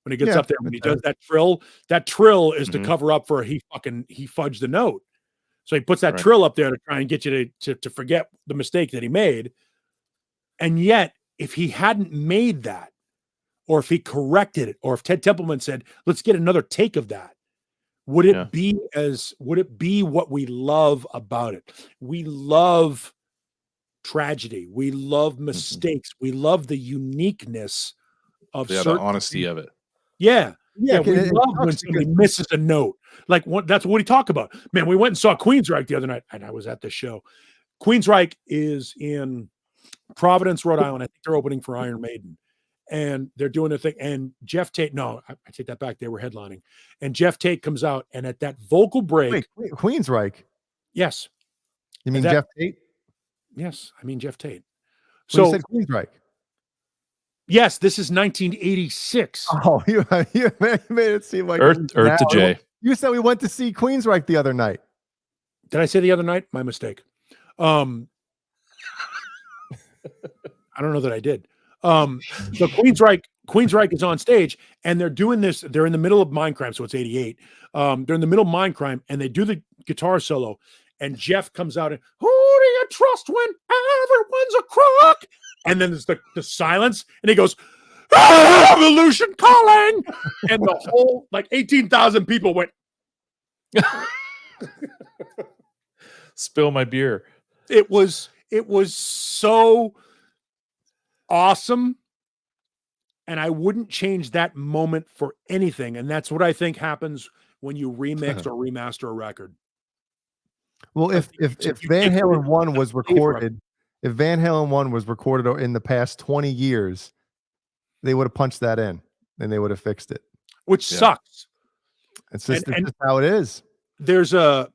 S5: When he gets up there, when he does that trill is to cover up for he fudged the note. So he puts that trill up there to try and get you to forget the mistake that he made. And yet, if he hadn't made that, or if he corrected it, or if Ted Templeman said, let's get another take of that, would it be what we love about it? We love tragedy. We love mistakes. We love the uniqueness of
S4: the honesty of it.
S5: Yeah. We love when somebody misses a note. Like that's what we talk about. Man, we went and saw Queensryche the other night, and I was at the show. Queensryche is in Providence, Rhode Island. I think they're opening for Iron Maiden. And they're doing their thing. And Jeff Tate, no, I take that back. They were headlining. And Jeff Tate comes out, and at that vocal break.
S6: Wait, Queensryche?
S5: Yes.
S6: You mean Jeff Tate?
S5: Yes, I mean Jeff Tate.
S6: So you said Queensryche.
S5: Yes, this is 1986.
S6: Oh, you made it seem like
S4: Earth to J.
S6: You said we went to see Queensryche the other night.
S5: Did I say the other night? My mistake. I don't know that I did. So Queensryche is on stage, and they're doing this. They're in the middle of Mindcrime, so it's 88. They're in the middle of Mindcrime, and they do the guitar solo. And Jeff comes out and, who do you trust when everyone's a crook? And then there's the silence, and he goes, evolution calling, and the whole 18,000 people went.
S4: Spill my beer.
S5: It was so awesome, and I wouldn't change that moment for anything. And that's what I think happens when you remix or remaster a record.
S6: Well, if Van Halen 1 was recorded, if Van Halen 1 was recorded in the past 20 years, they would have punched that in and they would have fixed it.
S5: Which sucks.
S6: It's just how it is.
S5: There's a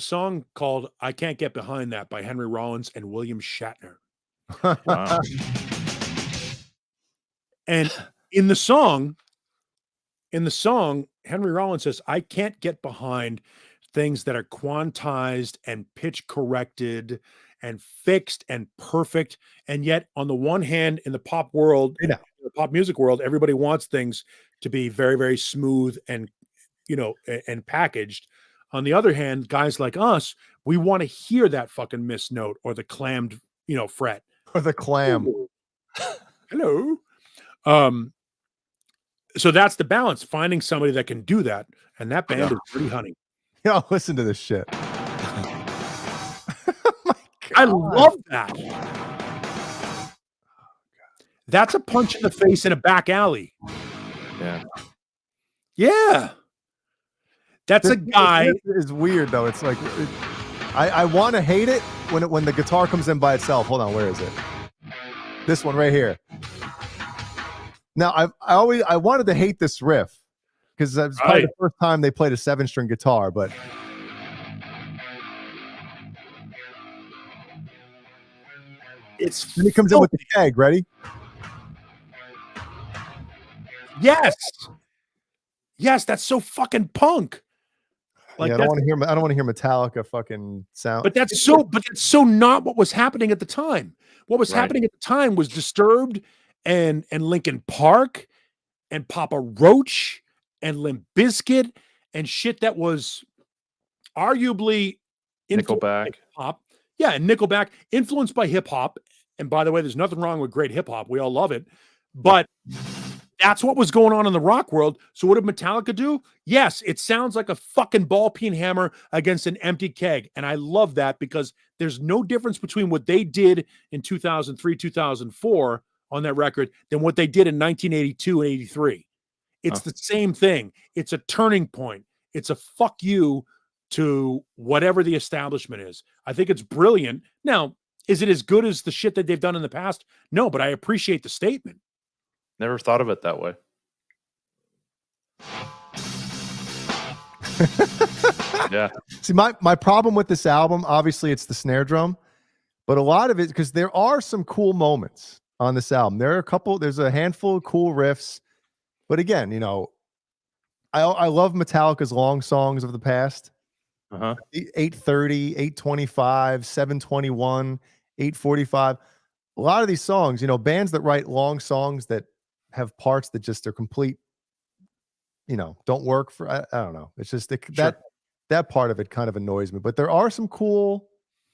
S5: song called I Can't Get Behind That by Henry Rollins and William Shatner.
S4: Wow.
S5: And in the song, Henry Rollins says, I can't get behind things that are quantized and pitch corrected and fixed and perfect. And yet, on the one hand, in the pop world, the pop music world, everybody wants things to be very, very smooth and, and packaged. On the other hand, guys like us, we want to hear that fucking miss note or the clammed, fret.
S6: Or the clam.
S5: Hello. So that's the balance, finding somebody that can do that. And that band is Pretty Honey.
S6: Yo, listen to this shit.
S5: I love that. That's a punch in the face in a back alley.
S4: Yeah.
S5: Yeah. That's a guy.
S6: It's weird though. It's like I want to hate it when the guitar comes in by itself. Hold on, where is it? This one right here. Now I wanted to hate this riff because it's probably the first time they played a 7-string guitar, but then he comes in with the keg. Ready?
S5: Yes, that's so fucking punk.
S6: Like, I don't want to hear Metallica fucking sound.
S5: But that's so not what was happening at the time. What was happening at the time was Disturbed and Linkin Park and Papa Roach and Limp Bizkit and shit that was arguably influenced by
S4: Nickelback.
S5: hip-hop. Yeah, and Nickelback, influenced by hip-hop. And by the way, there's nothing wrong with great hip-hop. We all love it. But that's what was going on in the rock world. So what did Metallica do? Yes, it sounds like a fucking ball peen hammer against an empty keg. And I love that because there's no difference between what they did in 2003, 2004 on that record than what they did in 1982 and 83. It's the same thing. It's a turning point. It's a fuck you to whatever the establishment is. I think it's brilliant. Now, is it as good as the shit that they've done in the past? No, but I appreciate the statement.
S4: Never thought of it that way. Yeah.
S6: See, my problem with this album, obviously, it's the snare drum, but a lot of it, because there are some cool moments on this album. There's a handful of cool riffs, but again, you know, I love Metallica's long songs of the past. 830, 825, 721, 845. A lot of these songs, you know, bands that write long songs that have parts that just are complete, you know, don't work for, I don't know. It's just that part of it kind of annoys me, but there are some cool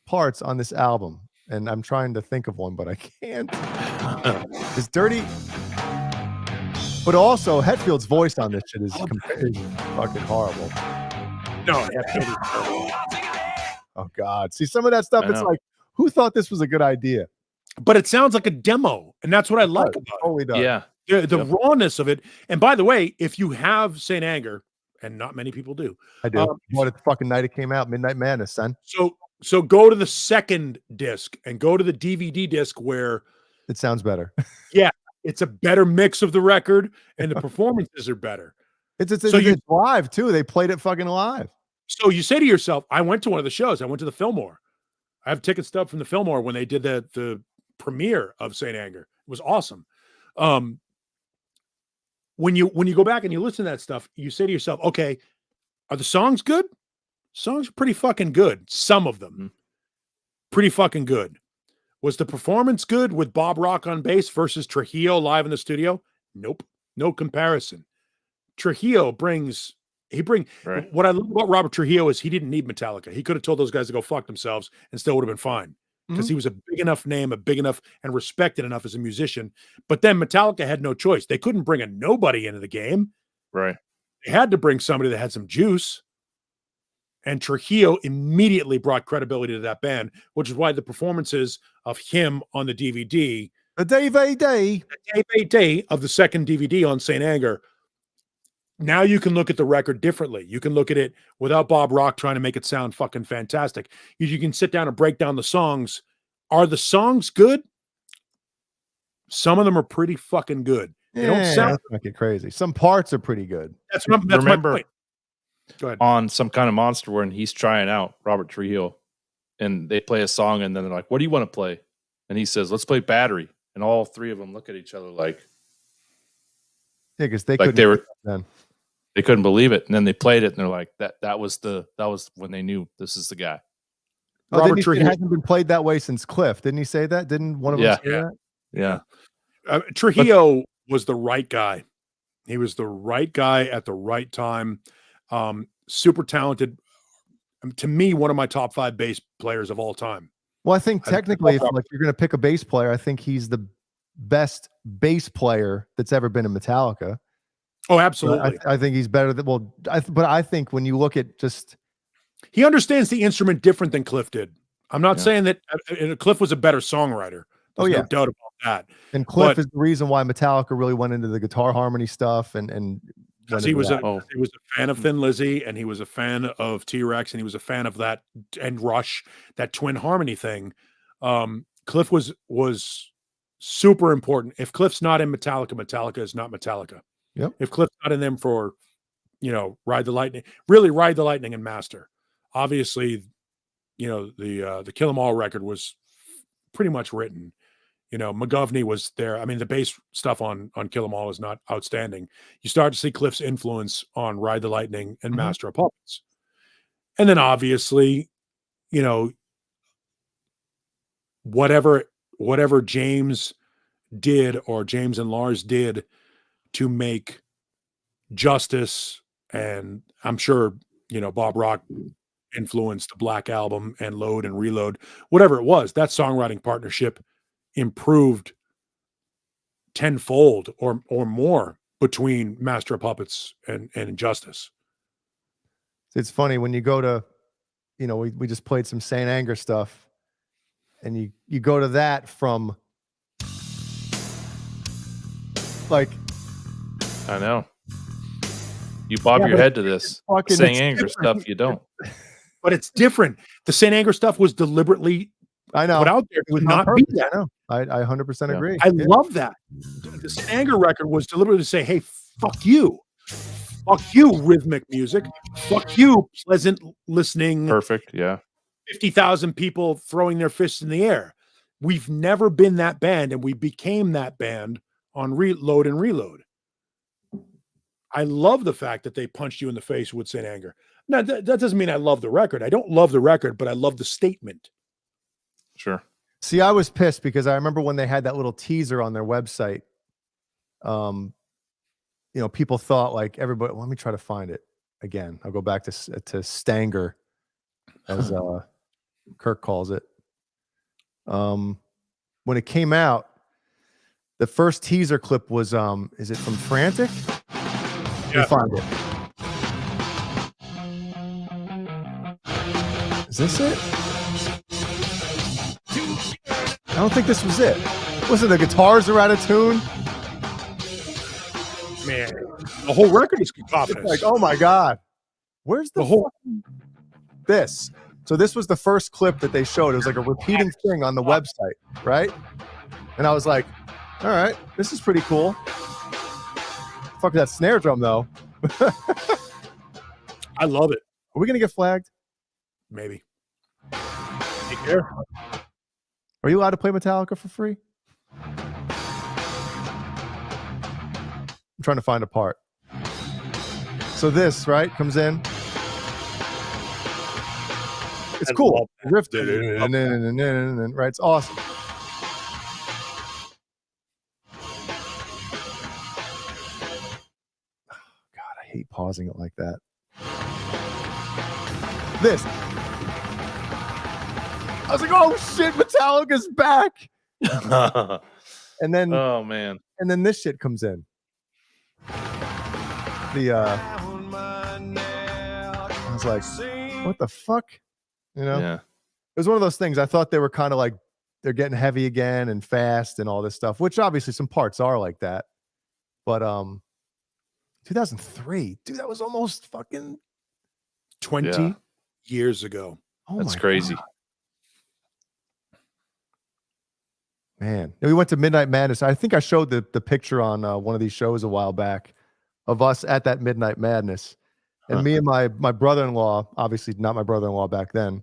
S6: parts on this album, and I'm trying to think of one, but I can't. It's dirty. But also, Hetfield's voice on this shit is fucking horrible.
S5: No.
S6: Oh, God. See, some of that stuff, it's like, who thought this was a good idea?
S5: But it sounds like a demo, and that's what I like about it.
S6: Totally does.
S4: Yeah.
S5: The rawness of it. And by the way, if you have St. Anger, and not many people do.
S6: I do. What the fucking night it came out, Midnight Madness, son.
S5: So go to the second disc and go to the DVD disc where
S6: it sounds better.
S5: Yeah, it's a better mix of the record, and the performances are better.
S6: It's live too. They played it fucking live.
S5: So you say to yourself, I went to one of the shows. I went to the Fillmore. I have ticket stub from the Fillmore when they did the premiere of St. Anger. It was awesome. When you go back and you listen to that stuff, you say to yourself, okay, are the songs good? Songs are pretty fucking good. Some of them. Pretty fucking good. Was the performance good with Bob Rock on bass versus Trujillo live in the studio? Nope. No comparison. Trujillo brings what I love about Robert Trujillo is he didn't need Metallica. He could have told those guys to go fuck themselves and still would have been fine. Because he was a big enough name, a big enough and respected enough as a musician. But then Metallica had no choice. They couldn't bring a nobody into the game.
S4: Right.
S5: They had to bring somebody that had some juice. And Trujillo immediately brought credibility to that band, which is why the performances of him on the DVD,
S6: the DVD
S5: of the second DVD on St. Anger, now you can look at the record differently. You can look at it without Bob Rock trying to make it sound fucking fantastic. You can sit down and break down the songs. Are the songs good? Some of them are pretty fucking good. They don't sound.
S6: Let's not get crazy. Some parts are pretty good.
S5: That's
S4: Remember,
S5: my point. Go ahead.
S4: On Some Kind of Monster when he's trying out Robert Trujillo, and they play a song, and then they're like, "What do you want to play?" And he says, "Let's play Battery." And all three of them look at each other like,
S6: yeah, because they
S4: like
S6: couldn't.
S4: They couldn't believe it, and then they played it, and they're like, "That was when they knew this is the guy."
S6: Robert Trujillo hasn't been played that way since Cliff. Didn't he say that? Didn't one of them say that?
S4: Yeah.
S5: Trujillo was the right guy. He was the right guy at the right time. Super talented. To me, one of my top 5 bass players of all time.
S6: Well, I think technically, if you're going to pick a bass player, I think he's the best bass player that's ever been in Metallica.
S5: Oh, absolutely.
S6: I think he's better than but I think when you look at just
S5: he understands the instrument different than Cliff did. I'm not saying that Cliff was a better songwriter. There's no doubt about that.
S6: And Cliff is the reason why Metallica really went into the guitar harmony stuff and
S5: he was a fan of Thin Lizzy, and he was a fan of T-Rex, and he was a fan of that and Rush, that twin harmony thing. Cliff was super important. If Cliff's not in Metallica, Metallica is not Metallica.
S6: Yep.
S5: If Cliff's not in them for, Ride the Lightning and Master. Obviously, the Kill 'Em All record was pretty much written. McGovney was there. I mean, the bass stuff on Kill 'Em All is not outstanding. You start to see Cliff's influence on Ride the Lightning and Master of Puppets. And then obviously, whatever James did or James and Lars did to make Justice, and I'm sure, Bob Rock influenced the Black Album and Load and Reload, whatever it was. That songwriting partnership improved tenfold or more between Master of Puppets and Injustice.
S6: It's funny when you go to, we just played some Saint Anger stuff, and you go to that from like,
S4: I know. You bob your head to this Saint Anger stuff. You don't.
S5: But it's different. The Saint Anger stuff was deliberately
S6: put out there.
S5: It would not be that.
S6: I know. I 100% agree.
S5: I love that. The Saint Anger record was deliberately to say, hey, fuck you. Fuck you, rhythmic music. Fuck you, pleasant listening.
S4: Perfect. Yeah.
S5: 50,000 people throwing their fists in the air. We've never been that band, and we became that band on Load and Reload. I love the fact that they punched you in the face with Saint Anger. Now, that doesn't mean I love the record. I don't love the record, but I love the statement.
S4: Sure.
S6: See, I was pissed because I remember when they had that little teaser on their website. People thought like everybody. Let me try to find it again. I'll go back to Stanger, as Kirk calls it. When it came out, the first teaser clip was is it from Frantic?
S5: Yeah.
S6: Let me find it. Is this it? I don't think this was it. Listen, the guitars are out of tune.
S5: Man, the whole record is cacophonous.
S6: Like, oh my God. Where's the whole this? So this was the first clip that they showed. It was like a repeating thing on the website, right? And I was like, all right, this is pretty cool. Fuck that snare drum though.
S5: I love it.
S6: Are we gonna get flagged?
S5: Maybe. Take care.
S6: Are you allowed to play Metallica for free? I'm trying to find a part. So this, right, comes in. It's cool. Riff, right? It's awesome. God, I hate pausing it like that. This. I was like, oh shit, Metallica's back. And then,
S4: oh man,
S6: and then this shit comes in. I was like, what the fuck?
S4: Yeah.
S6: It was one of those things. I thought they were kind of like they're getting heavy again and fast and all this stuff, which obviously some parts are like that. But 2003, dude, that was almost fucking
S5: 20 years ago.
S6: Oh,
S4: that's crazy.
S6: God. Man, we went to Midnight Madness. I think I showed the picture on one of these shows a while back of us at that Midnight Madness. And me and my brother-in-law, obviously not my brother-in-law back then,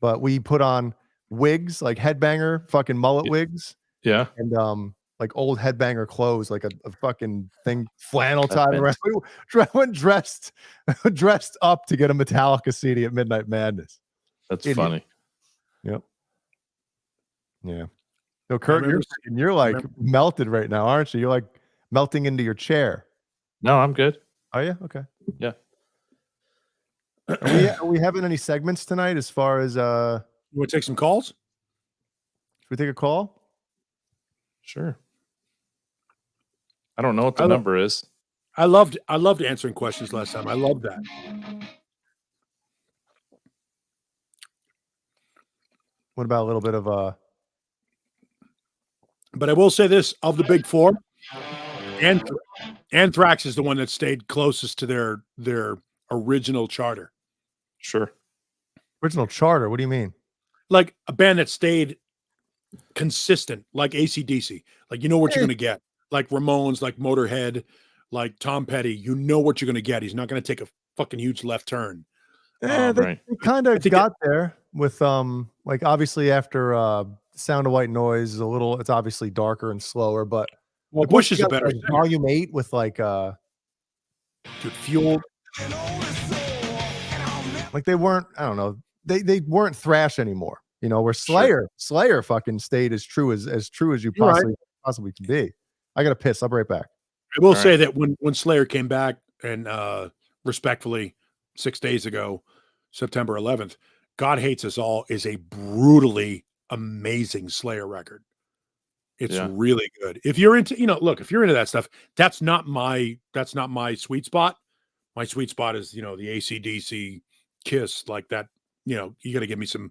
S6: but we put on wigs, like headbanger, fucking mullet wigs.
S4: Yeah.
S6: And like old headbanger clothes, like a fucking thing, flannel tied around. We went dressed up to get a Metallica CD at Midnight Madness.
S4: That's funny.
S6: Yep. Yeah. So Kurt, you're like melted right now, aren't you? You're like melting into your chair.
S4: No, I'm good.
S6: Are you? Okay.
S4: Yeah.
S6: Are we having any segments tonight as far as
S5: you want to take some calls?
S6: Should we take a call?
S4: Sure. I don't know what the number is.
S5: I loved answering questions last time. I loved that.
S6: What about a little bit of
S5: But I will say this, of the big four, Anthrax is the one that stayed closest to their original charter.
S4: Sure.
S6: Original charter? What do you mean?
S5: Like a band that stayed consistent, like AC/DC. Like you know what you're going to get. Like Ramones, like Motorhead, like Tom Petty. You know what you're going to get. He's not going to take a fucking huge left turn.
S6: Yeah, they kind of got there with like obviously after Sound of White Noise is a little. It's obviously darker and slower, but
S5: well, Bush is a better
S6: like, Volume 8 with like
S5: Fuel.
S6: Like they weren't. I don't know. They weren't thrash anymore. You know, where Slayer fucking stayed as true as you possibly can be. I gotta piss. I'll be right back.
S5: I will say that when Slayer came back and respectfully 6 days ago September 11th. God Hates Us All is a brutally amazing Slayer record. It's really good. If you're into, look, if you're into that stuff, that's not my sweet spot. My sweet spot is, the AC/DC Kiss, like that. You got to give me some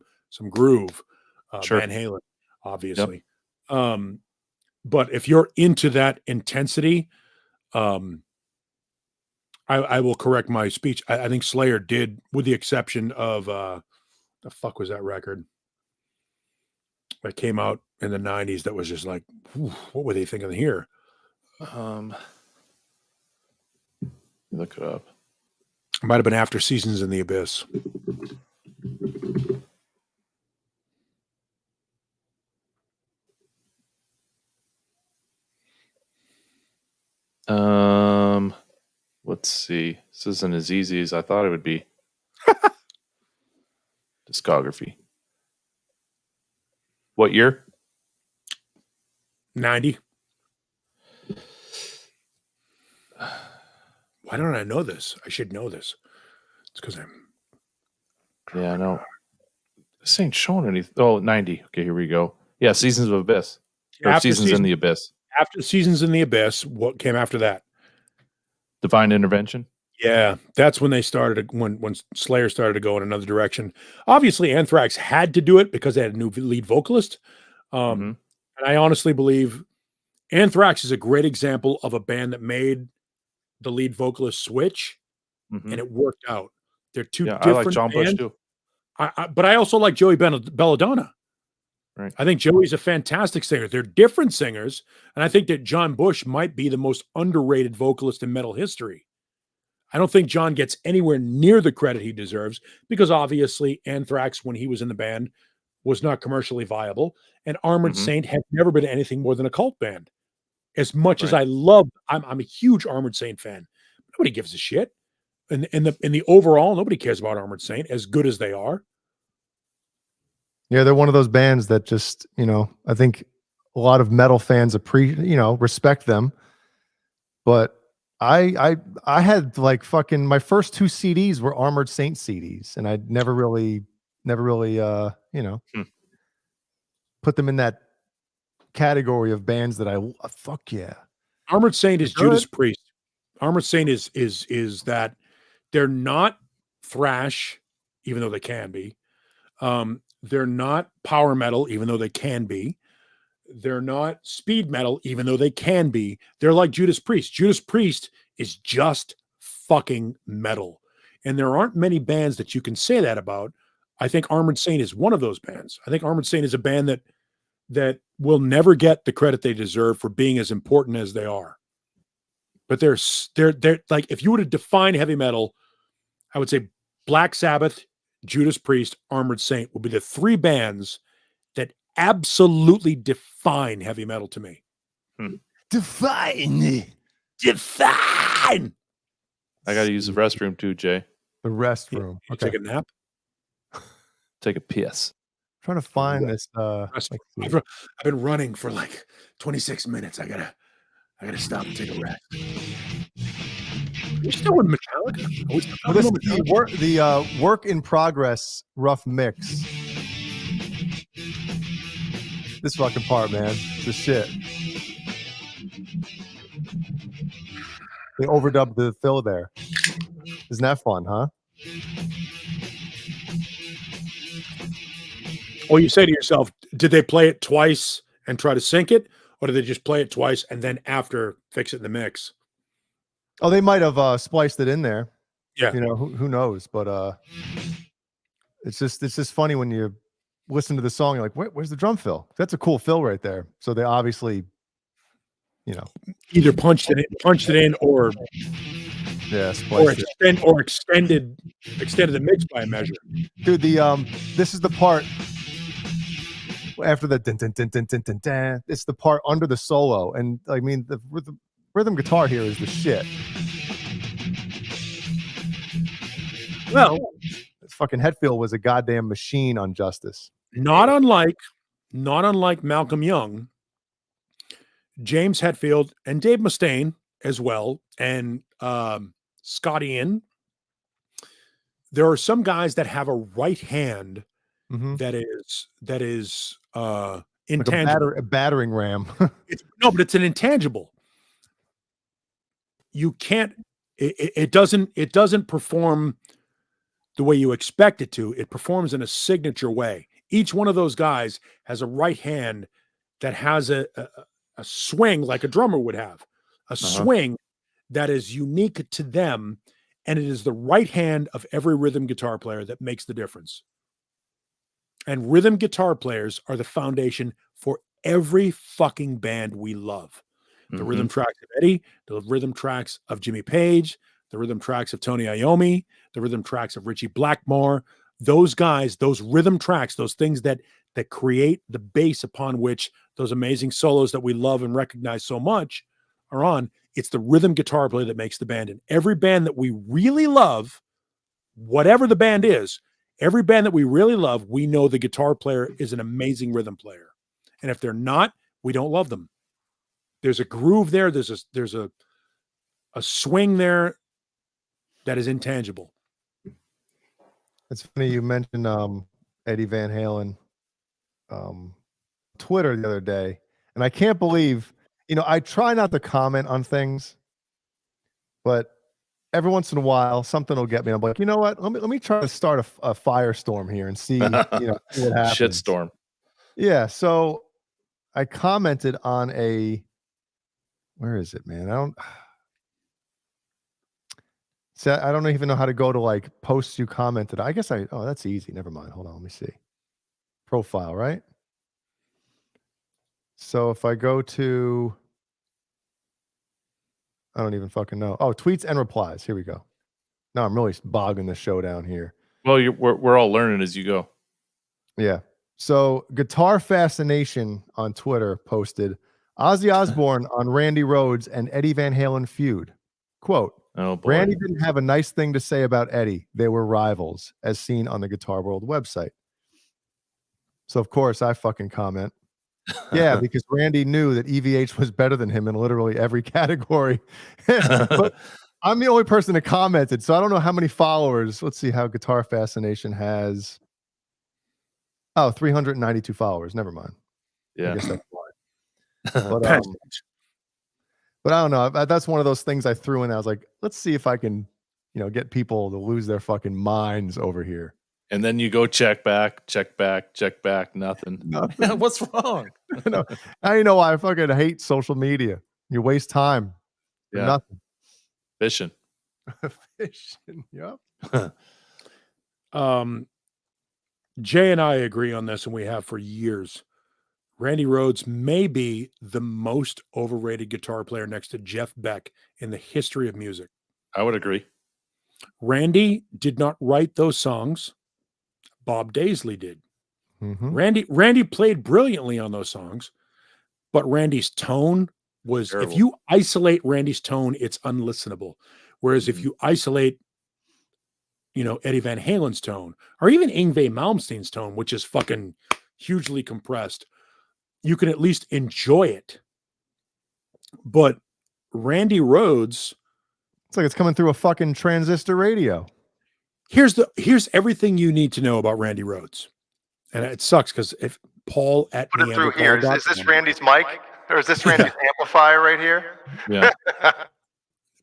S5: groove. Van Halen, obviously. Yep. But if you're into that intensity, I will correct my speech. I think Slayer did, with the exception of the fuck was that record that came out in the 90s that was just like, what were they thinking here?
S4: Look it up.
S5: It might have been after Seasons in the Abyss.
S4: Let's see. This isn't as easy as I thought it would be. Discography. What year?
S5: 90. Why don't I know this? I should know this. It's because I'm...
S4: Yeah, no. This ain't showing anything. Oh, 90. Okay, here we go. Yeah, Seasons of Abyss. Or Seasons in the Abyss.
S5: After Seasons in the Abyss, what came after that?
S4: Divine Intervention.
S5: Yeah, that's when they started, when Slayer started to go in another direction. Obviously, Anthrax had to do it because they had a new lead vocalist. And I honestly believe Anthrax is a great example of a band that made the lead vocalist switch, and it worked out. They're two different
S4: I like John
S5: bands.
S4: Bush too.
S5: But I also like Joey Belladonna.
S4: Right.
S5: I think Joey's a fantastic singer. They're different singers, and I think that John Bush might be the most underrated vocalist in metal history. I don't think John gets anywhere near the credit he deserves because obviously Anthrax, when he was in the band, was not commercially viable, and Armored Saint had never been anything more than a cult band. As much as I love, I'm a huge Armored Saint fan. Nobody gives a shit. In the overall, nobody cares about Armored Saint, as good as they are.
S6: Yeah, they're one of those bands that just, I think a lot of metal fans respect them. But I had like fucking my first 2 CDs were Armored Saint CDs, and I'd never really put them in that category of bands that fuck yeah.
S5: Armored Saint is Judas Priest. Armored Saint is that they're not thrash, even though they can be. They're not power metal, even though they can be. They're not speed metal, even though they can be. They're like Judas Priest. Judas Priest is just fucking metal. And there aren't many bands that you can say that about. I think Armored Saint is one of those bands. I think Armored Saint is a band that will never get the credit they deserve for being as important as they are. But they're like, if you were to define heavy metal, I would say Black Sabbath, Judas Priest, Armored Saint would be the 3 bands that absolutely define heavy metal to me.
S9: Define.
S4: I got to use the restroom too, Jay.
S6: The restroom.
S5: You take a nap?
S4: Take a piss.
S6: I'm trying to find this.
S5: I've been running for like 26 minutes. I gotta stop and take a rest. You're still in Metallica?
S6: Well, this is the work in progress rough mix. This fucking part, man. The shit. They overdubbed the fill there. Isn't that fun, huh?
S5: Or you say to yourself, did they play it twice and try to sync it? Or did they just play it twice and then after fix it in the mix?
S6: Oh, they might have spliced it in there.
S5: Yeah.
S6: Who knows? But it's just funny when you listen to the song, you're like, where's the drum fill? That's a cool fill right there. So they obviously,
S5: either punched it in or extended the mix by a measure.
S6: Dude, this is the part after the dun, dun, dun, dun, dun, dun, dun. It's the part under the solo, and I mean the rhythm guitar here is the shit.
S5: Well,
S6: fucking Hetfield was a goddamn machine on Justice.
S5: Not unlike Malcolm Young, James Hetfield and Dave Mustaine as well, and Scott Ian. there are some guys that have a right hand
S6: Mhm.
S5: that is
S6: Like
S5: intangible.
S6: a battering ram.
S5: But it's an intangible. You can't. It doesn't perform the way you expect it to. It performs in a signature way. Each one of those guys has a right hand that has a swing like a drummer would have, a swing that is unique to them, and it is the right hand of every rhythm guitar player that makes the difference. And rhythm guitar players are the foundation for every fucking band we love. The rhythm tracks of Eddie, the rhythm tracks of Jimmy Page, the rhythm tracks of Tony Iommi, the rhythm tracks of Richie Blackmore. Those guys, those rhythm tracks, those things that create the base upon which those amazing solos that we love and recognize so much are on. It's the rhythm guitar player that makes the band. And every band that we really love, whatever the band is, every band that we really love, we know the guitar player is an amazing rhythm player. And if they're not, we don't love them. There's a groove there. There's a swing there that is intangible.
S6: It's funny you mentioned Eddie Van Halen Twitter the other day, and I can't believe, I try not to comment on things, but every once in a while something will get me. I'm like, you know what? Let me try to start a firestorm here and see, see what happens.
S4: Shitstorm.
S6: Yeah. So I commented on where is it, man? I don't even know how to go to like posts you commented. I guess that's easy. Never mind. Hold on. Let me see. Profile, right? So if I go to, I don't even fucking know. Oh, tweets and replies. Here we go. Now I'm really bogging the show down here.
S4: Well, we're all learning as you go.
S6: Yeah. So Guitar Fascination on Twitter posted Ozzy Osbourne on Randy Rhoads and Eddie Van Halen feud. Quote,
S4: oh, boy.
S6: Randy didn't have a nice thing to say about Eddie. They were rivals, as seen on the Guitar World website. So, of course, I fucking comment. Yeah, because Randy knew that EVH was better than him in literally every category. But I'm the only person that commented, so I don't know how many followers. Let's see how Guitar Fascination has. Oh, 392 followers. Never mind.
S4: Yeah.
S6: I guess that's why. But I don't know. That's one of those things I threw in. I was like, let's see if I can, get people to lose their fucking minds over here.
S4: And then you go check back, nothing.
S6: Nothing.
S4: What's wrong?
S6: No, I know why I fucking hate social media. You waste time for nothing.
S4: Fishing.
S6: Fishing. Yep.
S5: Jay and I agree on this, and we have for years. Randy Rhoads may be the most overrated guitar player next to Jeff Beck in the history of music.
S4: I would agree.
S5: Randy did not write those songs. Bob Daisley did.
S6: Mm-hmm.
S5: Randy played brilliantly on those songs, but Randy's tone was,
S4: terrible.
S5: If you isolate Randy's tone, it's unlistenable. Whereas if you isolate, Eddie Van Halen's tone, or even Yngwie Malmsteen's tone, which is fucking hugely compressed, you can at least enjoy it. But Randy Rhoads,
S6: it's like it's coming through a fucking transistor radio.
S5: Here's everything you need to know about Randy Rhoads. And it sucks because if Paul at
S3: Put it through here. Is this Randy's mic? Or is this Randy's amplifier right here?
S4: Yeah.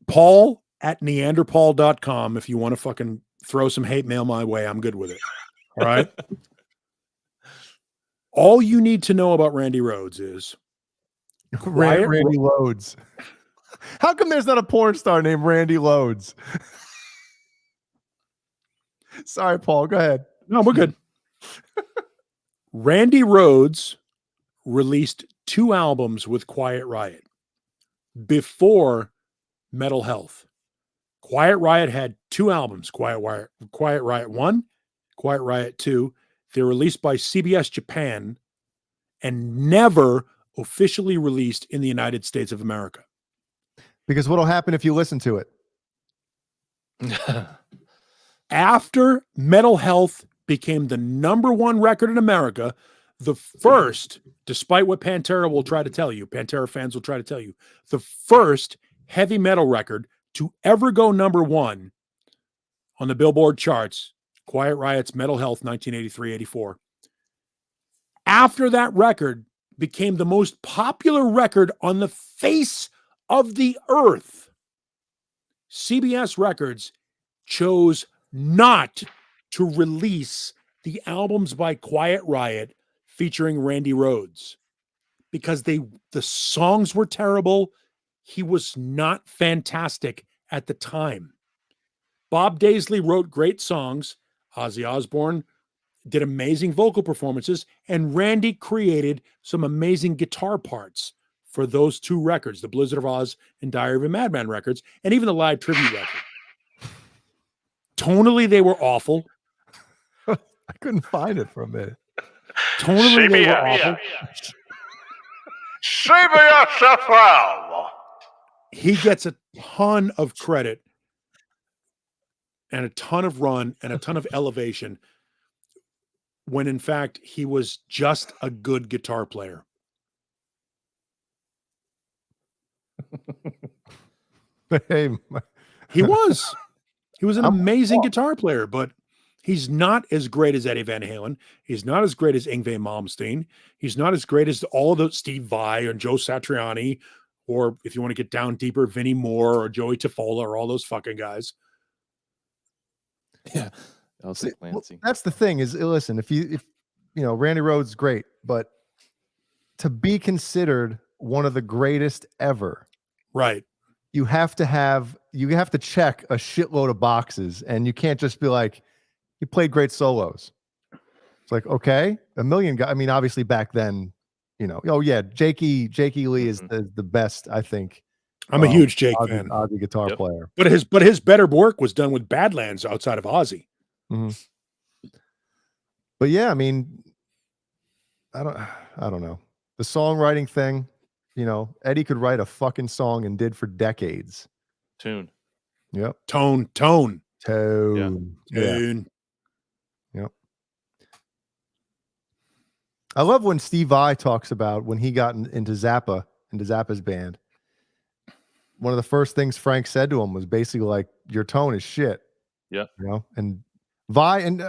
S5: Paul at Neanderpaul.com. If you want to fucking throw some hate mail my way, I'm good with it. All right. All you need to know about Randy Rhoads is
S6: Randy Loads. How come there's not a porn star named Randy Loads? Sorry, Paul. Go ahead.
S5: No, we're good. Randy Rhoads released 2 albums with Quiet Riot before Metal Health. Quiet Riot had 2 albums, Quiet Riot 1, Quiet Riot 2. They were released by CBS Japan and never officially released in the United States of America.
S6: Because what'll happen if you listen to it?
S5: After Metal Health became the #1 record in America, the first, despite what Pantera will try to tell you, Pantera fans will try to tell you, the first heavy metal record to ever go #1 on the Billboard charts, Quiet Riot's Mental Health 1983-84. After that record became the most popular record on the face of the earth, CBS Records chose not to release the albums by Quiet Riot featuring Randy Rhoads because the songs were terrible. He was not fantastic at the time. Bob Daisley wrote great songs. Ozzy Osbourne did amazing vocal performances, and Randy created some amazing guitar parts for those two records, the Blizzard of Oz and Diary of a Madman records, and even the live tribute record. Tonally, they were awful.
S6: I couldn't find it for a minute.
S5: Tonally, they were awful. He gets a ton of credit and a ton of run and a ton of elevation when in fact he was just a good guitar player. He was an amazing guitar player, but he's not as great as Eddie Van Halen. He's not as great as Yngwie Malmsteen. He's not as great as all the Steve Vai and Joe Satriani, or if you want to get down deeper, Vinnie Moore or Joey Tafola or all those fucking guys.
S4: Yeah. Clancy.
S6: That's the thing is, listen, if you know, Randy Rhoads is great, but to be considered one of the greatest ever,
S5: right?
S6: You have to check a shitload of boxes, and you can't just be like, he played great solos. It's like, okay, a million guys. I mean, obviously back then, you know, oh yeah, Jakey Lee is the best, I think.
S5: I'm a huge Jake fan.
S6: Ozzy guitar player.
S5: But his better work was done with Badlands outside of Ozzy.
S6: Mm-hmm. But yeah, I mean, I don't know. The songwriting thing, you know, Eddie could write a fucking song and did for decades.
S4: Tune.
S6: Yep.
S5: Tone.
S6: Yeah.
S5: Tune.
S6: Yep. I love when Steve Vai talks about when he got into Zappa's band. One of the first things Frank said to him was basically like, your tone is shit.
S4: Yeah.
S6: You know, and Vai, and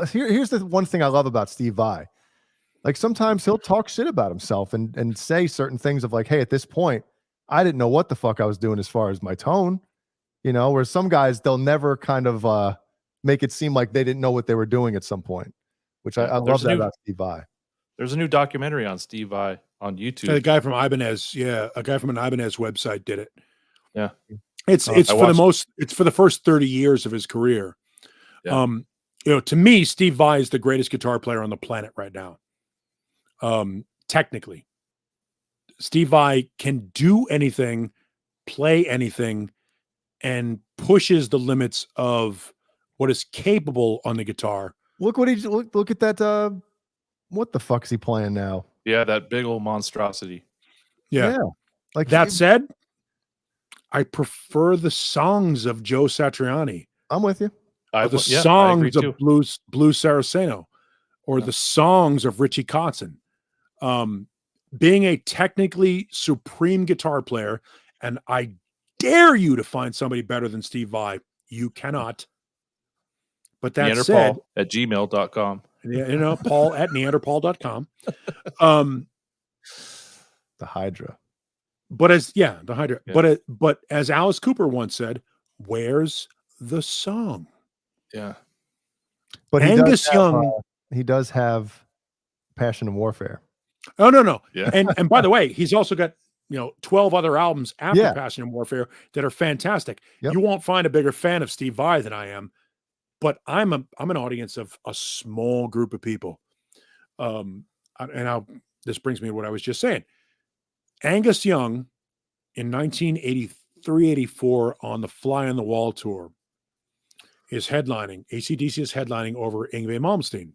S6: here's the one thing I love about Steve Vai. Like sometimes he'll talk shit about himself and say certain things of like, hey, at this point, I didn't know what the fuck I was doing as far as my tone. You know, where some guys, they'll never kind of make it seem like they didn't know what they were doing at some point, which I love that about Steve Vai.
S4: There's a new documentary on Steve Vai on YouTube.
S5: A guy from Ibanez, a guy from an Ibanez website did it.
S4: Yeah.
S5: It's for the first 30 years of his career.
S4: Yeah.
S5: You know, to me, Steve Vai is the greatest guitar player on the planet right now. Technically, Steve Vai can do anything, play anything, and pushes the limits of what is capable on the guitar.
S6: Look at that. What the fuck's he playing now?
S4: Yeah, that big old monstrosity.
S5: Yeah.
S6: Like
S5: that said, I prefer the songs of Joe Satriani.
S6: I'm with you.
S5: The songs of Blue Saraceno, or the songs of Richie Kotzen. Being a technically supreme guitar player, and I dare you to find somebody better than Steve Vai. You cannot. But that said,
S4: at gmail.com.
S5: Yeah, you know, Paul at neanderpaul.com.
S6: The Hydra.
S5: But the Hydra. Yeah. But as Alice Cooper once said, where's the song?
S4: Yeah.
S6: But
S5: Angus Young,
S6: he does have Passion and Warfare.
S5: Oh no.
S4: Yeah.
S5: And by the way, he's also got 12 other albums after Passion and Warfare that are fantastic.
S6: Yep.
S5: You won't find a bigger fan of Steve Vai than I am, but I'm an audience of a small group of people. This brings me to what I was just saying. Angus Young in 1983-84 on the Fly on the Wall tour is headlining. AC/DC is headlining over Yngwie Malmsteen.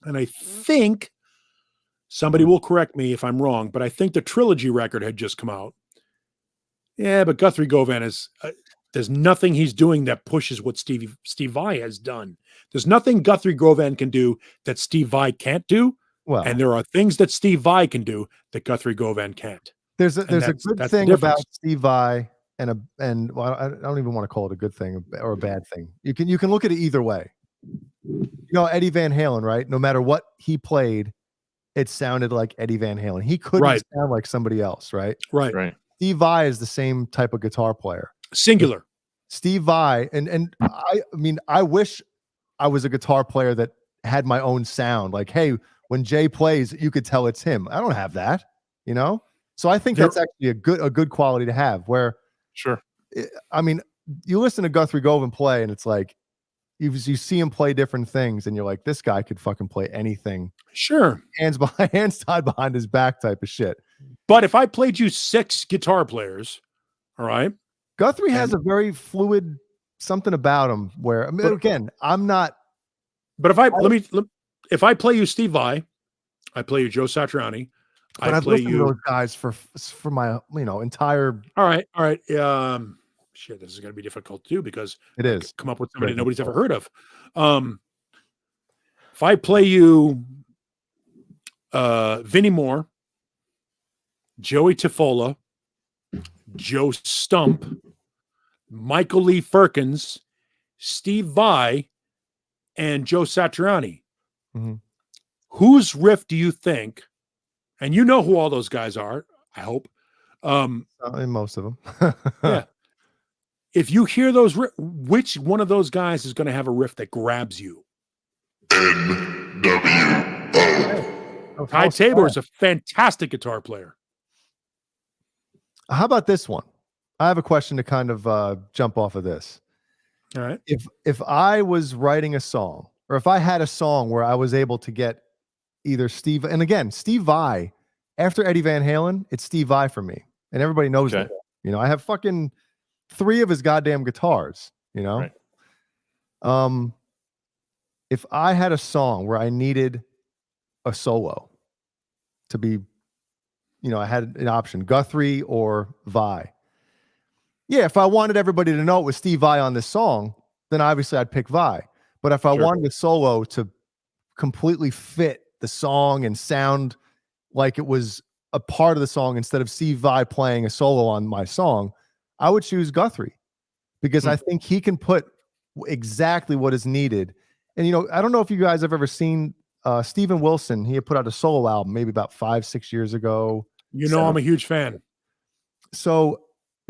S5: And I think somebody will correct me if I'm wrong, but I think the Trilogy record had just come out. Yeah, but Guthrie Govan is there's nothing he's doing that pushes what Steve Vai has done. There's nothing Guthrie Govan can do that Steve Vai can't do. Well, and there are things that Steve Vai can do that Guthrie Govan can't.
S6: There's a good thing about Steve Vai and well, I don't even want to call it a good thing or a bad thing. You can look at it either way. Eddie Van Halen, right? No matter what he played, it sounded like Eddie Van Halen. He couldn't sound like somebody else, right?
S5: Right.
S6: Steve Vai is the same type of guitar player.
S5: Singular.
S6: Steve Vai, and I mean, I wish I was a guitar player that had my own sound. Like, hey, when Jay plays, you could tell it's him. I don't have that, So I think that's actually a good quality to have. Where,
S4: sure,
S6: I mean, you listen to Guthrie Govan play, and it's like you see him play different things, and you're like, this guy could fucking play anything.
S5: Sure,
S6: hands tied behind his back type of shit.
S5: But if I played you 6 guitar players, all right,
S6: Guthrie has a very fluid something about him. Where I mean, again, I'm not.
S5: But if I play you Steve Vai, I play you Joe Satriani.
S6: But I've listened to those guys for my entire.
S5: All right. Shit, this is going to be difficult too because
S6: it is
S5: come up with somebody nobody's ever heard of. If I play you Vinnie Moore, Joey Tafola, Joe Stump, Michael Lee Firkins, Steve Vai, and Joe Satriani.
S6: Mm-hmm.
S5: Whose riff do you think? And you know who all those guys are, I hope.
S6: Most of them.
S5: Yeah. If you hear those, which one of those guys is going to have a riff that grabs you?
S9: NWO.
S5: Ty Tabor is a fantastic guitar player.
S6: How about this one? I have a question to kind of jump off of this.
S5: All right.
S6: If I was writing a song, or if I had a song where I was able to get either Steve, and again, Steve Vai, after Eddie Van Halen, it's Steve Vai for me. And everybody knows that. I have fucking 3 of his goddamn guitars,
S4: Right.
S6: If I had a song where I needed a solo to be, I had an option, Guthrie or Vai. Yeah, if I wanted everybody to know it was Steve Vai on this song, then obviously I'd pick Vai. But if I wanted a solo to completely fit the song and sound like it was a part of the song instead of Steve Vai playing a solo on my song, I would choose Guthrie because I think he can put exactly what is needed. And, I don't know if you guys have ever seen Steven Wilson. He had put out a solo album maybe about 5-6 years ago.
S5: I'm a huge fan.
S6: So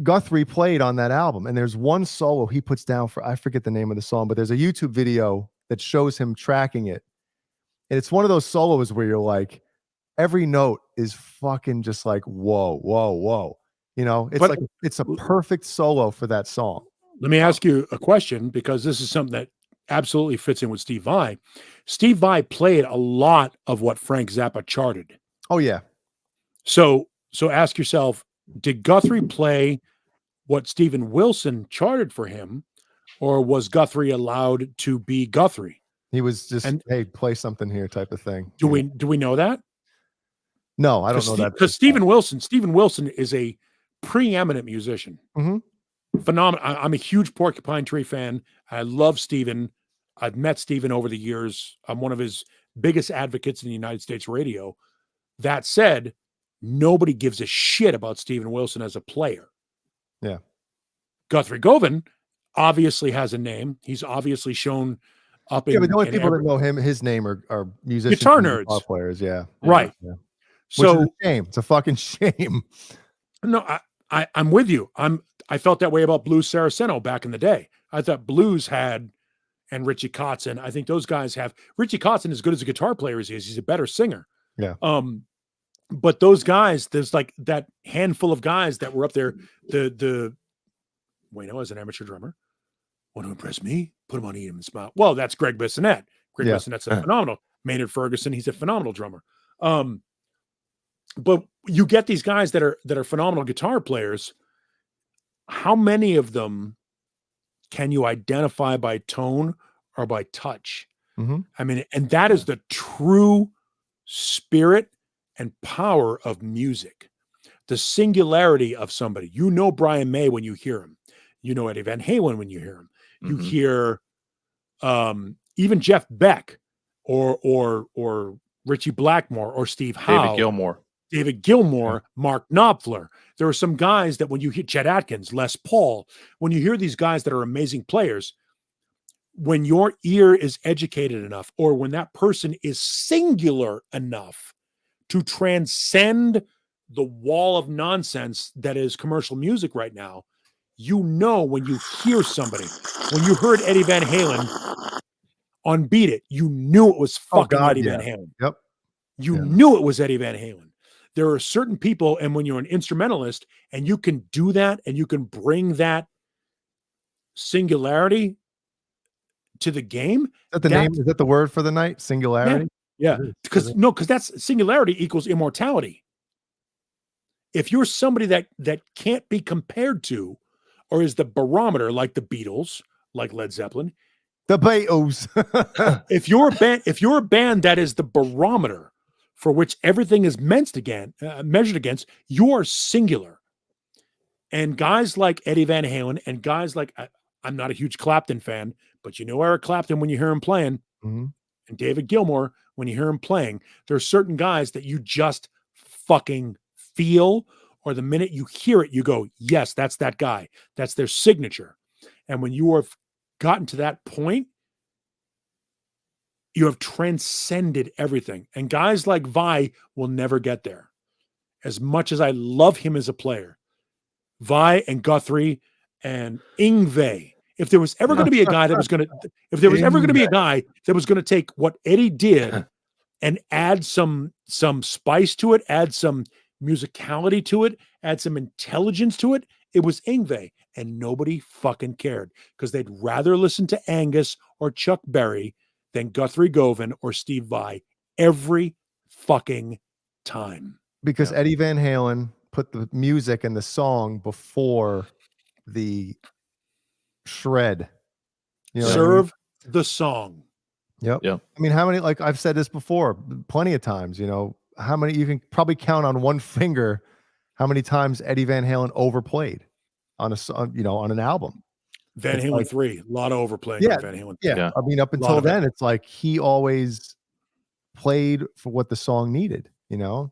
S6: Guthrie played on that album, and there's one solo he puts down for, I forget the name of the song, but there's a YouTube video that shows him tracking it. And it's one of those solos where you're like, every note is fucking just like, whoa, whoa, whoa. It's a perfect solo for that song.
S5: Let me ask you a question because this is something that absolutely fits in with Steve Vai. Steve Vai played a lot of what Frank Zappa charted.
S6: Oh, yeah.
S5: So ask yourself, did Guthrie play what Steven Wilson charted for him, or was Guthrie allowed to be Guthrie?
S6: He was just, hey, play something here type of thing.
S5: Do we know that?
S6: No, I don't know that.
S5: Because Steven Wilson is a preeminent musician.
S6: Mm-hmm.
S5: Phenomenal. I'm a huge Porcupine Tree fan. I love Steven. I've met Steven over the years. I'm one of his biggest advocates in the United States radio. That said, nobody gives a shit about Steven Wilson as a player.
S6: Yeah.
S5: Guthrie Govan obviously has a name. He's obviously shown up in.
S6: Yeah, but the only people that know his name are musicians,
S5: guitar nerds,
S6: guitar players. Yeah.
S5: Right.
S6: Yeah.
S5: So
S6: which is a shame. It's a fucking shame.
S5: No, I'm with you. I felt that way about Blues Saraceno back in the day. I thought Blues had, and Richie Kotzen. I think those guys have. Richie Kotzen, as good as a guitar player as he is, he's a better singer.
S6: Yeah.
S5: But those guys, there's like that handful of guys that were up there. As an amateur drummer, want to impress me? Put him on Eat 'Em and Smile. Well, that's Greg Bissonette. Bissonette's a phenomenal. Maynard Ferguson, he's a phenomenal drummer. But you get these guys that are phenomenal guitar players. How many of them can you identify by tone or by touch?
S6: Mm-hmm.
S5: I mean, and that is the true spirit and power of music. The singularity of somebody. Brian May when you hear him. Eddie Van Halen when you hear him. You hear even Jeff Beck or Richie Blackmore or Steve Howe.
S4: David Gilmour.
S5: David Gilmour, Mark Knopfler. There are some guys that when you hear Chet Atkins, Les Paul, when you hear these guys that are amazing players, when your ear is educated enough, or when that person is singular enough to transcend the wall of nonsense that is commercial music right now, you know when you hear somebody. When you heard Eddie Van Halen on Beat It, you knew it was fucking Eddie Van Halen.
S6: Yep.
S5: You knew it was Eddie Van Halen. There are certain people, and when you're an instrumentalist and you can do that and you can bring that singularity to the game.
S6: Is that the word for the night? Singularity?
S5: Yeah. Because that's singularity equals immortality. If you're somebody that can't be compared to, or is the barometer like the Beatles, like Led Zeppelin,
S6: the Beatles.
S5: if you're a band that is the barometer for which everything is measured against, you are singular. And guys like Eddie Van Halen and guys like, I'm not a huge Clapton fan, but you know Eric Clapton when you hear him playing, and David Gilmour when you hear him playing, there are certain guys that you just fucking feel, or the minute you hear it, you go, yes, that's that guy. That's their signature. And when you have gotten to that point, you have transcended everything. And guys like Vi will never get there. As much as I love him as a player, Vi and Guthrie and Yngwie, if there was ever going to be a guy that was going to take what Eddie did and add some spice to it, add some musicality to it, add some intelligence to it, it was Yngwie. And nobody fucking cared because they'd rather listen to Angus or Chuck Berry than Guthrie Govan or Steve Vai every fucking time.
S6: Because Eddie Van Halen put the music and the song before the shred. You know
S5: Serve the song.
S6: Yep. I mean, how many, like I've said this before plenty of times, how many, you can probably count on one finger how many times Eddie Van Halen overplayed on an album.
S5: Van Halen 3, a lot of overplaying.
S6: Yeah,
S5: Van Halen 3.
S6: Yeah. I mean, up until then, it's like he always played for what the song needed, and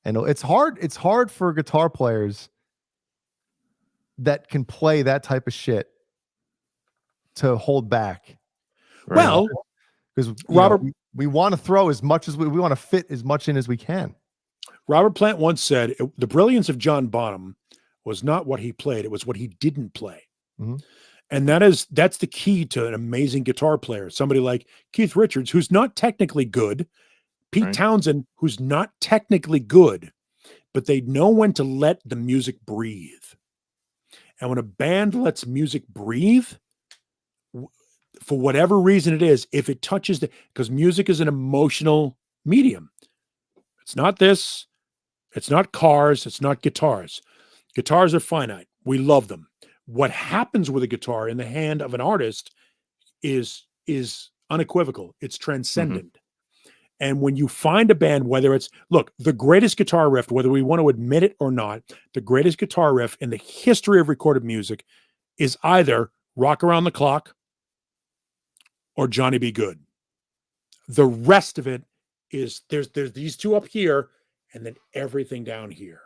S6: it's hard for guitar players that can play that type of shit to hold back.
S5: Right? Well,
S6: because Robert, we want to throw as much as we want to fit as much in as we can.
S5: Robert Plant once said, the brilliance of John Bonham was not what he played, it was what he didn't play. And that's the key to an amazing guitar player. Somebody like Keith Richards, who's not technically good, Pete Townsend, who's not technically good, but they know when to let the music breathe. And when a band lets music breathe, for whatever reason it is, if it touches because music is an emotional medium. It's not this, it's not cars, it's not guitars. Guitars are finite. We love them. What happens with a guitar in the hand of an artist is unequivocal. It's transcendent. And when you find a band, whether it's, the greatest guitar riff, whether we want to admit it or not, the greatest guitar riff in the history of recorded music is either Rock Around the Clock or Johnny Be Good. The rest of it is there's these two up here and then everything down here.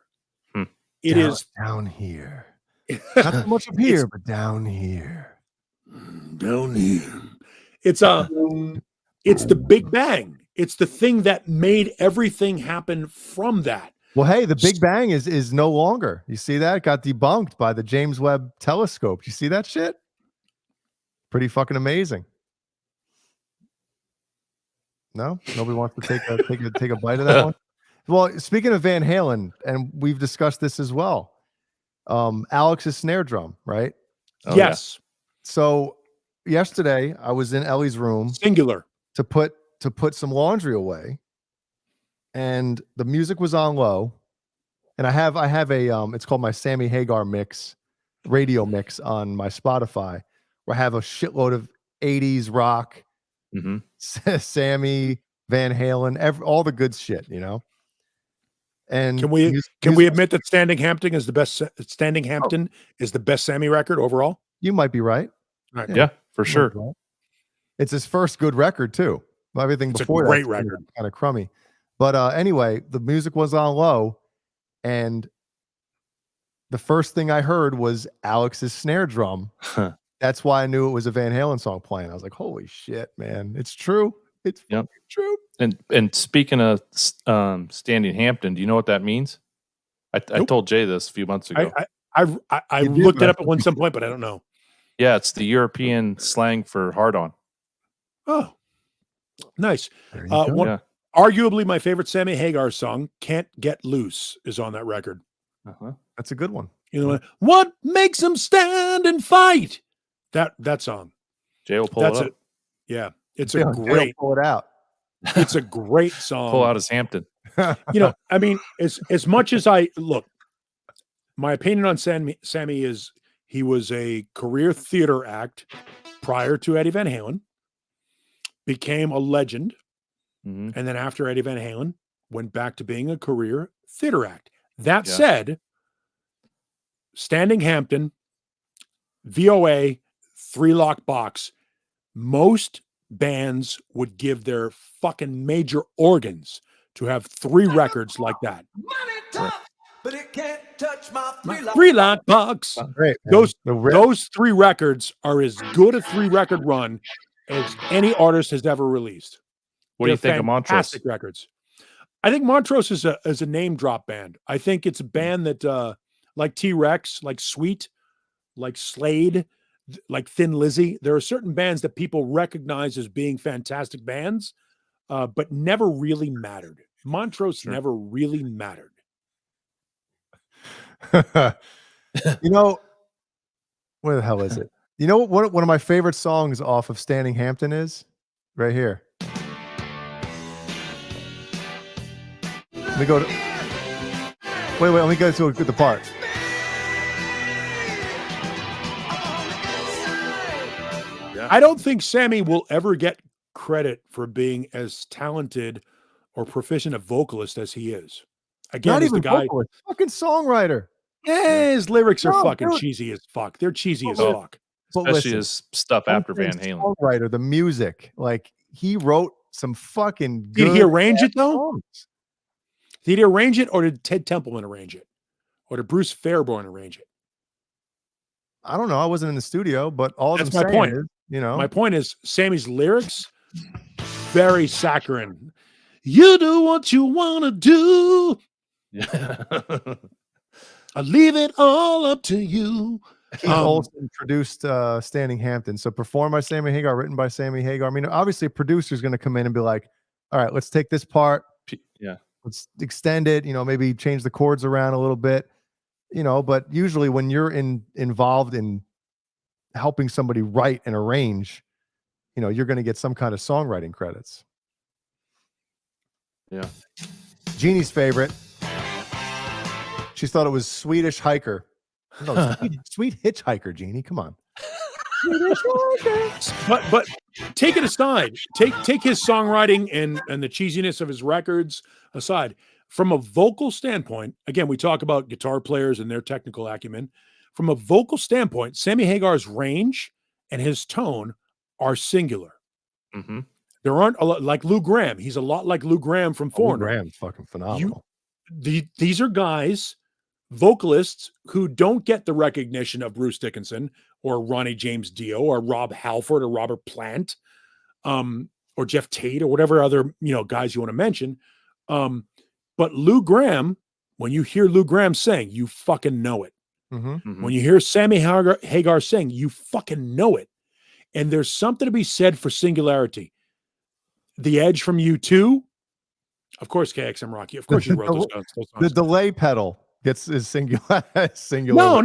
S5: It is
S6: down here. Not so much up here, but down here.
S5: Down here. It's the Big Bang. It's the thing that made everything happen from that.
S6: Well, hey, the Big Bang is no longer. You see that? It got debunked by the James Webb Telescope. You see that shit? Pretty fucking amazing. No? Nobody wants to take a bite of that one? Well, speaking of Van Halen, and we've discussed this as well. Alex's snare drum, right?
S5: Yes.
S6: Yeah. So yesterday I was in Ellie's room,
S5: singular,
S6: to put some laundry away, and the music was on low, and I have a it's called my Sammy Hagar radio mix on my Spotify, where I have a shitload of 80s rock, Sammy, Van Halen, all the good shit, And
S5: can we admit that Standing Hampton is the best? Standing Hampton is the best Sammy record overall.
S6: You might be right.
S5: Right.
S4: Yeah, for sure.
S6: It's his first good record too. Everything before
S5: a great
S6: that
S5: record,
S6: kind of crummy. But anyway, the music was on low, and the first thing I heard was Alex's snare drum. That's why I knew it was a Van Halen song playing. I was like, holy shit, man. It's true. It's true.
S4: And speaking of Standing Hampton, do you know what that means? I told Jay this a few months ago.
S5: I looked it up at some point, but I don't know.
S4: Yeah, it's the European slang for hard on.
S5: Oh, nice. Arguably my favorite Sammy Hagar song, Can't Get Loose, is on that record.
S6: That's a good one.
S5: You know what makes them stand and fight? That song.
S4: Jay will pull it up.
S5: Yeah, it's a great.
S6: Pull it out.
S5: It's a great song.
S4: Pull out his Hampton.
S5: You know, I mean, as much as I look, my opinion on Sammy is he was a career theater act prior to Eddie Van Halen, became a legend, and then after Eddie Van Halen went back to being a career theater act. That said, Standing Hampton, VOA, 3-lock box, most bands would give their fucking major organs to have 3 records like that.
S11: But it can't touch my
S5: 3-lock box.
S6: Great,
S5: those 3 records are as good a 3-record run as any artist has ever released.
S4: What do you think of Montrose?
S5: Fantastic records. I think Montrose is a name drop band. I think it's a band that like T-Rex, like Sweet, like Slade, like Thin Lizzy. There are certain bands that people recognize as being fantastic bands, but never really mattered. Montrose never really mattered.
S6: You know, where the hell is it? You know what one of my favorite songs off of Standing Hampton is? Right here. Let me go to... Wait, let me go to the part.
S5: I don't think Sammy will ever get credit for being as talented or proficient a vocalist as he is. Again,
S6: Not
S5: he's
S6: even
S5: the guy.
S6: vocalist, fucking songwriter.
S5: Yeah, his lyrics are fucking
S6: dude.
S5: cheesy as fuck. They're cheesy as fuck.
S4: Especially his stuff after Van Halen.
S6: Songwriter, the music, like he wrote some fucking good.
S5: Did he arrange it though?
S6: songs.
S5: Did he arrange it, or did Ted Templeman arrange it, or did Bruce Fairbairn arrange it?
S6: I don't know. I wasn't in the studio, but all
S5: That's
S6: I'm
S5: my
S6: saying
S5: point.
S6: is, you know,
S5: My point is, Sammy's lyrics very saccharine. You do what you want to do.
S4: Yeah.
S5: I leave it all up to you.
S6: Keith Olsen produced Standing Hampton. So performed by Sammy Hagar, written by Sammy Hagar. I mean, obviously a producer's going to come in and be like, all right, let's take this part.
S4: Yeah.
S6: Let's extend it, you know, maybe change the chords around a little bit, you know, but usually when you're involved in helping somebody write and arrange, you know, you're going to get some kind of songwriting credits.
S4: Yeah.
S6: Jeannie's favorite. She thought it was Swedish Hiker. No, sweet Hitchhiker, Jeannie. Come on.
S5: But take it aside. Take his songwriting and the cheesiness of his records aside. From a vocal standpoint, again, we talk about guitar players and their technical acumen. From a vocal standpoint, Sammy Hagar's range and his tone are singular.
S4: Mm-hmm.
S5: There aren't a lot like Lou Gramm. He's a lot like Lou Gramm from Foreigner.
S6: Lou Gramm's fucking phenomenal.
S5: These are guys, vocalists, who don't get the recognition of Bruce Dickinson or Ronnie James Dio or Rob Halford or Robert Plant, or Jeff Tate or whatever other guys you want to mention. But Lou Gramm, when you hear Lou Gramm sing, you fucking know it.
S6: Mm-hmm.
S4: Mm-hmm.
S5: When you hear Sammy Hagar sing, you fucking know it. And there's something to be said for singularity. The Edge from U2, of course, KXM Rocky. Of course, you wrote those songs.
S6: The delay pedal is singular.
S5: No.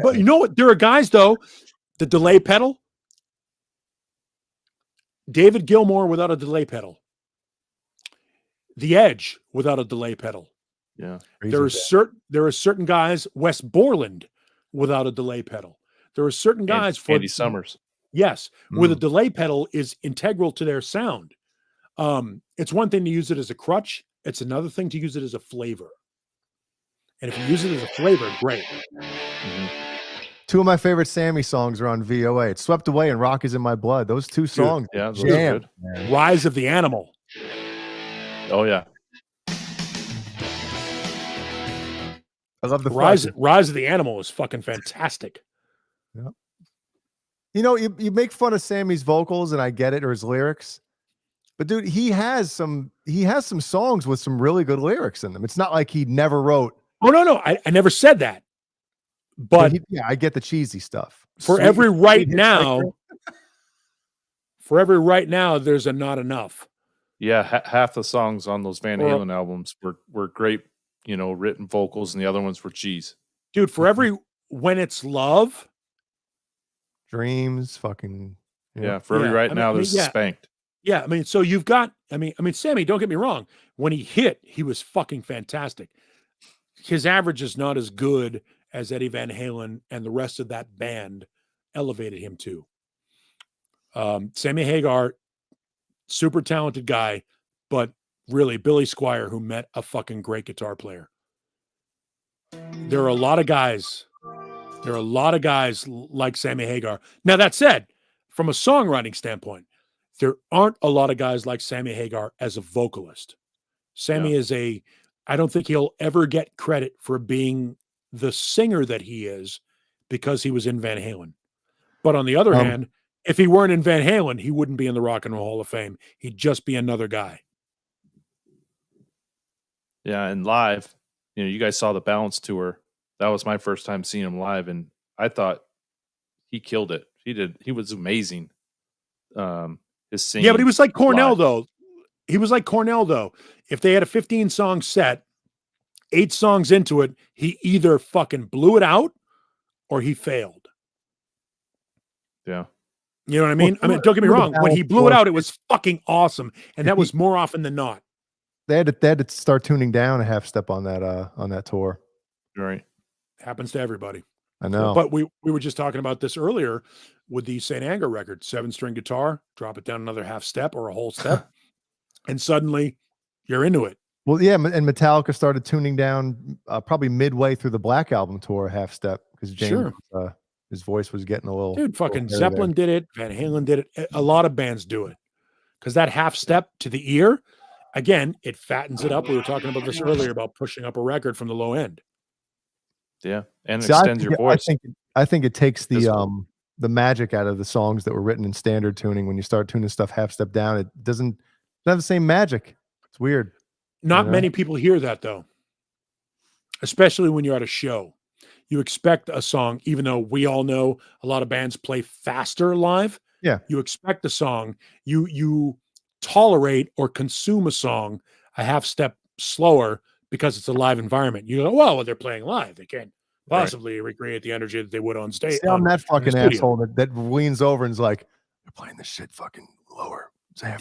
S5: But you know what? There are guys though. The delay pedal. David Gilmour without a delay pedal. The Edge without a delay pedal.
S4: Yeah.
S5: There are certain guys. Wes Borland without a delay pedal. There are certain guys for
S4: Andy Summers.
S5: Yes, where the delay pedal is integral to their sound. It's one thing to use it as a crutch. It's another thing to use it as a flavor. And if you use it as a flavor, great.
S4: Mm-hmm.
S6: Two of my favorite Sammy songs are on VOA. It's Swept Away and Rock Is in My Blood. Those two songs.
S4: Yeah, those
S6: jam,
S4: are good.
S5: Rise of the Animal.
S4: Oh, yeah.
S6: I love the
S5: Rise of the Animal is fucking fantastic.
S6: Yeah. You know, you make fun of Sammy's vocals, and I get it, or his lyrics, but dude, he has some songs with some really good lyrics in them. It's not like he never wrote.
S5: Oh no, I never said that. But
S6: yeah, I get the cheesy stuff.
S5: For every right now, there's a not enough.
S4: Yeah, half the songs on those Van Halen albums were great, you know, written vocals, and the other ones were cheese.
S5: Dude, for every When It's Love,
S6: Dreams, fucking
S4: for every right now, there's Spanked.
S5: Yeah, I mean, so you've got, I mean, Sammy, don't get me wrong. When he hit, he was fucking fantastic. His average is not as good as Eddie Van Halen and the rest of that band elevated him to. Sammy Hagar, super talented guy, but really Billy Squier, who met a fucking great guitar player. There are a lot of guys like Sammy Hagar. Now, that said, from a songwriting standpoint, there aren't a lot of guys like Sammy Hagar as a vocalist. Sammy is I don't think he'll ever get credit for being the singer that he is because he was in Van Halen. But on the other hand, if he weren't in Van Halen, he wouldn't be in the Rock and Roll Hall of Fame. He'd just be another guy.
S4: Yeah, and live, you know, you guys saw the Balance tour. That was my first time seeing him live, and I thought he killed it. He was amazing. His singing.
S5: Yeah, but he was like Cornell, though. He was like Cornell, though. If they had a 15-song set, 8 songs into it, he either fucking blew it out or he failed.
S4: Yeah.
S5: You know what I mean? I mean, don't get me wrong. When he blew it out, it was fucking awesome. And that was more often than not.
S6: They had to start tuning down a half step on that tour.
S4: Right.
S5: Happens to everybody.
S6: I know.
S5: But we were just talking about this earlier with the St. Anger record. 7-string guitar, drop it down another half step or a whole step, and suddenly you're into it.
S6: Well, yeah, and Metallica started tuning down probably midway through the Black Album tour, a half step, because James, his voice was getting a little.
S5: Dude, fucking Zeppelin did it. Van Halen did it. A lot of bands do it because that half step to the ear, again, it fattens it up. We were talking about this earlier about pushing up a record from the low end.
S4: Yeah, and it extends your voice.
S6: I think it takes the magic out of the songs that were written in standard tuning. When you start tuning stuff half step down, it doesn't have the same magic. It's weird.
S5: Not many people hear that, though, especially when you're at a show. You expect a song, even though we all know a lot of bands play faster live.
S6: Yeah.
S5: You expect a song. You tolerate or consume a song a half step slower because it's a live environment. You go, well, they're playing live. They can't possibly recreate the energy that they would on stage.
S6: See, I'm that fucking asshole that leans over and is like, they're playing this shit fucking lower.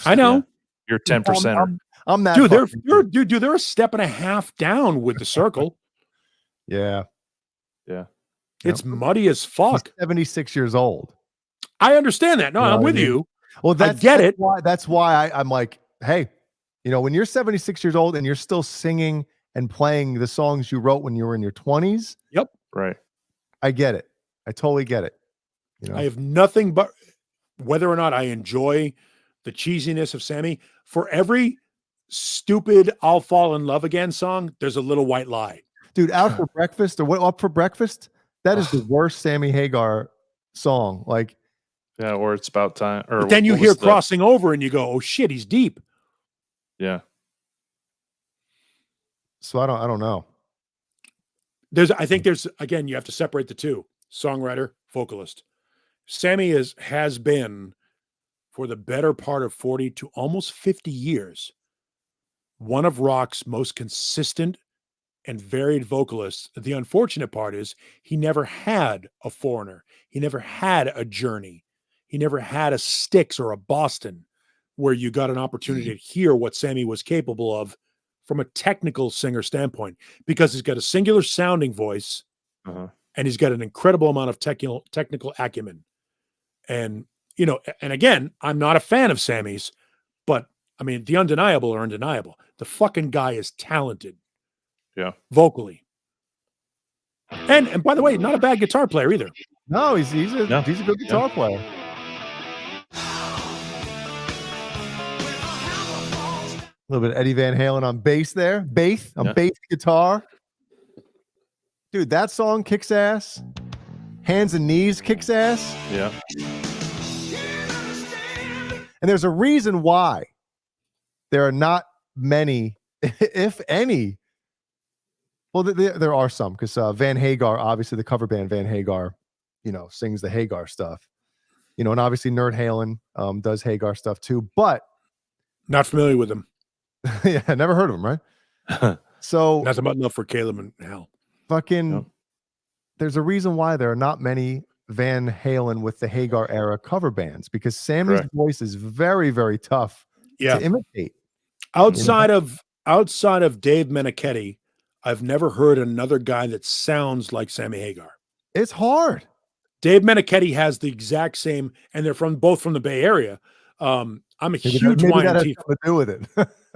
S5: I know.
S4: You're 10%.
S6: I'm that
S5: dude. They're a step and a half down with the circle.
S6: Yeah.
S5: It's muddy as fuck.
S6: He's 76 years old.
S5: I understand that. No, I'm with you.
S6: Well,
S5: I get it.
S6: That's why I'm like, hey, you know, when you're 76 years old and you're still singing and playing the songs you wrote when you were in your 20s.
S5: Yep.
S4: Right.
S6: I get it. I totally get it. You know?
S5: I have nothing but whether or not I enjoy the cheesiness of Sammy. For every stupid "I'll Fall in Love Again" song, there's a little white lie.
S6: Dude, Out for Breakfast or What Up for Breakfast? That is the worst Sammy Hagar song. Like,
S4: yeah, or It's About Time. Or
S5: but then you hear Crossing Over and you go, oh shit, he's deep.
S4: Yeah.
S6: So I don't know.
S5: I think again, you have to separate the two: songwriter, vocalist. Sammy has been, for the better part of 40 to almost 50 years, one of rock's most consistent and varied vocalists. The unfortunate part is he never had a Foreigner. He never had a Journey. He never had a Styx or a Boston where you got an opportunity to hear what Sammy was capable of from a technical singer standpoint, because he's got a singular sounding voice and he's got an incredible amount of technical acumen. And, you know, and again, I'm not a fan of Sammy's, but I mean, the undeniable are undeniable. The fucking guy is talented.
S4: Yeah.
S5: Vocally. And by the way, not a bad guitar player either.
S6: No, he's a good guitar player. A little bit of Eddie Van Halen on bass there. Bass guitar. Dude, that song kicks ass. Hands and Knees kicks ass.
S4: Yeah.
S6: And there's a reason why there are not many, if any. Well, there are some, because Van Hagar, obviously the cover band Van Hagar, sings the Hagar stuff. And obviously Nerd Halen does Hagar stuff too, but
S5: not familiar with them.
S6: Yeah, I never heard of them, right? So
S5: nothing but enough for Caleb and Hal.
S6: Fucking, there's a reason why there are not many Van Halen with the Hagar era cover bands, because Sammy's voice is very, very tough to imitate.
S5: Outside of Dave Meniketti, I've never heard another guy that sounds like Sammy Hagar.
S6: It's hard.
S5: Dave Meniketti has the exact same, and they're both from the Bay Area. I'm a huge
S6: maybe that has
S5: Y&T.
S6: something to do with it.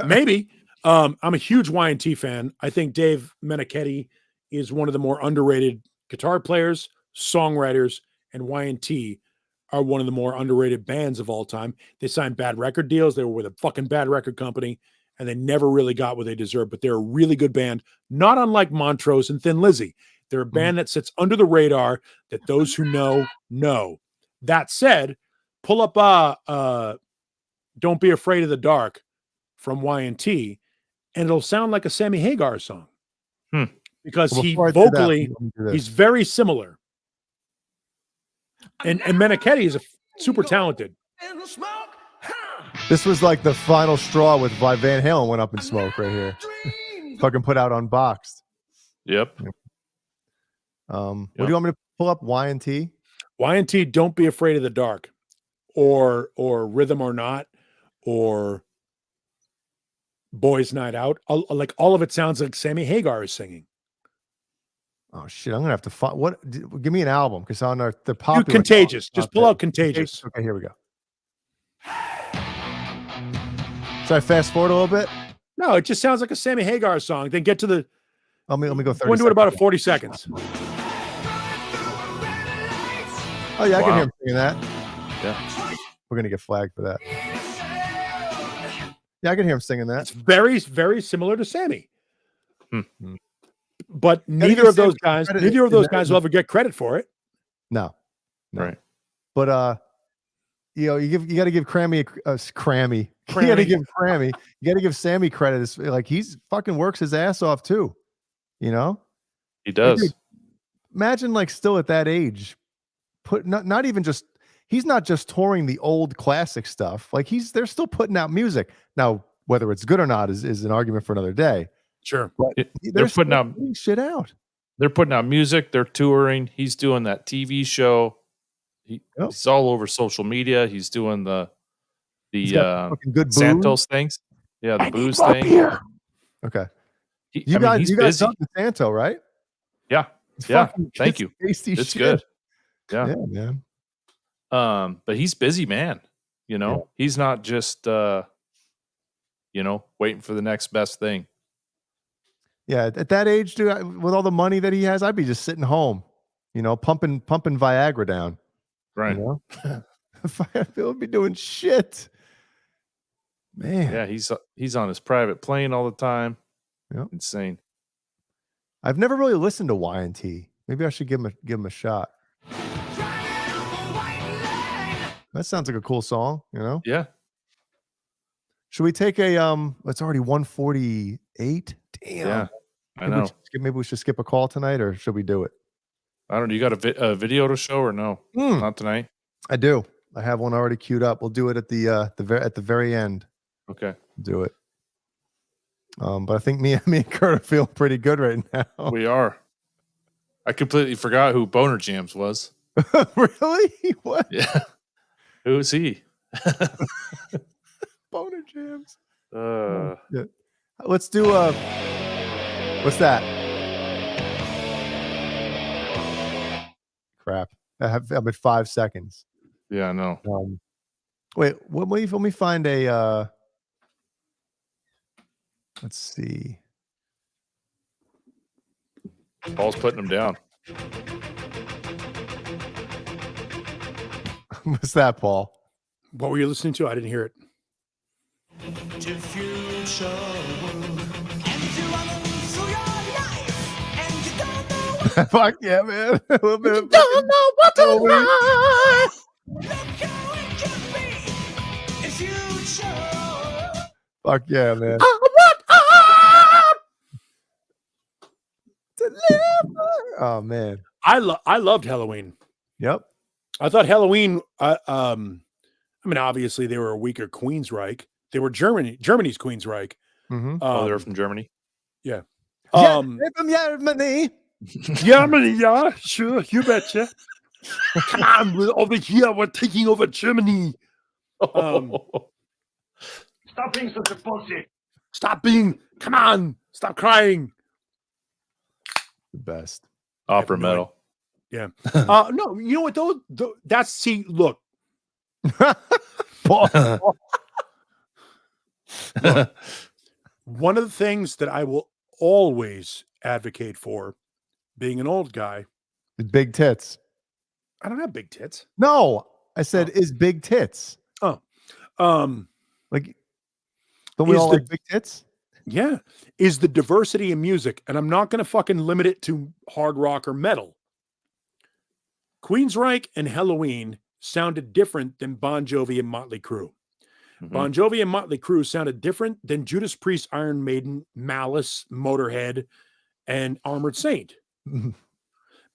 S5: Maybe. I'm a huge Y&T fan. I think Dave Meniketti is one of the more underrated guitar players, songwriters, and Y&T are one of the more underrated bands of all time. They signed bad record deals. They were with a fucking bad record company, and they never really got what they deserved, but they're a really good band, not unlike Montrose and Thin Lizzy. They're a band that sits under the radar that those who know. That said, pull up Don't Be Afraid of the Dark from Y&T, and it'll sound like a Sammy Hagar song. Because he vocally, he's very similar. And Meniketti is super talented.
S6: This was like the final straw with why Van Halen went up in smoke right here. Fucking put out Unboxed.
S4: Yep.
S6: What do you want me to pull up? Y&T?
S5: Y&T, Don't Be Afraid of the Dark, or Rhythm or Not, or Boys Night Out. Like all of it sounds like Sammy Hagar is singing.
S6: Oh shit! I'm gonna have to find what. Give me an album, because on the popular.
S5: Contagious. Just pull out Contagious.
S6: Okay, here we go. Should I fast forward a little bit?
S5: No, it just sounds like a Sammy Hagar song. Then get to the.
S6: Let me go 30
S5: We'll do it about 40 seconds.
S6: Oh yeah, I can hear him singing that.
S4: Yeah.
S6: We're gonna get flagged for that. Yeah, I can hear him singing that.
S5: It's very, very similar to Sammy. But neither of those guys will ever get credit for it.
S6: No.
S4: Right.
S6: But you got to give Crammy. You got to give Crammy. You got to give Sammy credit. It's like he's fucking works his ass off too.
S4: He does.
S6: Dude, imagine like still at that age, not even just. He's not just touring the old classic stuff. Like they're still putting out music now. Whether it's good or not is an argument for another day.
S5: Sure.
S6: But
S4: they're putting out
S6: shit out.
S4: They're putting out music. They're touring. He's doing that TV show. He's all over social media. He's doing the
S6: good
S4: Santos things. Yeah, the booze thing.
S6: Here. Okay. You guys done the Santo, right?
S4: Yeah. Thank you. It's
S6: shit.
S4: good. Yeah,
S6: man.
S4: But he's busy, man. He's not just waiting for the next best thing.
S6: Yeah, at that age, dude, with all the money that he has, I'd be just sitting home, pumping Viagra down.
S4: Right.
S6: I would be doing shit. Man.
S4: Yeah, he's on his private plane all the time.
S6: Yep.
S4: Insane.
S6: I've never really listened to Y&T. Maybe I should give him a shot. That sounds like a cool song,
S4: Yeah.
S6: Should we take a it's already 1:48? Damn.
S4: Yeah. I know.
S6: Maybe we should skip a call tonight, or should we do it?
S4: I don't know. You got a video to show or no? Not tonight.
S6: I do. I have one already queued up. We'll do it at the very end.
S4: Okay.
S6: Do it. But I think me and Kurt are feeling pretty good right now.
S4: We are. I completely forgot who BonerJams was.
S6: Really? What?
S4: Yeah. Who's he?
S6: BonerJams.
S4: Yeah.
S6: Let's do what's that? Crap. I'm at 5 seconds.
S4: Yeah, I know.
S6: Wait, let me find a let's see.
S4: Paul's putting him down.
S6: What's that, Paul?
S5: What were you listening to? I didn't hear it.
S6: Fuck yeah, man. A little bit of
S5: Don't know what to
S6: Halloween.
S5: lie.
S6: Fuck yeah, man. Oh man.
S5: I loved Halloween.
S6: Yep.
S5: I thought Halloween. I mean, obviously they were a weaker Queensryche. They were Germany's Queensryche.
S6: Mm-hmm.
S4: Oh, they're from Germany.
S5: Yeah.
S6: From Germany.
S5: Germany, yeah, sure, you betcha. Come on, we're over here. We're taking over Germany. Stop being such a bullshit. Come on. Stop crying.
S6: The best.
S4: Opera metal.
S5: Yeah. No, you know what though? That's see, look. Look, one of the things that I will always advocate for, being an old guy,
S6: Big tits.
S5: I don't have big tits.
S6: No, I said is big tits.
S5: Oh,
S6: like don't we all like big tits?
S5: Yeah, is the diversity in music, and I'm not going to fucking limit it to hard rock or metal. Queensryche and Halloween sounded different than Bon Jovi and Motley Crue.
S4: Mm-hmm.
S5: Bon Jovi and Motley Crue sounded different than Judas Priest, Iron Maiden, Malice, Motorhead, and Armored Saint.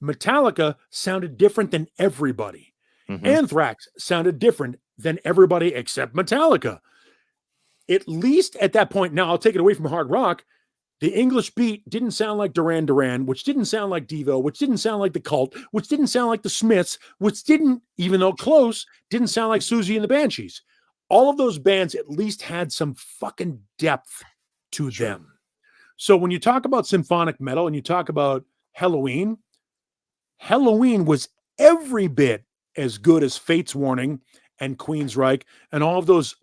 S5: Metallica sounded different than everybody.
S4: Mm-hmm.
S5: Anthrax sounded different than everybody except Metallica. At least at that point, now I'll take it away from hard rock, the English beat didn't sound like Duran Duran, which didn't sound like Devo, which didn't sound like The Cult, which didn't sound like The Smiths, which didn't, even though close, didn't sound like Susie and the Banshees. All of those bands at least had some fucking depth to them. So when you talk about symphonic metal and you talk about Halloween, Halloween was every bit as good as Fate's Warning and Queensryche and all of those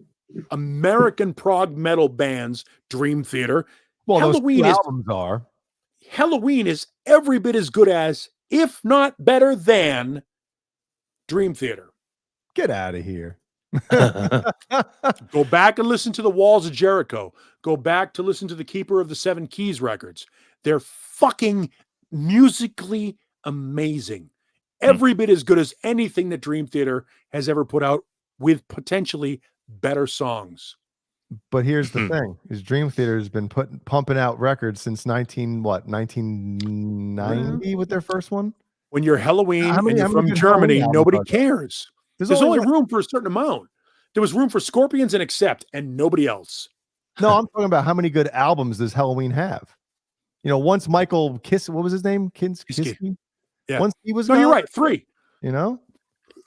S5: American prog metal bands, Dream Theater.
S6: Well,
S5: Halloween
S6: those albums are.
S5: Halloween is every bit as good as, if not better than, Dream Theater.
S6: Get out of here.
S5: Go back and listen to the Walls of Jericho. Go back to listen to the Keeper of the Seven Keys records. They're fucking musically amazing. Every bit as good as anything that Dream Theater has ever put out, with potentially better songs.
S6: But here's the thing: is Dream Theater has been pumping out records since 1990 with their first one.
S5: When you're Halloween and you're from Germany, nobody cares. There's only room for a certain amount. There was room for Scorpions and Accept and nobody else.
S6: No, I'm talking about how many good albums does Halloween have? You know, once Michael what was his name? Kinski?
S5: Yeah.
S6: Once he was
S5: No, you're
S6: gone,
S5: right. 3.
S6: You know?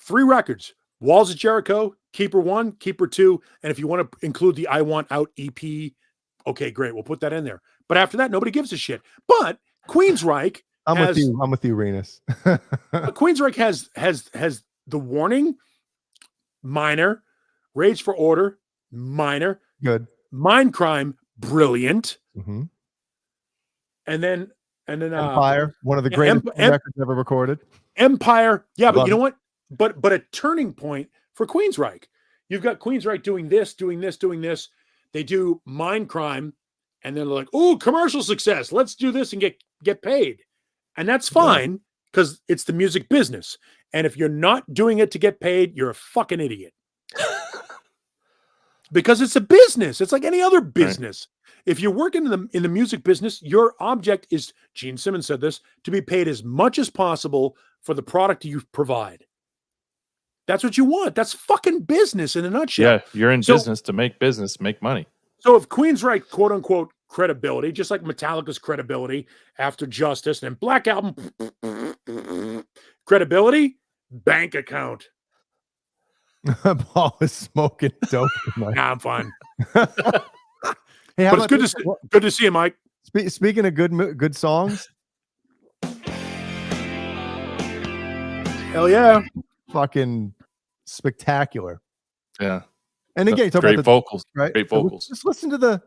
S5: 3 records. Walls of Jericho, Keeper 1, Keeper 2, and if you want to include the I Want Out EP, okay, great. We'll put that in there. But after that, nobody gives a shit. But Queensryche
S6: I'm with you, Renus.
S5: Queensryche has The Warning, minor, Rage for Order, minor,
S6: good,
S5: Mind Crime, brilliant,
S6: mm-hmm.
S5: and then
S6: Empire, one of the greatest records ever recorded.
S5: Empire, yeah, but you know what? But a turning point for Queensryche. You've got Queensryche doing this. They do Mind Crime, and then they're like, "Oh, commercial success. Let's do this and get paid." And that's fine because it's the music business. And if you're not doing it to get paid, you're a fucking idiot. Because it's a business. It's like any other business. Right. If you're working in the music business, your object is, Gene Simmons said this, to be paid as much as possible for the product you provide. That's what you want. That's fucking business in a nutshell.
S4: Yeah, you're in business to make money.
S5: So if Queensryche, quote unquote, credibility, just like Metallica's credibility after Justice, and Black Album credibility, bank account.
S6: Paul is smoking dope tonight.
S5: Nah, I'm fine.
S6: Hey,
S5: but it's good to see you, Mike.
S6: Speaking of good songs,
S5: hell yeah,
S6: fucking spectacular.
S4: Yeah,
S6: and again, talk
S4: great
S6: about
S4: vocals,
S6: right?
S4: Great vocals.
S6: Just listen to the.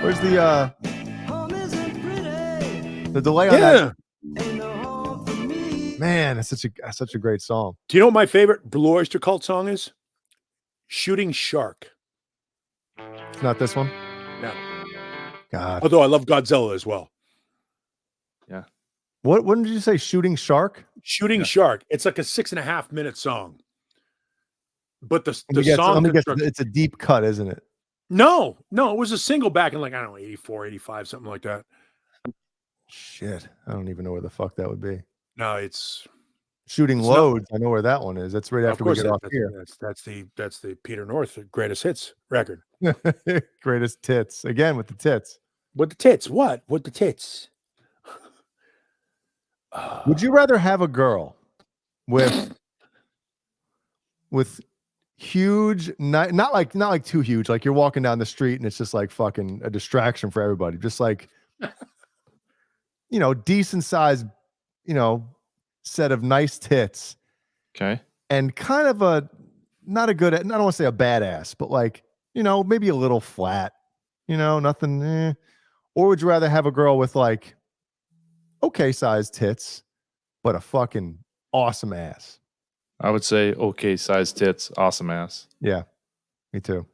S6: Where's the delay on that? Man, it's such a great song.
S5: Do you know what my favorite Blue Oyster Cult song is? Shooting Shark.
S6: It's not this one?
S5: No.
S6: God.
S5: Although I love Godzilla as well.
S4: Yeah.
S6: What did you say? Shooting Shark?
S5: Shooting Shark. It's like a 6.5 minute song. But the
S6: Let
S5: song
S6: me guess,
S5: construction-
S6: it's a deep cut, isn't it?
S5: No, it was a single back in like, I don't know, 84, 85, something like that.
S6: Shit. I don't even know where the fuck that would be.
S5: No, it's
S6: Shooting Loads. I know where that one is. That's right after we get off here.
S5: That's the Peter North greatest hits record.
S6: Greatest tits. Again with the tits.
S5: With the tits. What? With the tits.
S6: Would you rather have a girl with huge, not like too huge, like you're walking down the street and it's just like fucking a distraction for everybody, just like decent size, set of nice tits,
S4: Okay.
S6: and kind of a not a good, I don't want to say a badass, but like maybe a little flat, nothing, or would you rather have a girl with like okay sized tits but a fucking awesome ass?
S4: I would say okay size tits, awesome ass.
S6: Yeah, me too.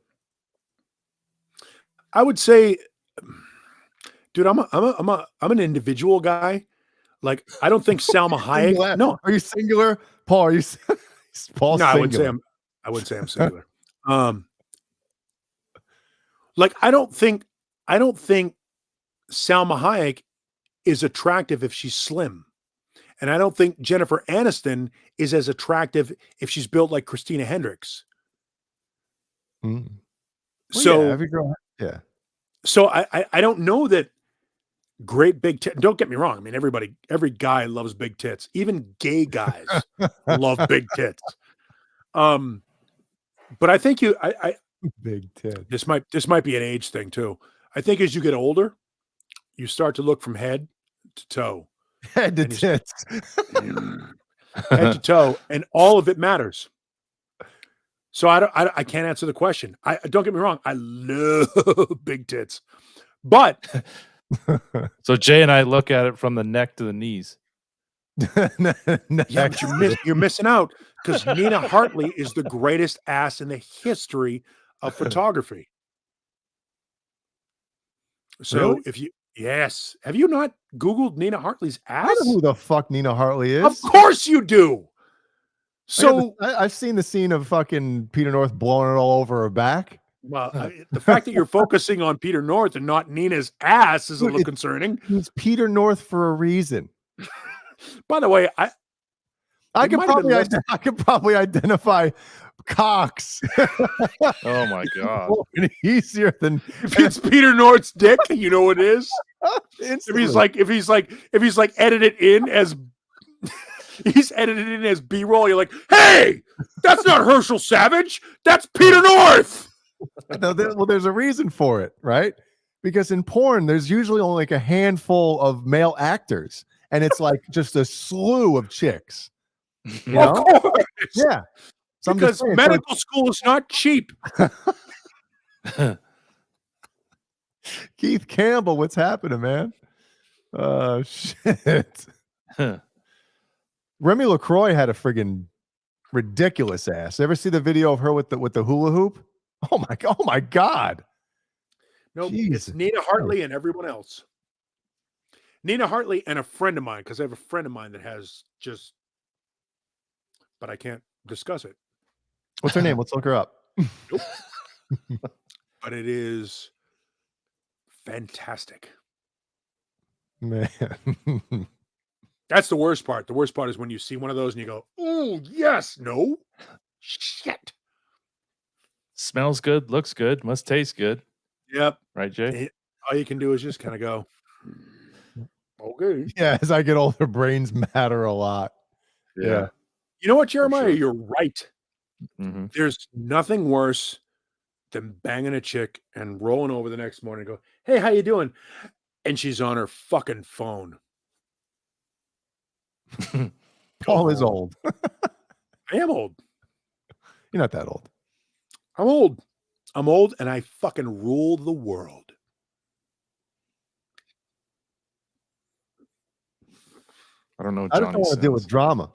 S5: I would say, dude, I'm an individual guy. Like, I don't think Salma Hayek. No,
S6: are you singular, Paul? Are you Paul?
S5: No,
S6: Singular.
S5: I wouldn't say I'm singular. Like, I don't think Salma Hayek is attractive if she's slim, and I don't think Jennifer Aniston is as attractive if she's built like Christina Hendricks.
S6: Mm. Well,
S5: So
S6: yeah, every girl, yeah.
S5: So I don't know that great big tits. Don't get me wrong. I mean, every guy loves big tits. Even gay guys love big tits. But I think
S6: big tits.
S5: This might be an age thing too. I think as you get older, you start to look from head to toe.
S6: Head to tits.
S5: Head to toe, and all of it matters. So I can't answer the question. I don't get me wrong. I love big tits, but
S4: So Jay and I look at it from the neck to the knees.
S5: yeah, but you're missing out because Nina Hartley is the greatest ass in the history of photography. So
S6: Really?
S5: Yes, have you not Googled Nina Hartley's ass?
S6: I know who the fuck Nina Hartley is.
S5: Of course you do. So
S6: I've seen the scene of fucking Peter North blowing it all over her back.
S5: Well, the fact that you're focusing on Peter North and not Nina's ass is a little concerning.
S6: He's Peter North for a reason.
S5: By the way,
S6: I could probably identify cocks.
S4: Oh my god!
S6: Easier than
S5: if it's Peter North's dick, you know what it is. If he's like edited in as he's edited in as B-roll, you're like, hey, that's not Herschel Savage, that's Peter North.
S6: No, there's a reason for it, right? Because in porn, there's usually only like a handful of male actors, and it's like just a slew of chicks. You know?
S5: Of course.
S6: Yeah. So
S5: because medical school is not cheap.
S6: Keith Campbell, what's happening, man? Shit. Remy LaCroix had a friggin' ridiculous ass. Ever see the video of her with the hula hoop? Oh my god.
S5: No,
S6: Jesus
S5: it's Nina Hartley and everyone else. Nina Hartley and a friend of mine, because I have a friend of mine that has just, but I can't discuss it.
S6: What's her name? Let's look her up.
S5: Nope. But it is fantastic.
S6: Man.
S5: That's the worst part. The worst part is when you see one of those and you go, oh, yes, no, shit.
S4: Smells good, looks good, must taste good.
S5: Yep.
S4: Right, Jay?
S5: All you can do is just kind of go, okay.
S6: Yeah, as I get older, brains matter a lot. Yeah.
S5: You know what, Jeremiah? You're right.
S4: Mm-hmm.
S5: There's nothing worse than banging a chick and rolling over the next morning and go, hey, how you doing? And she's on her fucking phone.
S6: Paul is old.
S5: I am old.
S6: You're not that old.
S5: I'm old. I'm old and I fucking rule the world.
S4: I don't know.
S6: I just don't want to deal with drama.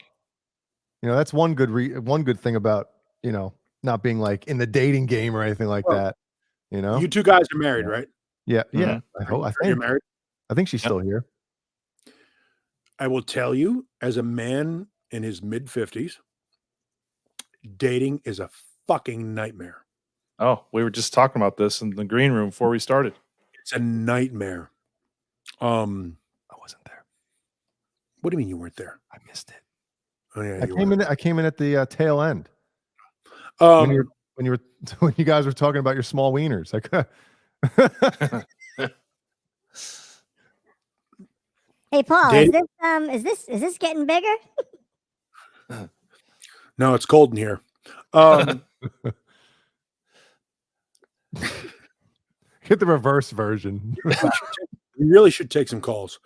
S6: You know, that's one good thing about, not being like in the dating game or anything like that. You know,
S5: you two guys are married, right?
S6: Yeah.
S5: Mm-hmm.
S6: Yeah. I think
S5: you're married.
S6: I think she's still here.
S5: I will tell you, as a man in his mid-50s, dating is a fucking nightmare.
S4: Oh, we were just talking about this in the green room before we started.
S5: It's a nightmare.
S6: I wasn't there.
S5: What do you mean you weren't there?
S6: I missed it.
S5: Oh yeah,
S6: I came in at the tail end.
S5: Um,
S6: when you guys were talking about your small wieners.
S1: Hey Paul,
S5: Dave?
S1: is this getting bigger?
S5: No, it's cold in here.
S6: Get the reverse version.
S5: We really should take some calls.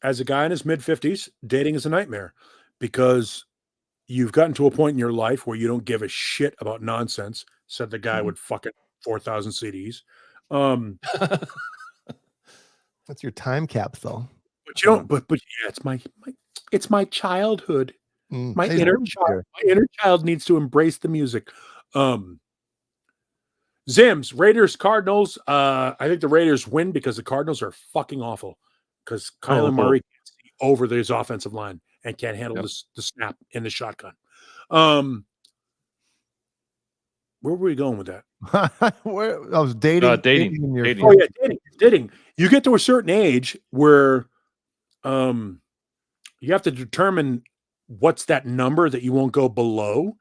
S5: As a guy in his mid-50s, dating is a nightmare because you've gotten to a point in your life where you don't give a shit about nonsense, said the guy with fucking 4,000 CDs.
S6: That's your time capsule.
S5: But you don't, but yeah, it's my childhood. My inner child needs to embrace the music. Zims, Raiders, Cardinals. I think the Raiders win because the Cardinals are fucking awful. Because Kyler Murray can't see over his offensive line and can't handle the snap in the shotgun. Where were we going with that?
S6: I was dating.
S4: Dating.
S5: Oh yeah, dating. You get to a certain age where you have to determine what's that number that you won't go below,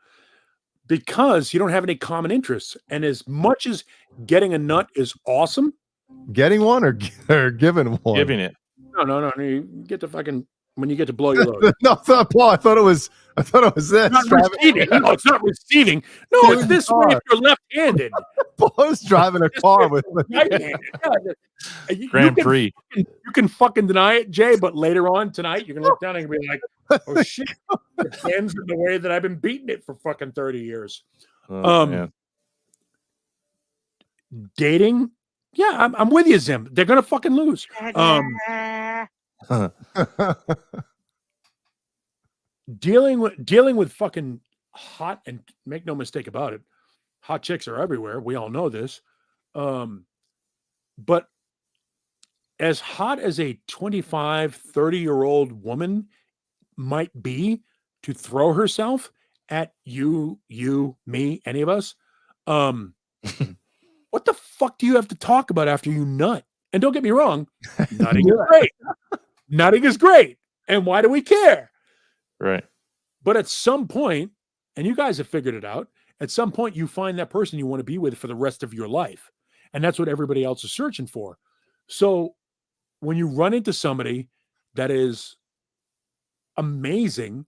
S5: because you don't have any common interests. And as much as getting a nut is awesome,
S6: getting one or giving one?
S4: Giving it.
S5: No. You get to fucking when you get to blow your load.
S6: No, Paul. I thought it was this.
S5: Not receiving. No, it's not receiving. No, it's this way if you're left-handed.
S6: Paul's driving a car with
S5: right-handed.
S4: Grand Prix.
S5: You can fucking deny it, Jay, but later on tonight, you're going to look down and be like, oh, shit. It ends in the way that I've been beating it for fucking 30 years. Dating, yeah, I'm with you, Zim. They're going to fucking lose. Dealing with fucking hot, and make no mistake about it, hot chicks are everywhere. We all know this. But as hot as a 25, 30-year-old woman might be to throw herself at you, me, any of us, what the fuck do you have to talk about after you nut? And don't get me wrong, nutting is great. Nutting is great. And why do we care?
S4: Right.
S5: But at some point, and you guys have figured it out, at some point you find that person you want to be with for the rest of your life. And that's what everybody else is searching for. So when you run into somebody that is amazing,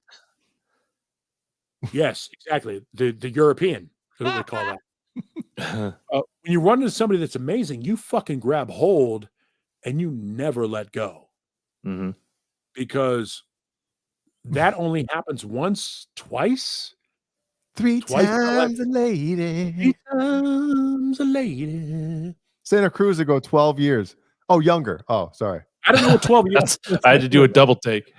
S5: yes, exactly. The European is what we call that. When you run into somebody that's amazing, you fucking grab hold and you never let go.
S4: Mm-hmm.
S5: Because that only happens once, twice,
S6: twice times a lady.
S5: 3 times a lady.
S6: Santa Cruz ago 12 years. Oh, younger. Oh, sorry.
S5: I don't know what 12 years.
S4: I had to do a double take.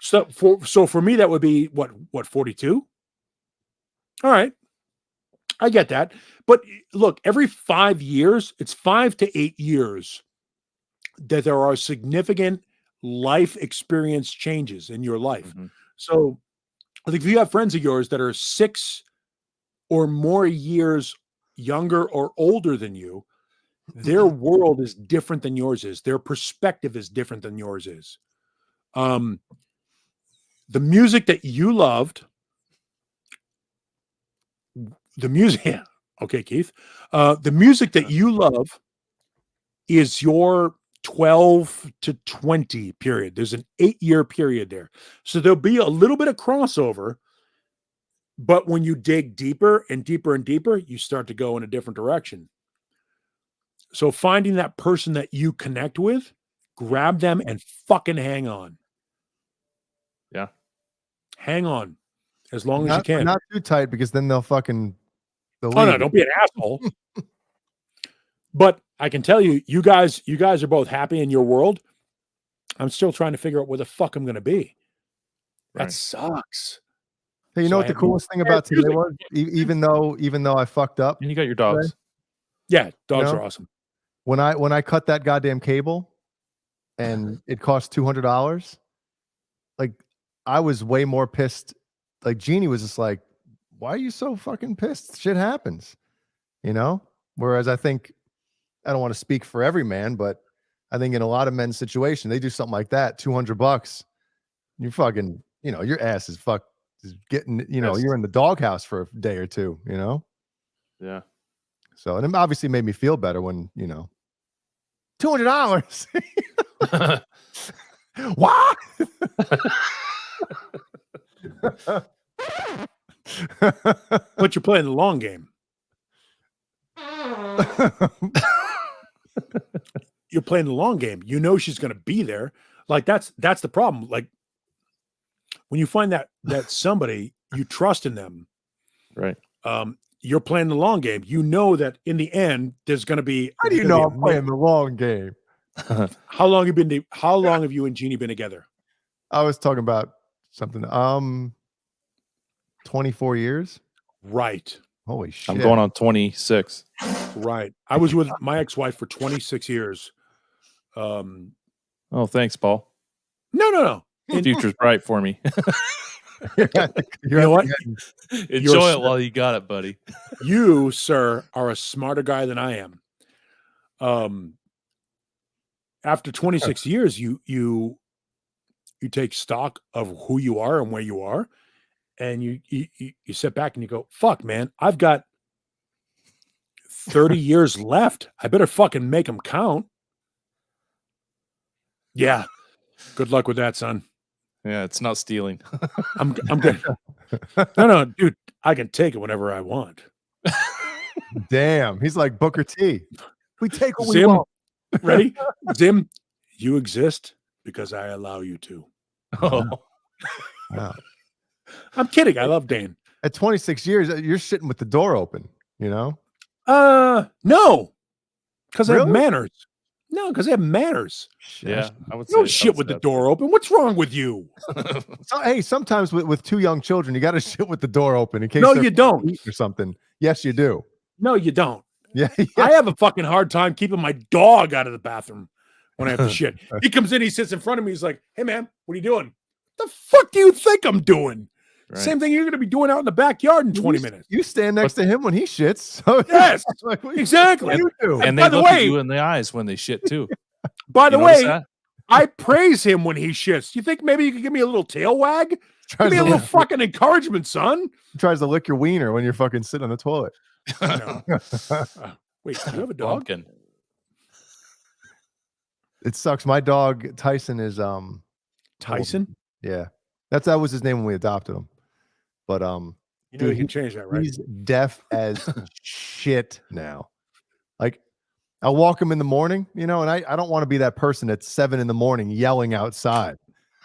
S5: So for me, that would be what 42? All right. I get that. But look, every 5 years, it's 5 to 8 years that there are significant life experience changes in your life. Mm-hmm. So I think if you have friends of yours that are 6 or more years younger or older than you, their world is different than yours is. Their perspective is different than yours is. The music that you loved, okay, Keith. The music that you love is your 12 to 20 period. There's an 8-year period there. So there'll be a little bit of crossover, but when you dig deeper and deeper and deeper, you start to go in a different direction. So finding that person that you connect with, grab them and fucking hang on.
S4: Yeah.
S5: Hang on as long as you can.
S6: Not too tight, because then they'll fucking...
S5: Oh no, don't be an asshole. But I can tell you, you guys are both happy in your world. I'm still trying to figure out where the fuck I'm going to be. That sucks.
S6: Hey, you know what the coolest thing about today was? Even though I fucked up.
S4: And you got your dogs.
S5: Today, yeah, dogs are awesome.
S6: When I cut that goddamn cable, and it cost $200. Like, I was way more pissed. Like, Jeannie was just like, why are you so fucking pissed? Shit happens, you know? Whereas I think, I don't want to speak for every man, but I think in a lot of men's situation, they do something like that, $200. You fucking, you know, your ass is getting, you know, you're in the doghouse for a day or two, you know?
S4: Yeah.
S6: So, and it obviously made me feel better when, you know, $200. What?
S5: But you're playing the long game. You're playing the long game. You know she's going to be there. Like that's the problem. Like when you find that somebody you trust in them,
S4: right?
S5: You're playing the long game. You know that in the end there's going to be.
S6: How do you know I'm playing the long game?
S5: How long have you and Jeannie been together?
S6: I was talking about something. 24 years.
S5: Right.
S6: Holy shit.
S4: I'm going on 26.
S5: Right. I was with my ex-wife for 26 years.
S4: Oh, thanks, Paul.
S5: No.
S4: The future's bright for me.
S5: You know what?
S4: Enjoy it while you got it, buddy.
S5: You, sir, are a smarter guy than I am. After 26 years, you take stock of who you are and where you are, and you sit back and you go, fuck, man, I've got 30 years left. I better fucking make them count. Yeah. Good luck with that, son.
S4: Yeah, it's not stealing.
S5: I'm good. No, dude, I can take it whenever I want.
S6: Damn, he's like Booker T. We take what we
S5: Zim,
S6: want.
S5: Ready? Zim, you exist because I allow you to.
S4: Oh.
S6: Wow.
S5: I'm kidding. I love Dan.
S6: At 26 years, you're sitting with the door open, you know?
S5: No. Because I have
S6: Really?
S5: manners. No, because I have manners.
S4: Yeah, I would
S5: No
S4: say
S5: shit with the door open. What's wrong with you?
S6: So, hey, sometimes with two young children, you got to shit with the door open in case.
S5: No,
S6: they're
S5: you don't.
S6: or something. Yes, you do.
S5: No, you don't.
S6: Yeah,
S5: I have a fucking hard time keeping my dog out of the bathroom when I have to shit. He comes in, he sits in front of me. He's like, "Hey, man, what are you doing? The fuck do you think I'm doing?"
S4: Right.
S5: Same thing you're going to be doing out in the backyard in 20 minutes.
S6: You stand next to him when he shits. So
S5: Yes,
S6: like, what
S5: exactly.
S6: you do?
S4: And
S5: By
S4: they
S5: the
S4: look at
S5: way-
S4: you in the eyes when they shit too.
S5: By the
S4: You notice
S5: way,
S4: that?
S5: I praise him when he shits. You think maybe you could give me a little tail wag? Give
S6: Tries
S5: me a
S6: to
S5: little
S6: lick-
S5: fucking encouragement, son.
S6: tries to lick your wiener when you're fucking sitting on the toilet.
S5: No. Wait, do you have a dog?
S4: Pumpkin.
S6: It sucks. My dog Tyson is
S5: Tyson?
S6: Yeah, that was his name when we adopted him. But
S5: You know
S6: dude,
S5: you can change that, right?
S6: he's deaf as shit now. Like, I'll walk him in the morning, you know, and I don't want to be that person at 7 a.m. yelling outside,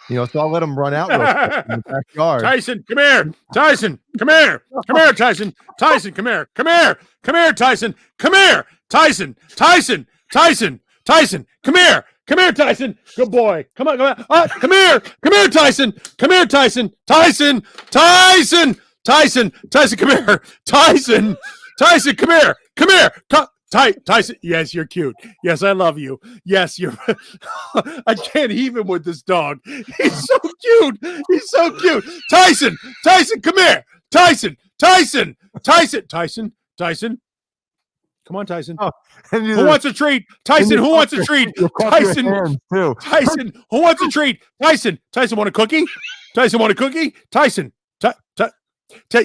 S6: you know. So I'll let him run out real quick in the backyard.
S5: Tyson, come here. Tyson, come here. Come here, Tyson. Tyson, come here. Come here. Come here, Tyson. Come here. Tyson. Tyson. Tyson. Tyson. Come here. Come here, Tyson. Good boy. Come on. Come on. Come here. Come here, Tyson. Come here, Tyson. Tyson. Tyson. Tyson. Tyson, come here. Tyson. Tyson, come here. Come here. Tyson. Yes, you're cute. Yes, I love you. Yes, you're. I can't even with this dog. He's so cute. He's so cute. Tyson. Tyson, come here. Tyson. Tyson. Tyson. Tyson. Tyson. Come on, Tyson.
S6: Oh,
S5: Who wants a treat? Tyson, who wants a treat? Tyson.
S6: Too.
S5: Tyson, who wants a treat? Tyson. Tyson, want a cookie? Tyson, want a cookie? Tyson.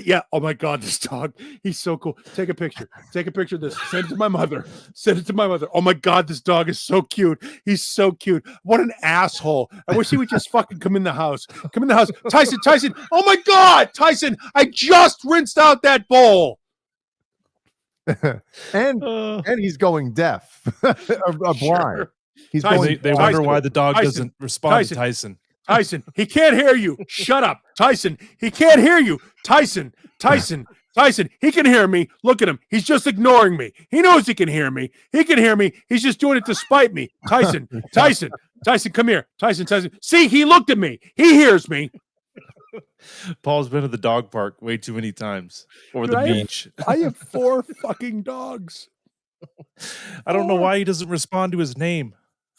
S5: Yeah. Oh my God, this dog. He's so cool. Take a picture. Take a picture of this. Send it to my mother. Send it to my mother. Oh my God, this dog is so cute. He's so cute. What an asshole. I wish he would just fucking come in the house. Come in the house. Tyson. Oh my God, Tyson. I just rinsed out that bowl.
S6: and he's going deaf or blind.
S5: Sure.
S6: He's
S5: Tyson,
S6: going.
S4: They wonder why the dog doesn't respond to Tyson.
S5: Tyson, he can't hear you. Shut up. Tyson, he can't hear you. Tyson, he can hear me. Look at him. He's just ignoring me. He knows he can hear me. He can hear me. He's just doing it to spite me. Tyson, come here. Tyson. See, he looked at me. He hears me.
S4: Paul's been to the dog park way too many times, or
S5: Dude,
S4: the beach.
S5: I have 4 fucking dogs.
S4: I don't know why he doesn't respond to his name.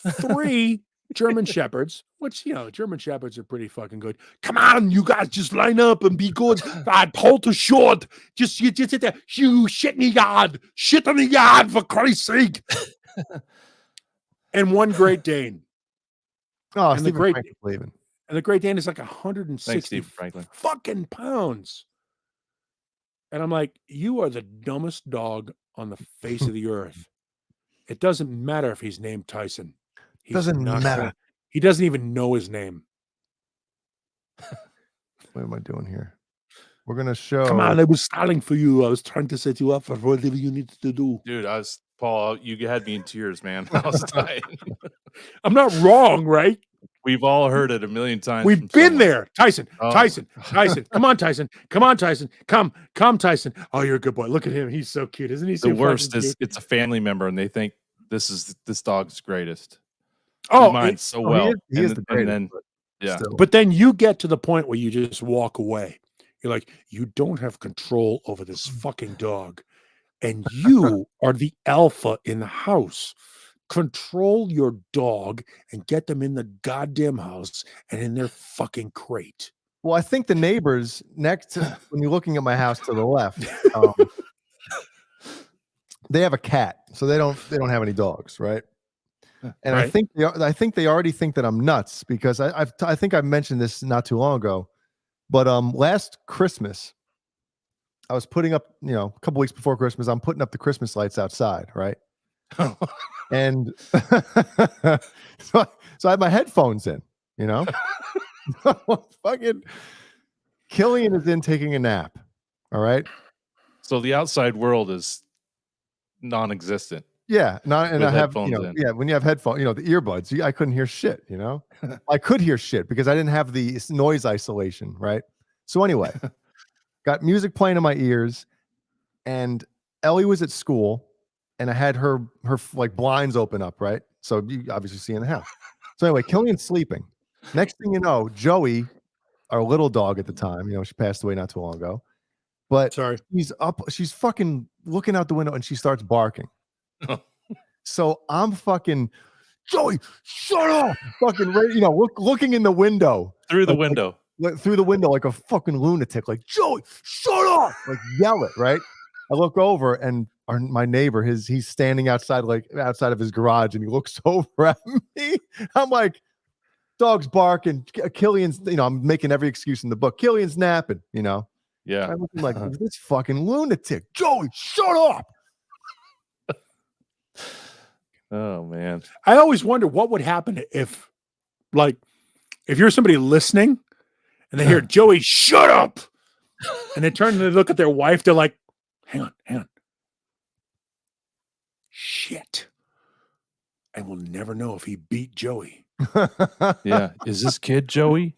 S5: 3 German Shepherds, which, German Shepherds are pretty fucking good. Come on, you guys, just line up and be good. Hold to short. Just sit there. You shit in the yard. Shit in the yard, for Christ's sake. And one Great Dane.
S6: Oh,
S5: and
S6: Stephen Franklin's leaving.
S5: And the Great Dane is like 160
S4: Franklin.
S5: fucking pounds. And I'm like, you are the dumbest dog on the face of the earth. It doesn't matter if he's named Tyson.
S6: Doesn't matter.
S5: He doesn't even know his name.
S6: What am I doing here? We're gonna show.
S5: Come on, I was stalling for you. I was trying to set you up for whatever you needed to do.
S4: Dude, Paul, you had me in tears, man. I was dying.
S5: I'm not wrong, right?
S4: We've all heard it a million times.
S5: We've been there. Tyson.
S4: Oh.
S5: Tyson. Come on, Tyson. Come, Tyson. Oh, you're a good boy. Look at him. He's so cute, isn't he?
S4: The worst is it's a family member and they think this dog's greatest.
S5: Oh,
S4: mine's so well.
S6: He is the greatest.
S4: And then, yeah.
S5: But then you get to the point where you just walk away. You're like, you don't have control over this fucking dog. And you are the alpha in the house. Control your dog and get them in the goddamn house and in their fucking crate.
S6: Well, I think the neighbors next to, when you're looking at my house to the left, they have a cat, so they don't have any dogs, right? And
S5: Right.
S6: I think they already think that I'm nuts because I think I mentioned this not too long ago, but last Christmas I was putting up, a couple weeks before Christmas, I'm putting up the Christmas lights outside, right? And so I had my headphones in, fucking Killian is in taking a nap. All right.
S4: So the outside world is non-existent.
S6: Yeah. And I have,
S4: headphones in.
S6: yeah, when you have headphones, the earbuds, I couldn't hear shit, I could hear shit because I didn't have the noise isolation. Right. So anyway, got music playing in my ears and Ellie was at school. And I had her like blinds open up, right? So you obviously see in the house. So anyway, Killian's sleeping. Next thing you know, Joey, our little dog at the time, she passed away not too long ago. But
S5: Sorry.
S6: she's fucking looking out the window and she starts barking. So I'm fucking, Joey, shut up! Fucking, looking in the window.
S4: Through the window.
S6: Through the window like a fucking lunatic. Like, Joey, shut up! Like, yell it, right? I look over and my neighbor, he's standing outside of his garage, and he looks over at me. I'm like, dog's barking. Killian's, I'm making every excuse in the book. Killian's napping,
S4: Yeah.
S6: I'm looking like this fucking lunatic. Joey, shut up.
S4: Oh man.
S5: I always wonder what would happen if you're somebody listening and they hear Joey, shut up, and they turn and they look at their wife, they're like, hang on. Shit. And we'll never know if he beat Joey.
S4: Yeah. Is this kid Joey?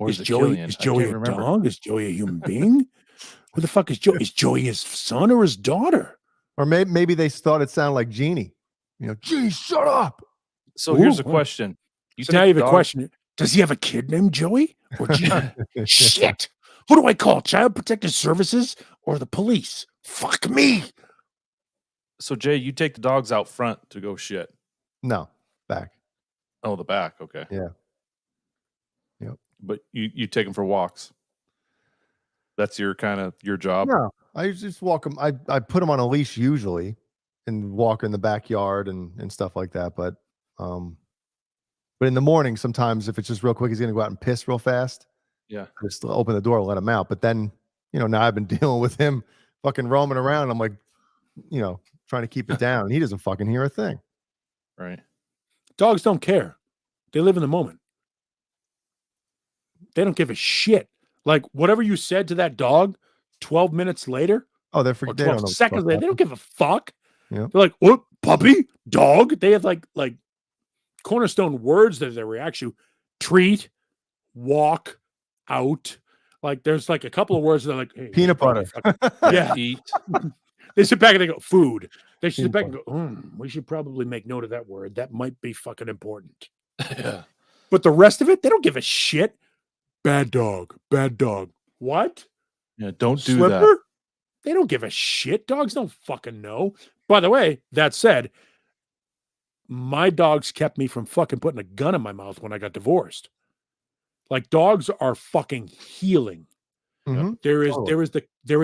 S4: Or
S5: Is
S4: it
S5: Joey
S4: Killian?
S5: is
S4: I
S5: Joey
S4: can't
S5: a
S4: remember.
S5: dog? Is Joey a human being? Who the fuck is Joey? Is Joey his son or his daughter?
S6: Or maybe they thought it sounded like Jeannie. Jeannie, shut up.
S4: So here's a question.
S5: So now you have a question. Does he have a kid named Joey? Or Jeannie? Shit. Who do I call? Child Protective Services or the police? Fuck me.
S4: So Jay, you take the dogs out front to go shit.
S6: No, back.
S4: Oh, the back. Okay.
S6: Yeah. Yep.
S4: But you take them for walks. That's your job.
S6: No, I just walk them. I put them on a leash usually and walk in the backyard and stuff like that. But in the morning, sometimes if it's just real quick, he's going to go out and piss real fast.
S4: Yeah.
S6: Just open the door, let him out. But then, now I've been dealing with him fucking roaming around. I'm like, trying to keep it down. He doesn't fucking hear a thing.
S4: Right.
S5: Dogs don't care. They live in the moment. They don't give a shit. Like whatever you said to that dog 12 minutes later,
S6: Oh, they're
S5: or
S6: freaking.
S5: 12 seconds later, they don't give a fuck.
S6: Yeah.
S5: They're like, "What, puppy, dog?" They have like cornerstone words that they react to: treat, walk, out. Like there's like a couple of words that are like, hey,
S6: Peanut butter.
S5: yeah,
S4: Eat.
S5: They sit back and they go, food. They sit back and go, we should probably make note of that word. That might be fucking important.
S4: Yeah.
S5: But the rest of it, they don't give a shit. Bad dog. Bad dog. What?
S4: Yeah. Don't do
S5: Slipper?
S4: that.
S5: They don't give a shit. Dogs don't fucking know. By the way, that said, my dogs kept me from fucking putting a gun in my mouth when I got divorced. Like dogs are fucking healing.
S6: Mhm.
S5: There
S6: Totally.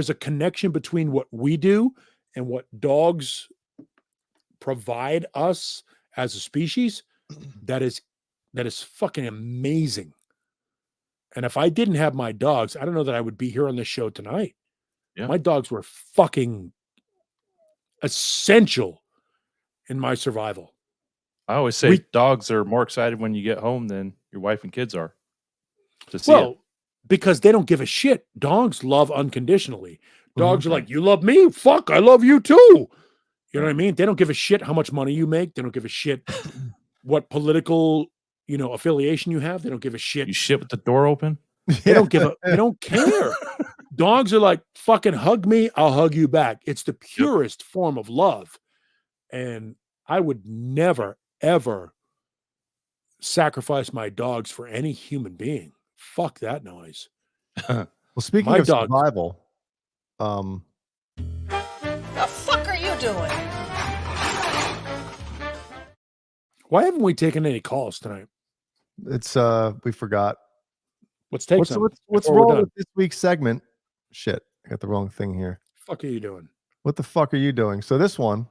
S5: is a connection between what we do and what dogs provide us as a species that is fucking amazing. And if I didn't have my dogs, I don't know that I would be here on this show tonight.
S4: Yeah.
S5: My dogs were fucking essential in my survival.
S4: I always say dogs are more excited when you get home than your wife and kids are to see it.
S5: Because they don't give a shit. Dogs love unconditionally. Dogs are like, you love me? Fuck, I love you too. You know what I mean? They don't give a shit how much money you make. They don't give a shit what political, affiliation you have. They don't give a shit.
S4: You shit with the door open?
S5: They don't care. Dogs are like, fucking hug me, I'll hug you back. It's the purest form of love. And I would never, ever sacrifice my dogs for any human being. Fuck that noise.
S6: Well, speaking of survival,
S11: The fuck are you doing?
S5: why haven't we taken any calls tonight?
S6: it's we forgot.
S5: Let's take
S6: What's
S5: some.
S6: what's
S5: before we're
S6: wrong
S5: done.
S6: with this week's segment? Shit, I got the wrong thing here.
S5: Fuck are you doing?
S6: What the fuck are you doing? So this one,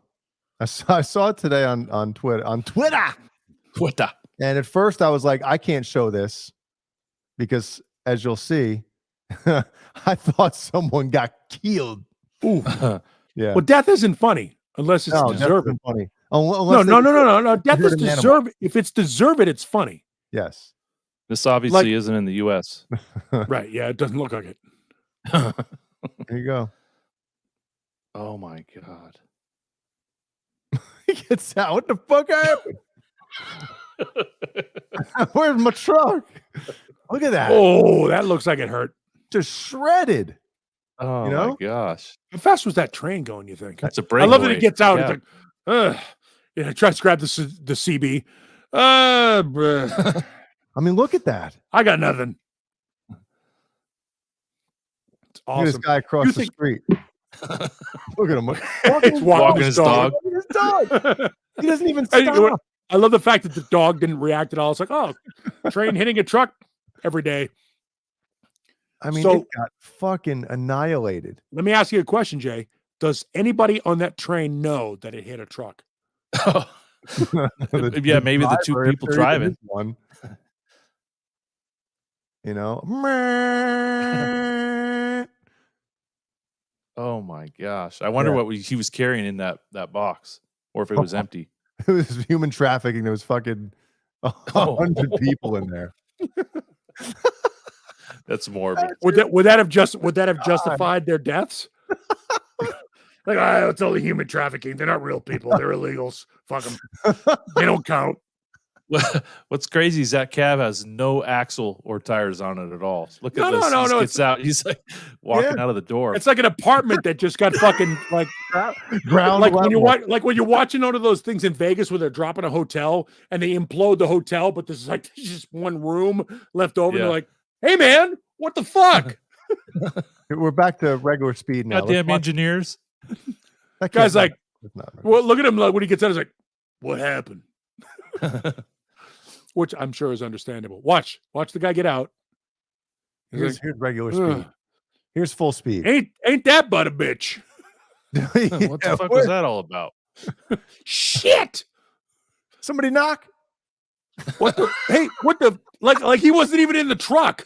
S6: I saw it today on Twitter.
S4: Twitter.
S6: And at first I was like, I can't show this because, as you'll see, I thought someone got killed.
S5: Ooh.
S6: Yeah.
S5: Well, death isn't funny unless it's
S6: No, death
S5: deserved.
S6: isn't funny.
S5: No. Death is deserved. If it's deserved, it's funny.
S6: Yes.
S4: This obviously isn't in the U.S.
S5: Right. Yeah, it doesn't look like it.
S6: There you go.
S4: Oh my god.
S6: He gets out. What the fuck happened? Where's my truck? Look at that.
S5: Oh, that looks like it hurt.
S6: Just shredded.
S4: Oh my gosh.
S5: How fast was that train going, you think?
S4: That's a
S5: I
S4: breakaway.
S5: love that he gets out.
S4: Yeah.
S5: He's like, tries to grab the CB. Bruh.
S6: I mean, look at that.
S5: I got nothing. It's
S6: Look at this
S5: awesome.
S6: guy across the street. Look at him.
S5: It's walking his dog.
S6: Look at his dog. He doesn't even
S5: Hey,
S6: stop.
S5: I love the fact that the dog didn't react at all. It's like, oh, train hitting a truck every day.
S6: I mean,
S5: So-
S6: it got fucking annihilated.
S5: Let me ask you a question, Jay. Does anybody on that train know that it hit a truck?
S4: Yeah, maybe the two
S6: driver, if
S4: people
S6: there even
S4: driving.
S6: is one. You know?
S4: Oh my gosh. I wonder
S6: Yeah.
S4: what he was carrying in that box, or if it was empty.
S6: It was human trafficking. There was fucking 100 people in there.
S4: That's morbid.
S5: Would that have justified their deaths? Like, it's only human trafficking. They're not real people. They're illegals. Fuck them. They don't count.
S4: What's crazy is that cab has no axle or tires on it at all. Look at this.
S5: No.
S4: He gets out. He's like walking out of the door.
S5: It's like an apartment that just got fucking like
S6: ground
S5: like when
S6: level.
S5: when you're watching one of those things in Vegas where they're dropping a hotel and they implode the hotel, but there's just one room left over.
S4: Yeah.
S5: And they're like, "Hey man, what the fuck?"
S6: We're back to regular speed now.
S4: Goddamn engineers.
S6: That
S5: Guy's
S6: can't
S5: like,
S6: be- it's not-
S5: well, look at him. Like when he gets out, he's like, "What happened?" Which I'm sure is understandable. Watch the guy get out.
S6: Here's regular speed. Here's full speed.
S5: Ain't that but a bitch?
S4: What the fuck was that all about?
S5: Shit!
S6: Somebody knock.
S5: What the? Hey, what the? Like he wasn't even in the truck.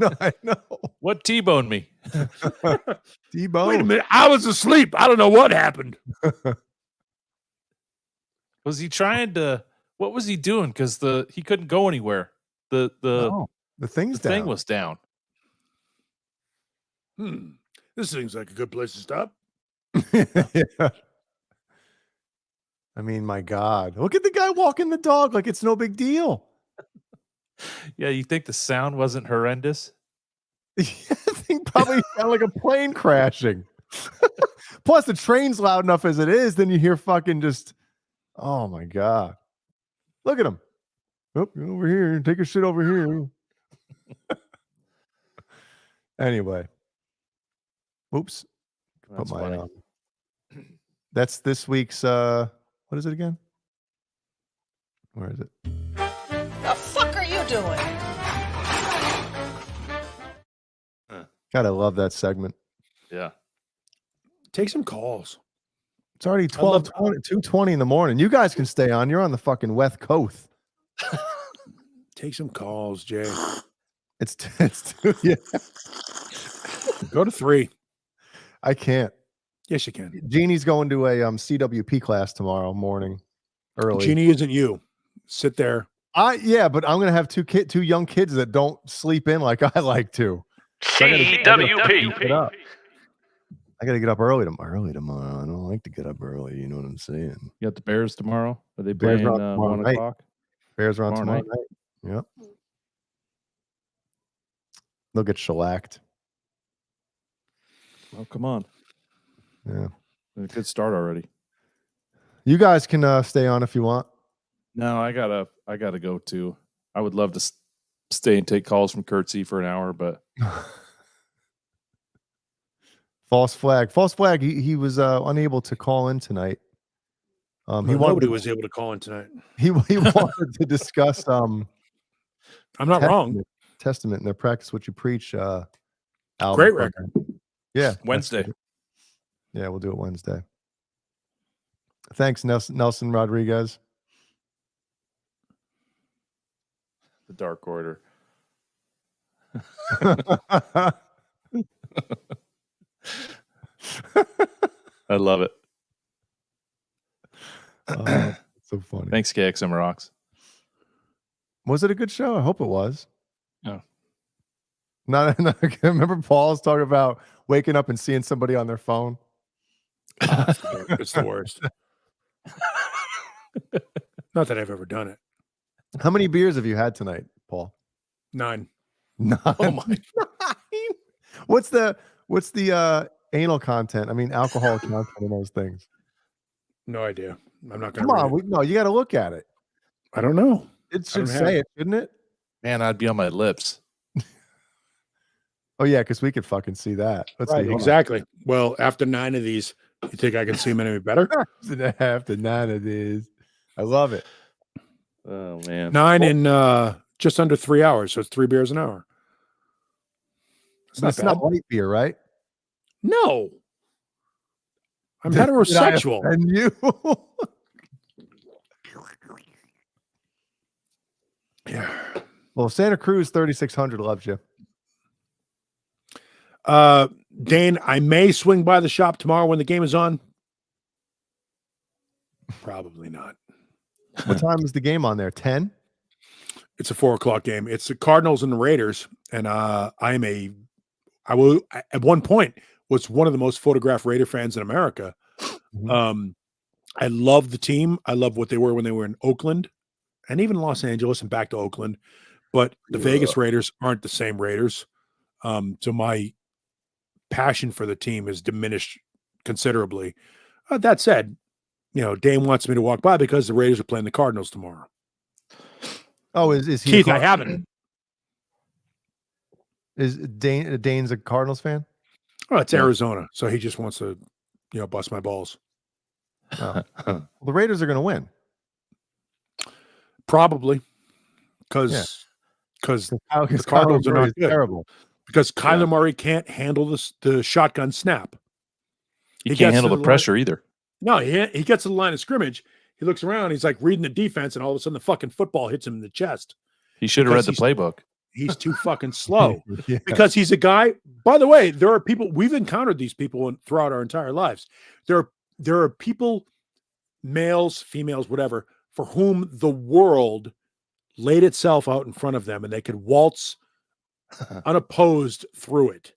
S6: No, I know.
S4: What T-boned me?
S6: T-bone.
S5: Wait a minute, I was asleep. I don't know what happened.
S4: Was he trying to? What was he doing? Because he couldn't go anywhere. The
S6: thing's down.
S4: thing was down.
S5: This seems like a good place to stop.
S6: Yeah. I mean, my God, look at the guy walking the dog like it's no big deal.
S4: Yeah, you think the sound wasn't horrendous?
S6: The thing probably sounded like a plane crashing. Plus, the train's loud enough as it is. Then you hear fucking just, oh my God. Look at him. Oh, over here. Take a shit over here. Anyway. Oops.
S4: That's funny.
S6: That's this week's, what is it again? Where is it?
S11: The fuck are you doing?
S6: Gotta love that segment.
S4: Yeah.
S5: Take some calls.
S6: It's already 2:20 in the morning. You guys can stay on. You're on the fucking West Coast.
S5: Take some calls, Jay.
S6: It's two, yeah.
S5: Go to 3.
S6: I can't.
S5: Yes, you can.
S6: Jeannie's going to a CWP class tomorrow morning, early.
S5: Jeannie isn't you. Sit there.
S6: Yeah, but I'm gonna have two young kids that don't sleep in like I like to. So
S8: CWP.
S6: I gotta get up early tomorrow. I don't like to get up early. You know what I'm saying?
S4: You got the Bears tomorrow? Are they
S6: Bears
S4: playing
S6: are on tomorrow
S4: 1
S6: night.
S4: o'clock?
S6: Bears are on tomorrow
S4: night.
S6: night. Yep. They'll get shellacked.
S4: Oh, come on.
S6: Yeah.
S4: A good start already.
S6: You guys can stay on if you want.
S4: No, I gotta go too. I would love to stay and take calls from Curtsy for an hour, but
S6: False flag. He was unable to call in tonight.
S5: Nobody was able to call in tonight.
S6: He wanted to discuss
S5: I'm not wrong.
S6: Testament in their Practice What You Preach album.
S5: Great record.
S6: Yeah.
S4: Wednesday.
S6: Yeah, we'll do it Wednesday. Thanks, Nelson Rodriguez.
S4: The Dark Order. I love it.
S6: So funny.
S4: Thanks, KXM Rocks.
S6: Was it a good show? I hope it was.
S4: No.
S6: Not remember Paul's talking about waking up and seeing somebody on their phone.
S5: It's the worst. Not that I've ever done it.
S6: How many beers have you had tonight, Paul?
S5: 9.
S6: 9.
S5: Oh my!
S6: 9? What's the anal content? I mean, alcohol content in those things.
S5: No idea. I'm not going
S6: Come
S5: to.
S6: on, no, you got to look at it.
S5: I don't know.
S6: It should say it, shouldn't it?
S4: Man, I'd be on my lips.
S6: Oh yeah, because we could fucking see that. Let's
S5: Right,
S6: see.
S5: exactly. Well, after 9 of these, you think I can see them any better?
S6: After 9 of these, I love it.
S4: Oh man,
S5: 9 in just under 3 hours, so it's 3 beers an hour.
S6: It's not light beer, right?
S5: No, I'm heterosexual.
S6: And you?
S5: Yeah.
S6: Well, Santa Cruz 3600 loves you.
S5: Dane, I may swing by the shop tomorrow when the game is on. Probably not.
S6: What time is the game on there? 10?
S5: It's a 4:00 game. It's the Cardinals and the Raiders, and I will at one point was one of the most photographed Raider fans in America.
S6: Mm-hmm.
S5: I love the team. I love what they were when they were in Oakland, and even Los Angeles and back to Oakland. But the Vegas Raiders aren't the same Raiders. So my passion for the team is diminished considerably. That said, Dane wants me to walk by because the Raiders are playing the Cardinals tomorrow.
S6: Oh, is he?
S5: Keith, I haven't.
S6: Is Dane's a Cardinals fan?
S5: Oh, it's Arizona, so he just wants to, bust my balls.
S6: Oh. Well, the Raiders are going to win.
S5: Probably, because the Cardinals are not good.
S6: Terrible.
S5: Because Kyler Murray can't handle the shotgun snap.
S4: He can't handle the pressure either.
S5: No, he gets to the line of scrimmage. He looks around. He's like reading the defense, and all of a sudden the fucking football hits him in the chest.
S4: He should have read the playbook.
S5: He's too fucking slow because he's a guy. By the way, there are people, we've encountered these people throughout our entire lives. There are people, males, females, whatever, for whom the world laid itself out in front of them and they could waltz unopposed through it.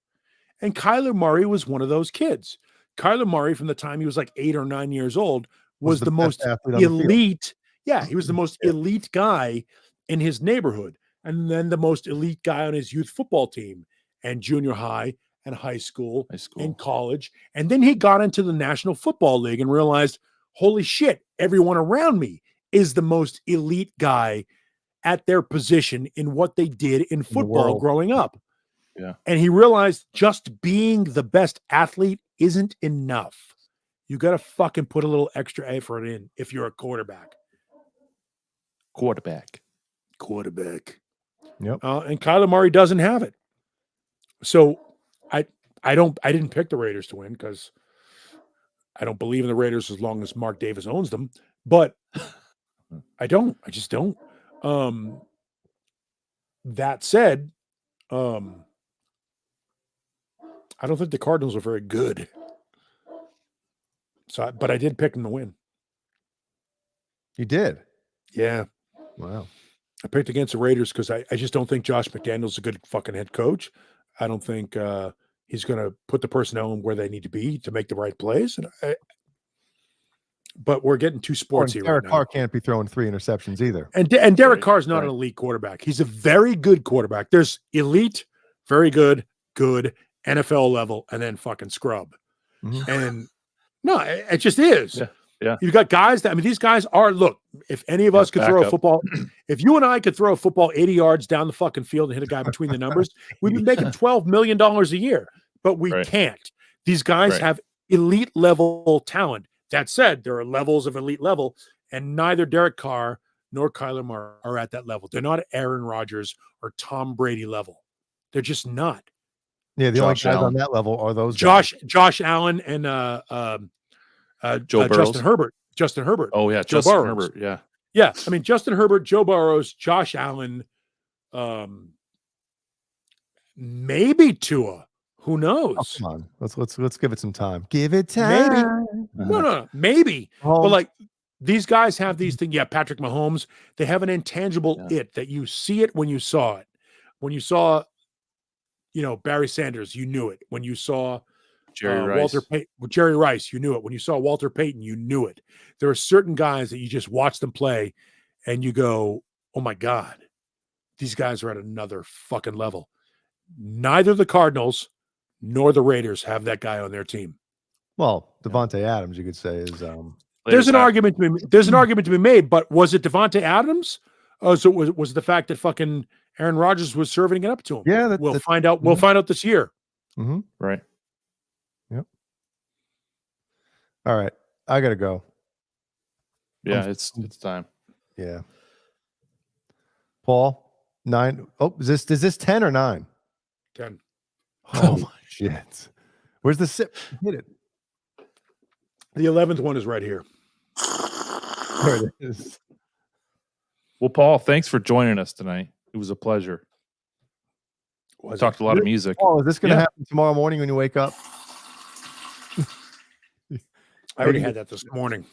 S5: And Kyler Murray was one of those kids. Kyler Murray, from the time he was like 8 or 9 years old, was the most elite. Yeah, he was the most elite guy in his neighborhood. And then the most elite guy on his youth football team and junior high and high school and college. And then he got into the National Football League and realized, holy shit, everyone around me is the most elite guy at their position in what they did in football growing up.
S4: Yeah.
S5: And he realized just being the best athlete isn't enough. You got to fucking put a little extra effort in if you're a quarterback.
S4: Quarterback.
S6: Yep.
S5: And Kyler Murray doesn't have it. So I didn't pick the Raiders to win because I don't believe in the Raiders as long as Mark Davis owns them. But I just don't. That said, I don't think the Cardinals are very good. But I did pick them to win.
S6: You did?
S5: Yeah.
S6: Wow.
S5: I picked against the Raiders because I just don't think Josh McDaniel's a good fucking head coach. I don't think he's going to put the personnel where they need to be to make the right plays. But we're getting too sportsy right
S6: Derek
S5: now.
S6: Carr can't be throwing 3 interceptions either.
S5: And Derek Carr's not an elite quarterback. He's a very good quarterback. There's elite, very good, NFL level, and then fucking scrub.
S6: Mm-hmm.
S5: And no, it just is.
S4: Yeah.
S5: You've got guys these guys are, look, if any of us could throw a football, if you and I could throw a football 80 yards down the fucking field and hit a guy between the numbers, we'd be making $12 million a year, but we can't. These guys have elite level talent. That said, there are levels of elite level, and neither Derek Carr nor Kyler Murray are at that level. They're not Aaron Rodgers or Tom Brady level. They're just not.
S6: Yeah, the only guys on that level are those guys.
S5: Josh Allen and Justin Herbert.
S4: Oh yeah,
S5: Joe
S4: Justin
S5: Burrows.
S4: Herbert. Yeah.
S5: Yeah, I mean Justin Herbert, Joe Burrows, Josh Allen, maybe Tua. Who knows?
S6: Oh, come on, let's give it some time. Give it time.
S5: Maybe. No, maybe. But like these guys have these things. Yeah, Patrick Mahomes. They have an intangible it that you see it when you saw it. When you saw, Barry Sanders, you knew it. When you saw Jerry Rice, you knew it. When you saw Walter Payton, you knew it. There are certain guys that you just watch them play, and you go, "Oh my God, these guys are at another fucking level." Neither the Cardinals nor the Raiders have that guy on their team.
S6: Well, Devontae Adams, you could say, is
S5: There's an argument to be made, but was it Devontae Adams? So was it the fact that fucking Aaron Rodgers was serving it up to him?
S6: Yeah,
S5: we'll find out. We'll find out this year.
S6: Mm-hmm.
S4: Right.
S6: Yep. All right, I gotta go.
S4: Yeah, it's time.
S6: Yeah. Paul, 9. Oh, is this 10 or 9?
S5: 10.
S6: Oh my shit! Where's the sip? Hit it.
S5: The 11th one is right here.
S6: There it is.
S4: Well, Paul, thanks for joining us tonight. It was a pleasure. We talked a lot of music.
S6: Oh, is this going to happen tomorrow morning when you wake up?
S5: I already had that this morning.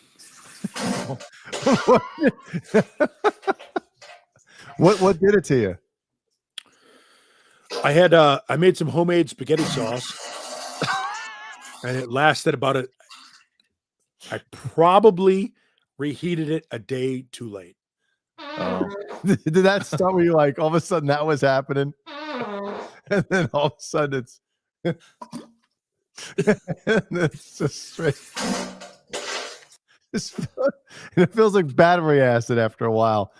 S6: What did it to you?
S5: I made some homemade spaghetti sauce, and it lasted about I probably reheated it a day too late.
S6: Did that start where you like all of a sudden that was happening, and then all of a sudden it's just straight. It feels like battery acid after a while.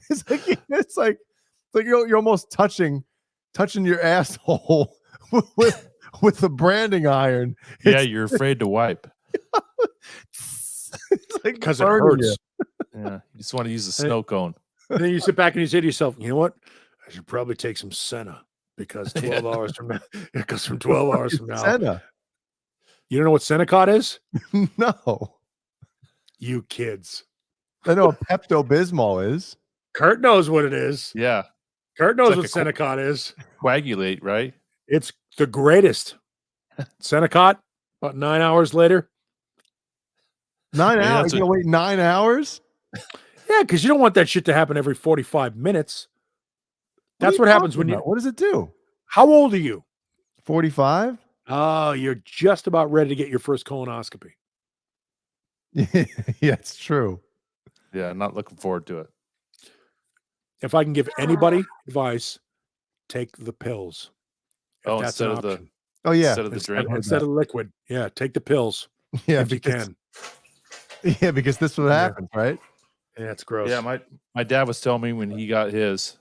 S6: It's like you're almost touching your asshole with the branding iron.
S4: Yeah, you're afraid to wipe.
S6: It's like
S5: because it hurts.
S4: Yeah, you just want to use a snow cone.
S5: And then you sit back and you say to yourself, "You know what? I should probably take some Senna because 12 hours from now, because from 12 hours from now,
S6: Senna.
S5: You don't know what Senecot is?
S6: No,
S5: you kids.
S6: I know what Pepto-Bismol is.
S5: Kurt knows what it is.
S4: Yeah,
S5: Kurt knows what Senecot is.
S4: Coagulate, right?
S5: It's the greatest. Senecot. About 9 hours later.
S6: 9 hours? You're going to wait 9 hours?
S5: Yeah, because you don't want that shit to happen every 45 minutes. That's what happens when you...
S6: What does it do?
S5: How old are you?
S6: 45?
S5: Oh, you're just about ready to get your first colonoscopy.
S6: Yeah, it's true.
S4: Yeah, I'm not looking forward to it.
S5: If I can give anybody advice, take the pills.
S4: Oh, instead of the...
S6: Oh, yeah.
S4: Instead of the drink.
S5: Instead of liquid. Yeah, take the pills.
S6: Yeah,
S5: if you can.
S6: Yeah, because this is what happens, right?
S5: Yeah, it's gross.
S4: Yeah, my dad was telling me when he got his,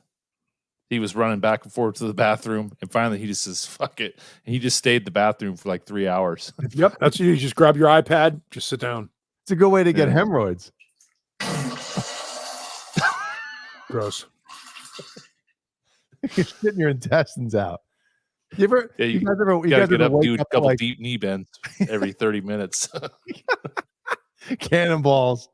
S4: he was running back and forth to the bathroom, and finally he just says, fuck it. And he just stayed in the bathroom for like 3 hours.
S5: Yep, that's you. You just grab your iPad, just sit down.
S6: It's a good way to get
S4: Yeah.
S6: hemorrhoids.
S5: Gross.
S6: You're shitting your intestines out. You ever?
S4: Yeah,
S6: you
S4: you
S6: guys ever? You
S4: gotta
S6: guys
S4: get
S6: ever
S4: up,
S6: wake
S4: do a
S6: up
S4: couple
S6: like
S4: deep knee bends every 30 minutes.
S6: cannonballs?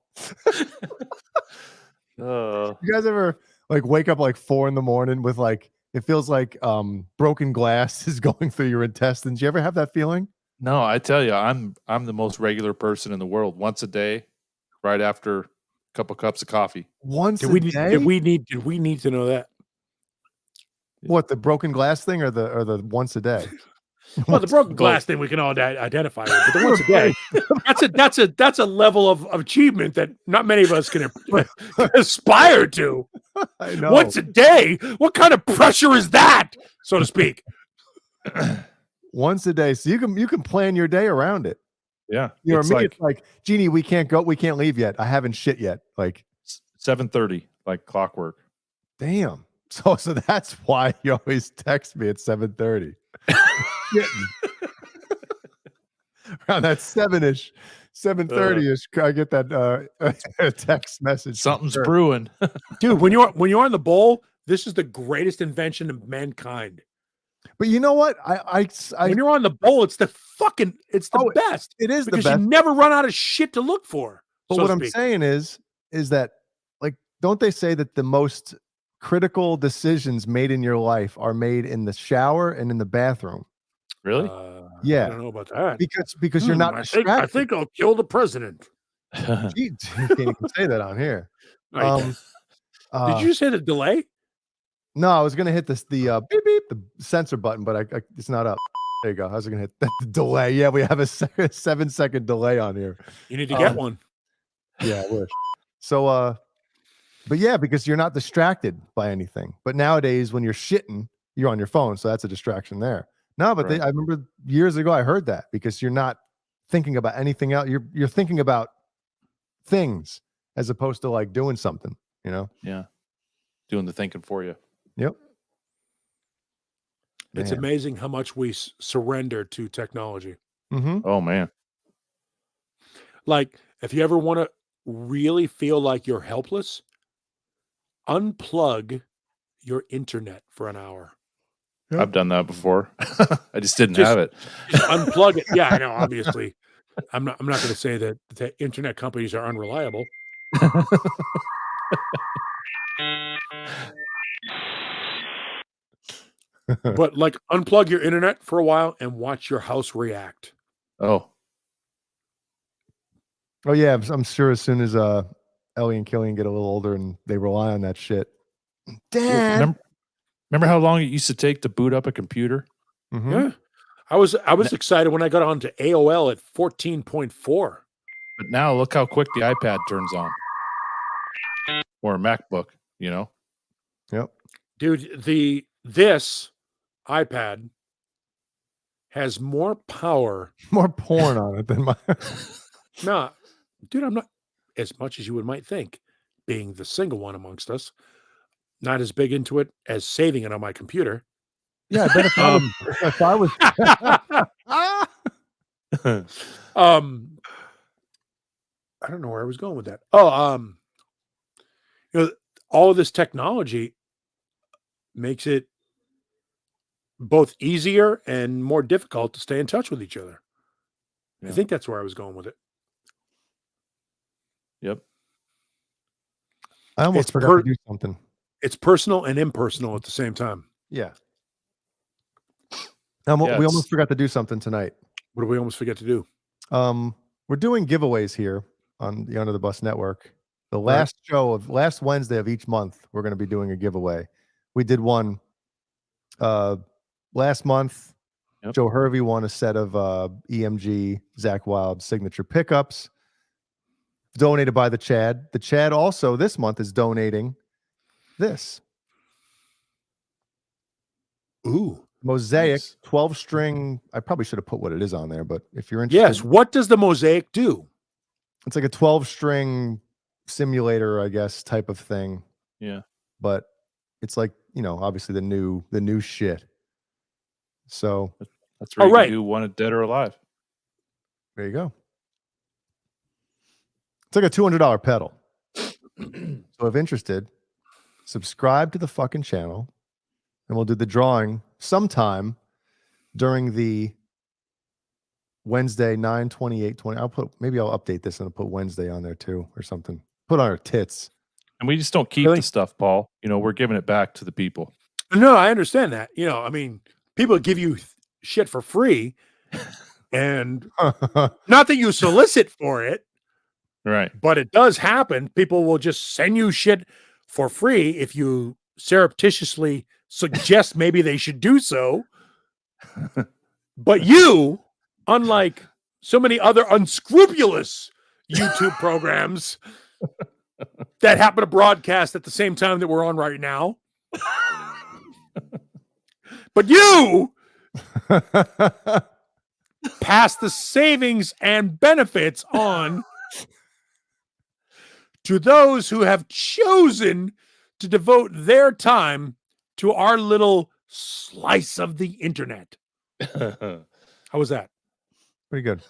S4: Oh,
S6: You guys ever like wake up like 4 a.m. with like it feels like broken glass is going through your intestines? You ever have that feeling?
S4: no, I tell you, I'm the most regular person in the world. Once a day, right after a couple cups of coffee.
S6: Once
S5: Did
S6: a
S5: we
S6: day?
S5: did we need to know that?
S6: What, the broken glass thing or the once a day?
S5: Well, the broken glass thing we can all identify with, but the once a day, that's a level of achievement that not many of us can aspire to.
S6: I know.
S5: Once a day, what kind of pressure is that, so to speak?
S6: Once a day, so you can plan your day around it.
S4: Yeah,
S6: You know,
S4: it's
S6: me,
S4: like
S6: it's like, Jeannie, we can't leave yet. I haven't shit yet. Like,
S4: 7:30, like clockwork.
S6: damn. So that's why you always text me at 7:30. Around that 7-ish, 7:30-ish, I get that text message.
S4: Something's brewing.
S5: Dude, when you're on the bowl, this is the greatest invention of mankind.
S6: But you know what? I
S5: when you're on the bowl, it's the best.
S6: It is the
S5: because
S6: best.
S5: you never run out of shit to look for.
S6: But
S5: so
S6: what
S5: to
S6: I'm
S5: speak.
S6: saying is that, like, don't they say that the most critical decisions made in your life are made in the shower and in the bathroom?
S4: Really?
S6: Yeah.
S5: I don't know about that.
S6: Because you're not distracted.
S5: I think I'll kill the president.
S6: Gee, you can't even say that on here.
S5: Right. Did you say the delay?
S6: No, I was gonna hit the beep beep, the sensor button, but I it's not up. There you go. I was gonna hit the delay. Yeah, we have a 7-second delay on here.
S5: You need to get one.
S6: Yeah, I wish. So but yeah, because you're not distracted by anything. But nowadays when you're shitting, you're on your phone, so that's a distraction there. No, but
S4: Right.
S6: I remember years ago I heard that, because you're not thinking about anything else. You're thinking about things as opposed to like doing something, you know?
S4: Yeah. Doing the thinking for you.
S6: Yep.
S5: It's
S6: Man.
S5: amazing how much we surrender to technology.
S6: Mm-hmm.
S4: Oh man.
S5: Like, if you ever want to really feel like you're helpless, unplug your internet for an hour.
S6: Yep.
S4: I've done that before. I just didn't
S5: Just-
S4: have it.
S5: Just unplug it. Yeah, I know. Obviously, I'm not going to say that the internet companies are unreliable. But like, unplug your internet for a while and watch your house react.
S4: Oh,
S6: Oh yeah, I'm sure as soon as Ellie and Killian get a little older and they rely on that shit. Dad.
S4: remember how long it used to take to boot up a computer?
S6: Mhm.
S5: Yeah, I was excited when I got onto AOL at 14.4.
S4: But now look how quick the iPad turns on. Or a MacBook, you know?
S6: Yep.
S5: Dude, this iPad has more power.
S6: More porn on it than my
S5: Nah, dude, I'm not as much as you might think, being the single one amongst us. Not as big into it as saving it on my computer.
S6: Yeah, I bet if I was
S5: I don't know where I was going with that. Oh, all of this technology makes it both easier and more difficult to stay in touch with each other.
S4: Yeah.
S5: I think that's where I was going with it.
S4: Yep.
S6: I almost
S5: It's
S6: forgot to do something.
S5: It's personal and impersonal at the same time.
S6: Yeah.
S4: Yeah,
S6: We
S4: it's-
S6: almost forgot to do something tonight.
S5: What did we almost forget to do?
S6: We're doing giveaways here on the Under the Bus Network. The
S5: Right.
S6: last Wednesday of each month, we're going to be doing a giveaway. We did one last month.
S4: Yep.
S6: Joe Hervey won a set of EMG Zach Wild signature pickups donated by the Chad. The Chad also this month is donating this Mosaic
S5: Nice.
S6: 12-string. I probably should have put what it is on there, but if you're interested,
S5: Yes. What does the Mosaic do?
S6: it's like a 12-string simulator, I guess, type of thing.
S4: Yeah.
S6: But it's like, obviously the new shit. So
S4: That's where
S5: Oh,
S4: you
S5: right.
S4: can do Wanted Dead or Alive.
S6: there you go. It's like a $200 pedal. So if interested, subscribe to the fucking channel, and we'll do the drawing sometime during the Wednesday 9/28/20. Maybe I'll update this and I'll put Wednesday on there too or something. Put on our tits.
S4: And we just don't keep the stuff, Paul. You know, we're giving it back to the people.
S5: No, I understand that. You know, I mean, people give you shit for free, and not that you solicit for it,
S4: right?
S5: But it does happen. People will just send you shit for free if you surreptitiously suggest maybe they should do so. But you, unlike so many other unscrupulous YouTube programs that happen to broadcast at the same time that we're on right now, but you pass the savings and benefits on to those who have chosen to devote their time to our little slice of the internet. How was that?
S6: Pretty good.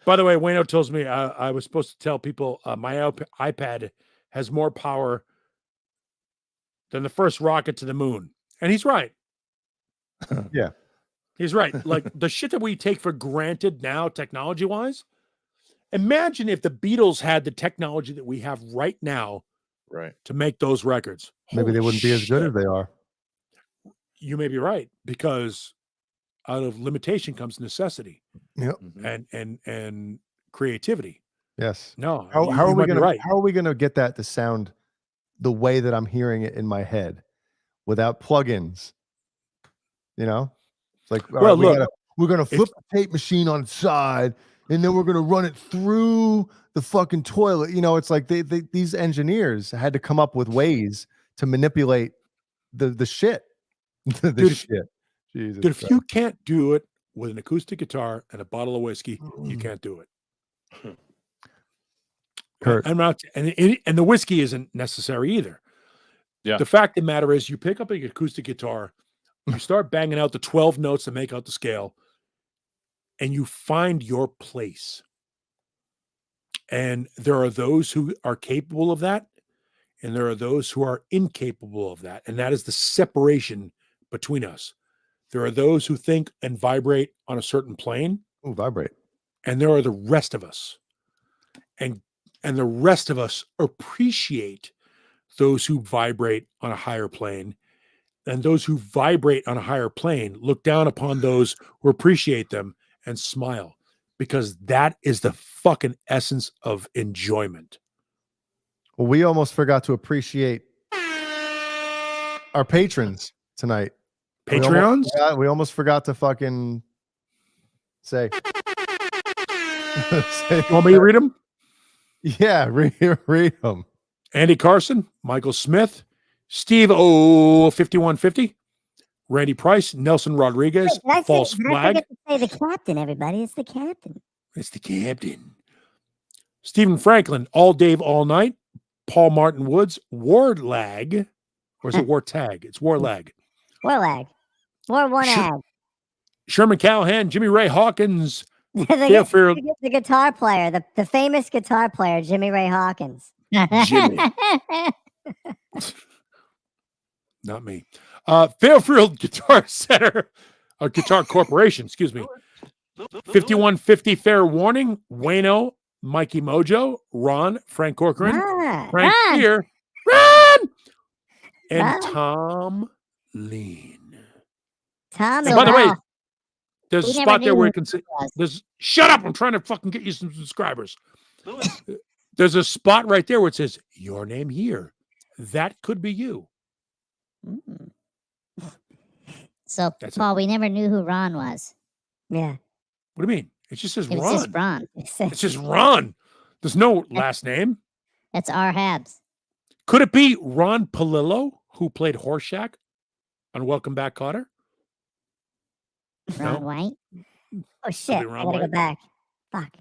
S5: By the way, Wayno tells me I was supposed to tell people my iPad has more power than the first rocket to the moon. And he's right.
S6: Yeah.
S5: He's right. Like the shit that we take for granted now, technology-wise, imagine if the Beatles had the technology that we have right now to make those records.
S6: Maybe they wouldn't be as good as they are.
S5: You may be right, because out of limitation comes necessity.
S6: Yep.
S5: And creativity.
S6: Yes.
S5: No.
S6: How are we gonna
S5: right.
S6: how are we gonna get that to sound the way that I'm hearing it in my head without plugins? You know? It's like,
S5: well,
S6: right, we're gonna flip the tape machine on its side, and then we're gonna run it through the fucking toilet. You know, it's like these engineers had to come up with ways to manipulate the shit. Shit. Jesus
S5: Dude, if
S6: Christ.
S5: you can't do it with an acoustic guitar and a bottle of whiskey, you can't do it.
S6: Kurt.
S5: I'm not, and the whiskey isn't necessary either.
S4: Yeah.
S5: The fact of the matter is, you pick up an acoustic guitar, you start banging out the 12 notes that make out the scale, and you find your place. And there are those who are capable of that, and there are those who are incapable of that. And that is the separation between us. There are those who think and vibrate on a certain plane.
S6: Ooh, vibrate.
S5: And there are the rest of us. And the rest of us appreciate those who vibrate on a higher plane. And those who vibrate on a higher plane look down upon those who appreciate them and smile, because that is the fucking essence of enjoyment.
S6: Well, we almost forgot to appreciate our patrons tonight.
S5: Patreons?
S6: We almost forgot to fucking say.
S5: Want me to read them?
S6: Yeah, read them.
S5: Andy Carson, Michael Smith, Steve 5150, Randy Price, Nelson Rodriguez, False Flag.
S1: Forget to say the captain, everybody. It's the captain.
S5: It's the captain. Stephen Franklin, All Dave, All Night, Paul Martin Woods, Warlag, or is it Wartag? It's Warlag.
S1: Warlag. War one ag.
S5: Sherman Callahan, Jimmy Ray Hawkins,
S1: the guitar player, the famous guitar player, Jimmy Ray Hawkins.
S5: Jimmy. Not me. Fairfield Guitar Center, or Guitar Corporation, excuse me. 5150 Fair Warning, Wayno, Mikey Mojo, Ron, Frank Corcoran, Frank Fear, Ron, and Tom Lean.
S1: Tom,
S5: and by the way, there's
S1: We
S5: a
S1: never
S5: spot there
S1: knew
S5: where
S1: who
S5: you can see.
S1: he was.
S5: There's shut up! I'm trying to fucking get you some subscribers. There's a spot right there where it says your name here. That could be you.
S7: So,
S5: That's
S7: Paul, we never knew who Ron was.
S1: Yeah.
S5: What do you mean? It just says
S7: It was
S5: Ron.
S7: just Ron.
S5: It's just Ron. There's no last name.
S7: That's our Habs.
S5: Could it be Ron Palillo, who played Horseshack on Welcome Back, Cotter?
S7: Ron White.
S1: Oh shit! I
S5: Ron
S1: gotta go
S5: White.
S1: back. Fuck.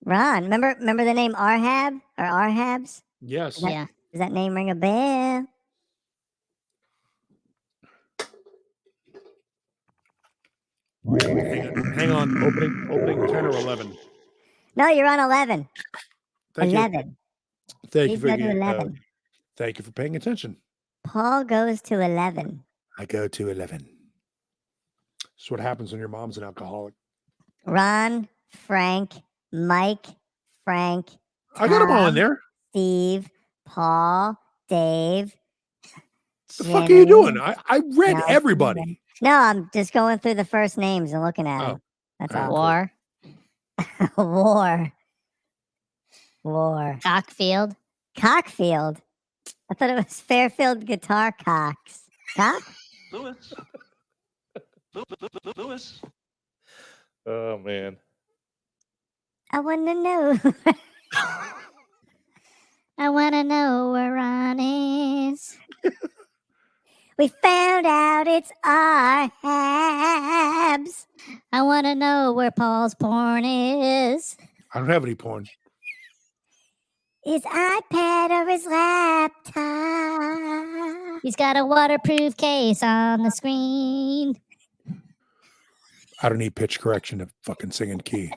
S1: Ron, remember the name Arhab or Arhabs?
S5: Yes.
S7: Yeah.
S1: Does that name ring a bell?
S5: Hang on. Opening 10 or 11.
S1: No, you're on 11.
S5: Thank you.
S1: 11.
S5: Thank you
S1: Please
S5: for
S1: go to
S5: getting,
S1: 11.
S5: thank you for paying attention.
S1: Paul goes to 11.
S5: I go to 11. That's what happens when your mom's an alcoholic.
S1: Ron, Frank, Mike, Frank.
S5: I got them all in
S1: Tom,
S5: there.
S1: Steve, Paul, Dave.
S5: The fuck are you doing?
S1: Jimmy.
S5: I read
S1: No,
S5: everybody.
S1: No, I'm just going through the first names and looking at them. That's all.
S7: War.
S1: War.
S7: Cockfield.
S1: Cockfield. I thought it was Fairfield Guitar Cocks. Cock?
S8: Lewis. Lewis.
S4: Oh man.
S1: I want to know.
S7: I want to know where Ron is.
S1: We found out it's our Habs.
S7: I want to know where Paul's porn is.
S5: I don't have any porn.
S1: His iPad or his laptop.
S7: He's got a waterproof case on the screen.
S5: I don't need pitch correction to fucking sing in key.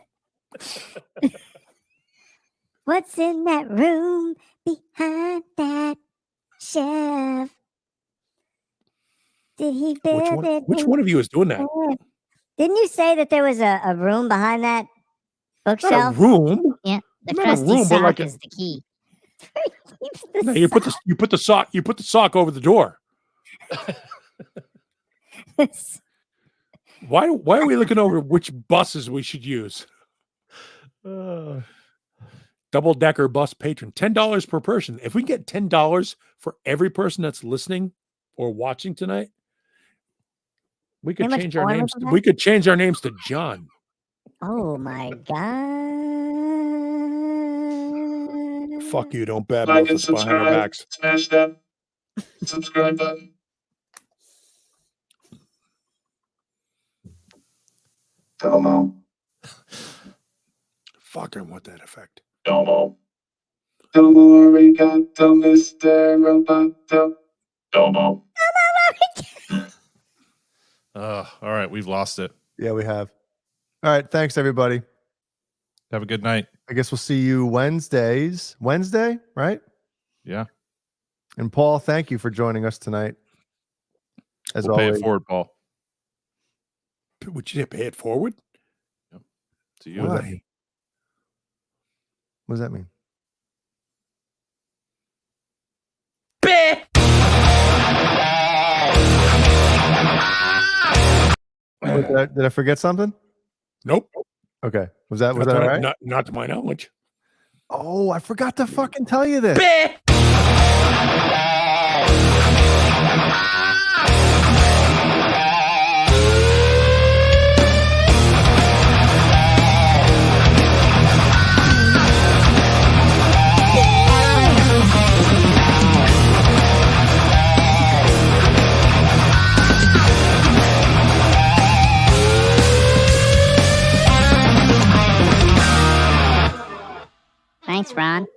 S1: What's in that room behind that shelf? Did he build it?
S5: Which one of you is doing that?
S1: Didn't you say that there was a room behind that
S5: Not
S1: bookshelf?
S5: a room.
S7: Yeah, the
S5: Not a
S7: crusty
S5: room, but
S7: sock
S5: like
S7: is the key.
S5: No, you put the sock over the door. Why are we looking over which buses we should use? Double-decker bus patron, $10 per person. If we get $10 for every person that's listening or watching tonight, we could change our names. We could change our names to John.
S1: Oh my God.
S5: Fuck you, don't badmouth us behind our backs.
S12: Smash that subscribe button. Domo.
S5: Fuck, I want that effect.
S12: Domo. Domo arigato, Mr. Roboto. Domo.
S4: All right, we've lost it.
S6: Yeah, we have. All right, thanks everybody.
S4: Have a good night.
S6: I guess we'll see you Wednesdays. Wednesday, right?
S4: Yeah.
S6: And Paul, thank you for joining us tonight. As
S4: We'll pay
S6: always.
S4: it forward, Paul.
S5: Would you pay it forward?
S4: Yep. To you.
S6: Why? What does that mean? Did I forget something?
S5: Nope.
S6: Okay. Was that all right?
S5: Not to my knowledge.
S6: Oh, I forgot to fucking tell you this.
S7: Thanks, Ron.